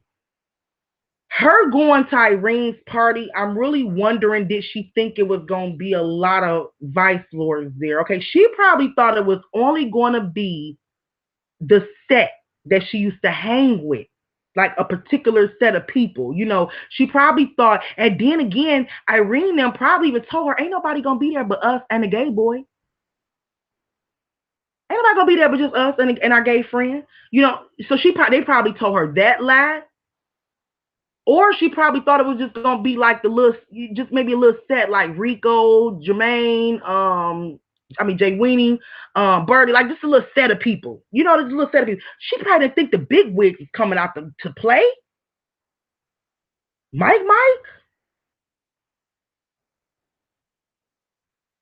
Her going to Irene's party, I'm really wondering, did she think it was going to be a lot of vice lords there? Okay, she probably thought it was only going to be the set that she used to hang with, like a particular set of people. She probably thought, and then again, Irene them probably even told her, ain't nobody going to be there but us and the gay boy. Ain't nobody going to be there but just us and our gay friend. So they probably told her that lie, or she probably thought it was just gonna be like the little, just maybe a little set like Rico, Jermaine, Jay Weenie, Birdie, like just a little set of people. Just a little set of people. She probably didn't think the big wigs was coming out to play. Mike,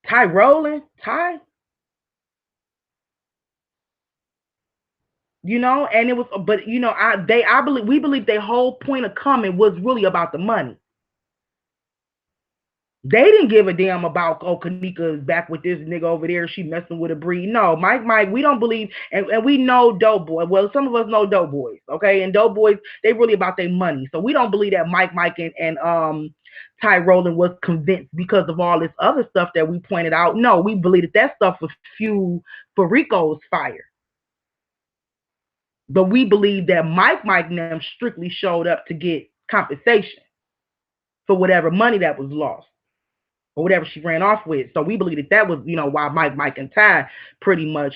Ty Rowland, Ty, and it was, but I believe we believe their whole point of coming was really about the money. They didn't give a damn about, oh, Kanika is back with this nigga over there. She messing with a breed. No, Mike, we don't believe, and we know Doughboy. Well, some of us know Doughboys, okay? And Doughboys, they really about their money. So we don't believe that Mike, and Ty Rowland was convinced because of all this other stuff that we pointed out. No, we believe that stuff was fuel for Rico's fire. But we believe that Mike and them strictly showed up to get compensation for whatever money that was lost, or whatever she ran off with. So we believe that was, why Mike, and Ty pretty much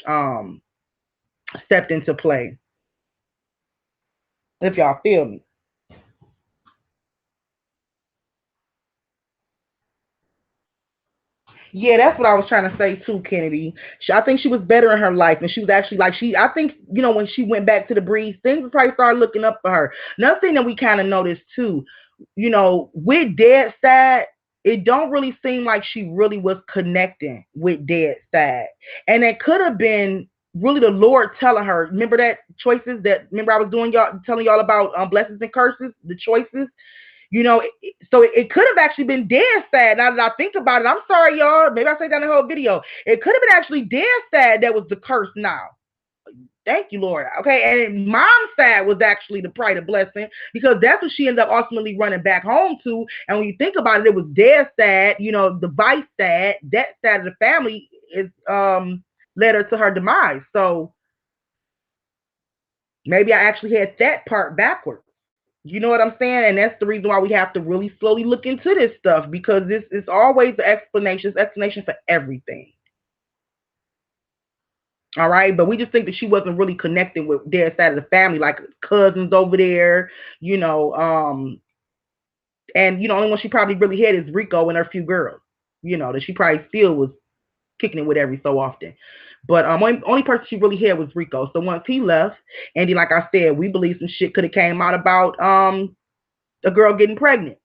stepped into play. If y'all feel me. Yeah, that's what I was trying to say too, Kennedy. I think she was better in her life, and she was actually like she. I think when she went back to the breeze, things probably started looking up for her. Another thing that we kind of noticed too, with Dead Side, it don't really seem like she really was connecting with Dead Side, and it could have been really the Lord telling her. Remember that choices that remember I was doing y'all telling y'all about blessings and curses, the choices. So it could have actually been dead sad. Now that I think about it, I'm sorry, y'all. Maybe I say that in the whole video. It could have been actually dead sad that was the curse now. Thank you, Lord. Okay, and mom's side was actually the pride of blessing because that's what she ended up ultimately running back home to. And when you think about it, it was their side, the vice side, that side of the family is led her to her demise. So maybe I actually had that part backwards. You know what I'm saying? And that's the reason why we have to really slowly look into this stuff because this is always the explanation for everything. All right, but we just think that she wasn't really connected with their side of the family, like cousins over there, you know. And only one she probably really had is Rico and her few girls, that she probably still was kicking it with every so often. But only person she really had was Rico. So once he left, and then like I said, we believe some shit could have came out about a girl getting pregnant,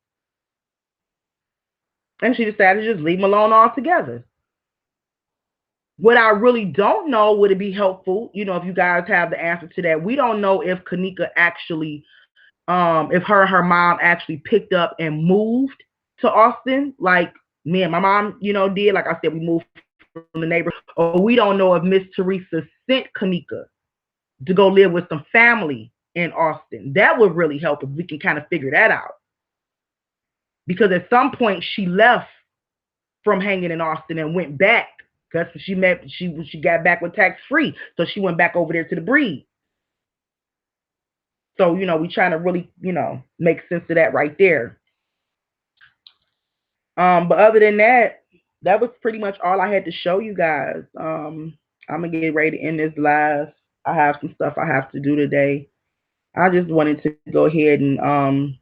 and she decided to just leave him alone altogether. What I really don't know, would it be helpful, if you guys have the answer to that? We don't know if Kanika actually, if her and her mom actually picked up and moved to Austin, like me and my mom, did. Like I said, we moved from the neighborhood, or we don't know if Miss Teresa sent Kanika to go live with some family in Austin. That would really help if we can kind of figure that out. Because at some point she left from hanging in Austin and went back because she got back with tax free, so she went back over there to the breed. So we trying to really make sense of that right there. But other than that, that was pretty much all I had to show you guys. I'm gonna get ready to end this live. I have some stuff I have to do today. I just wanted to go ahead and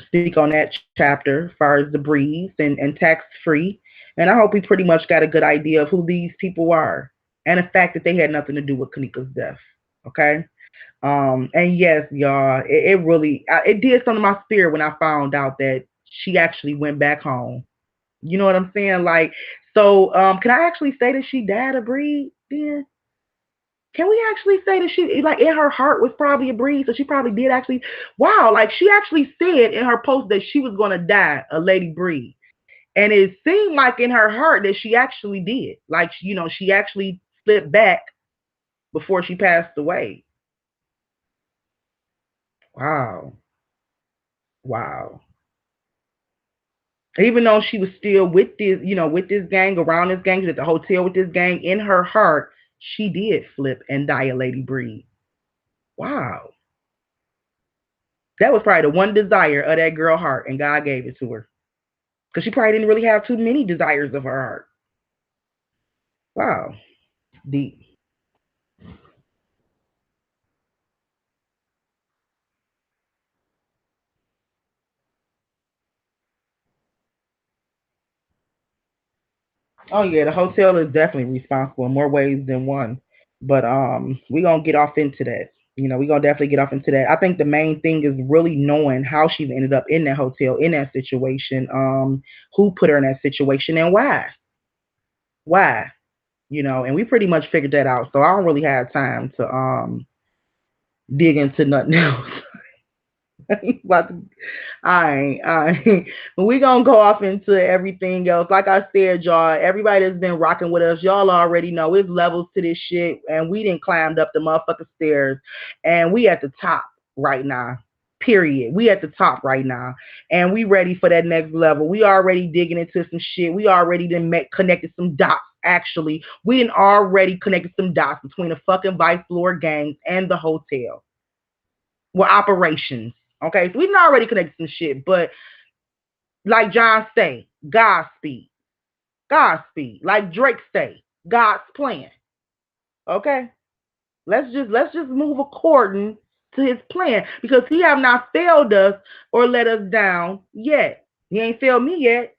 speak on that chapter as far as the breeze and tax free. And I hope we pretty much got a good idea of who these people are and the fact that they had nothing to do with Kanika's death. Okay. And yes, y'all, it really it did something to my spirit when I found out that she actually went back home. You know what I'm saying? Like, so can I actually say that she died of breed then? Can we actually say that she, like, in her heart was probably a breed, so she probably did actually, wow, like she actually said in her post that she was gonna die a lady breed, and it seemed like in her heart that she actually did, like, she actually slipped back before she passed away. Wow, wow. Even though she was still with this, with this gang, around this gang, she was at the hotel with this gang, in her heart, she did flip and die a lady breed. Wow. That was probably the one desire of that girl heart, and God gave it to her. Because she probably didn't really have too many desires of her heart. Wow. Deep. Oh yeah, the hotel is definitely responsible in more ways than one. But we're gonna get off into that. We're gonna definitely get off into that. I think the main thing is really knowing how she ended up in that hotel, in that situation, who put her in that situation and why. Why? And we pretty much figured that out. So I don't really have time to dig into nothing else. About to all right. We gonna go off into everything else. Like I said, y'all, everybody that's been rocking with us, y'all already know it's levels to this shit, and we didn't climbed up the motherfucking stairs, and we at the top right now. Period. We at the top right now, and we ready for that next level. We already digging into some shit. We already done connected some dots. Actually, we done already connected some dots between the fucking Vice Lord gangs and the hotel. Well, operations. Okay, so we done already connected some shit, but like John say, Godspeed. Godspeed. Like Drake say, God's plan. Okay? Let's just move according to his plan because he have not failed us or let us down yet. He ain't failed me yet.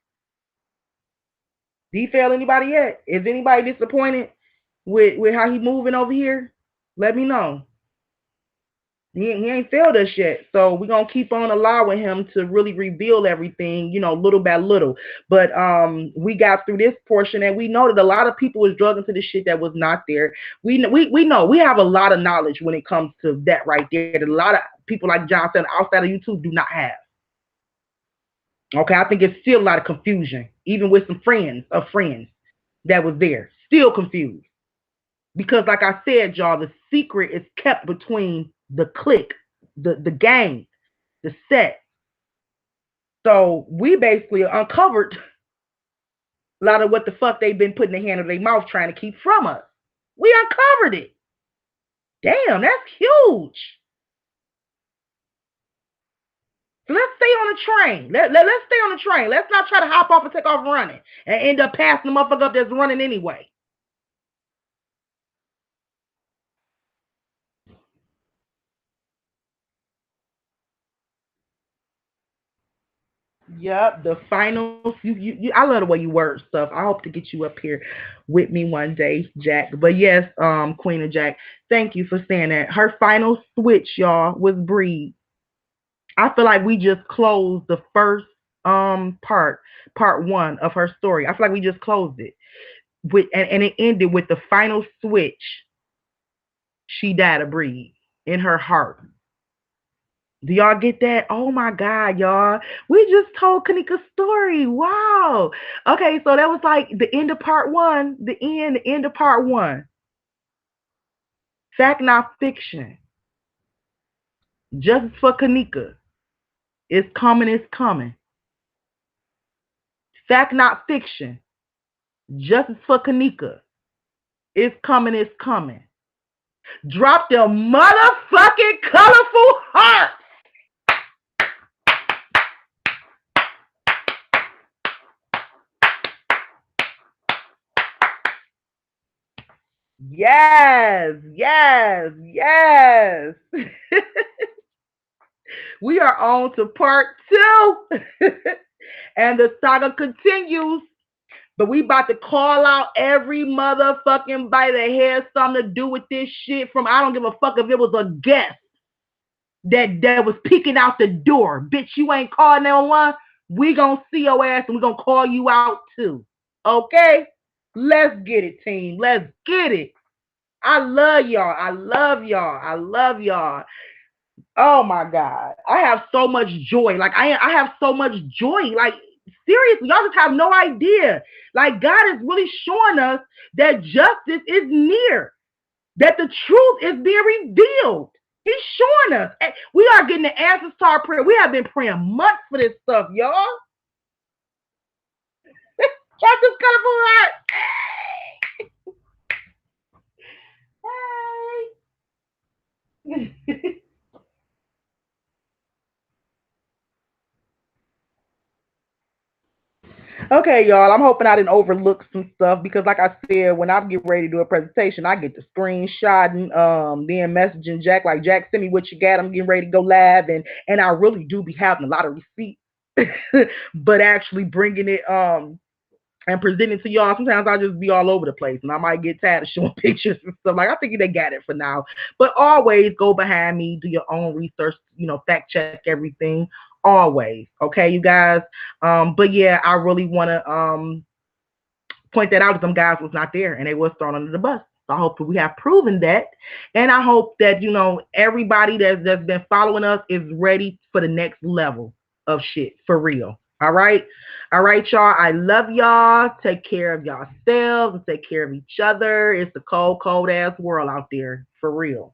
Did he fail anybody yet? Is anybody disappointed with how he moving over here? Let me know. He ain't failed us yet. So we're gonna keep on allowing him to really reveal everything, little by little. But we got through this portion and we know that a lot of people was drugged into the shit that was not there. We know we have a lot of knowledge when it comes to that right there that a lot of people like John said outside of YouTube do not have. Okay, I think it's still a lot of confusion, even with some friends of friends that was there. Still confused. Because like I said, y'all, the secret is kept between the clique, the gang, the set. So we basically uncovered a lot of what the fuck they've been putting their hand in their mouth trying to keep from us. We uncovered it. Damn, that's huge. So let's stay on the train. Let's stay on the train. Let's not try to hop off and take off running and end up passing the motherfucker up that's running anyway. Yep, the finals. I love the way you word stuff. I hope to get you up here with me one day, Jack. But yes, Queen of Jack, thank you for saying that. Her final switch, y'all, was Breed. I feel like we just closed the first part one of her story. I feel like we just closed it with and it ended with the final switch. She died of Breed in her heart. Do y'all get that? Oh my God, y'all. We just told Kanika's story. Wow. Okay, so that was like the end of part one. The end of part one. Fact, not fiction. Justice for Kanika. It's coming, it's coming. Fact, not fiction. Justice for Kanika. It's coming, it's coming. Drop the motherfucking colorful heart. Yes, yes, yes. We are on to part two. And the saga continues. But we about to call out every motherfucking body that has something to do with this shit from I don't give a fuck if it was a guest that was peeking out the door. Bitch, you ain't calling 911. We gonna see your ass and we gonna call you out too. Okay? Let's get it, team. Let's get it. I love y'all. I love y'all. I love y'all. Oh my God. I have so much joy. Like I have so much joy. Like seriously, y'all just have no idea. Like God is really showing us that justice is near, that the truth is being revealed. He's showing us. We are getting the answers to our prayer. We have been praying months for this stuff, y'all. Justice colorful heart. Hey. Okay, y'all. I'm hoping I didn't overlook some stuff because, like I said, when I get ready to do a presentation, I get the screenshotting, then messaging Jack like Jack, send me what you got. I'm getting ready to go live, and I really do be having a lot of receipts, but actually bringing it and presenting to y'all. Sometimes I just be all over the place, and I might get tired of showing pictures and stuff. Like I think they got it for now, but always go behind me, do your own research, fact check everything. Always, okay, you guys. But yeah, I really want to point that out that them guys was not there and they was thrown under the bus. So I hope that we have proven that. And I hope that, everybody that's been following us is ready for the next level of shit for real. All right. All right, y'all. I love y'all. Take care of yourselves and take care of each other. It's a cold, cold ass world out there for real.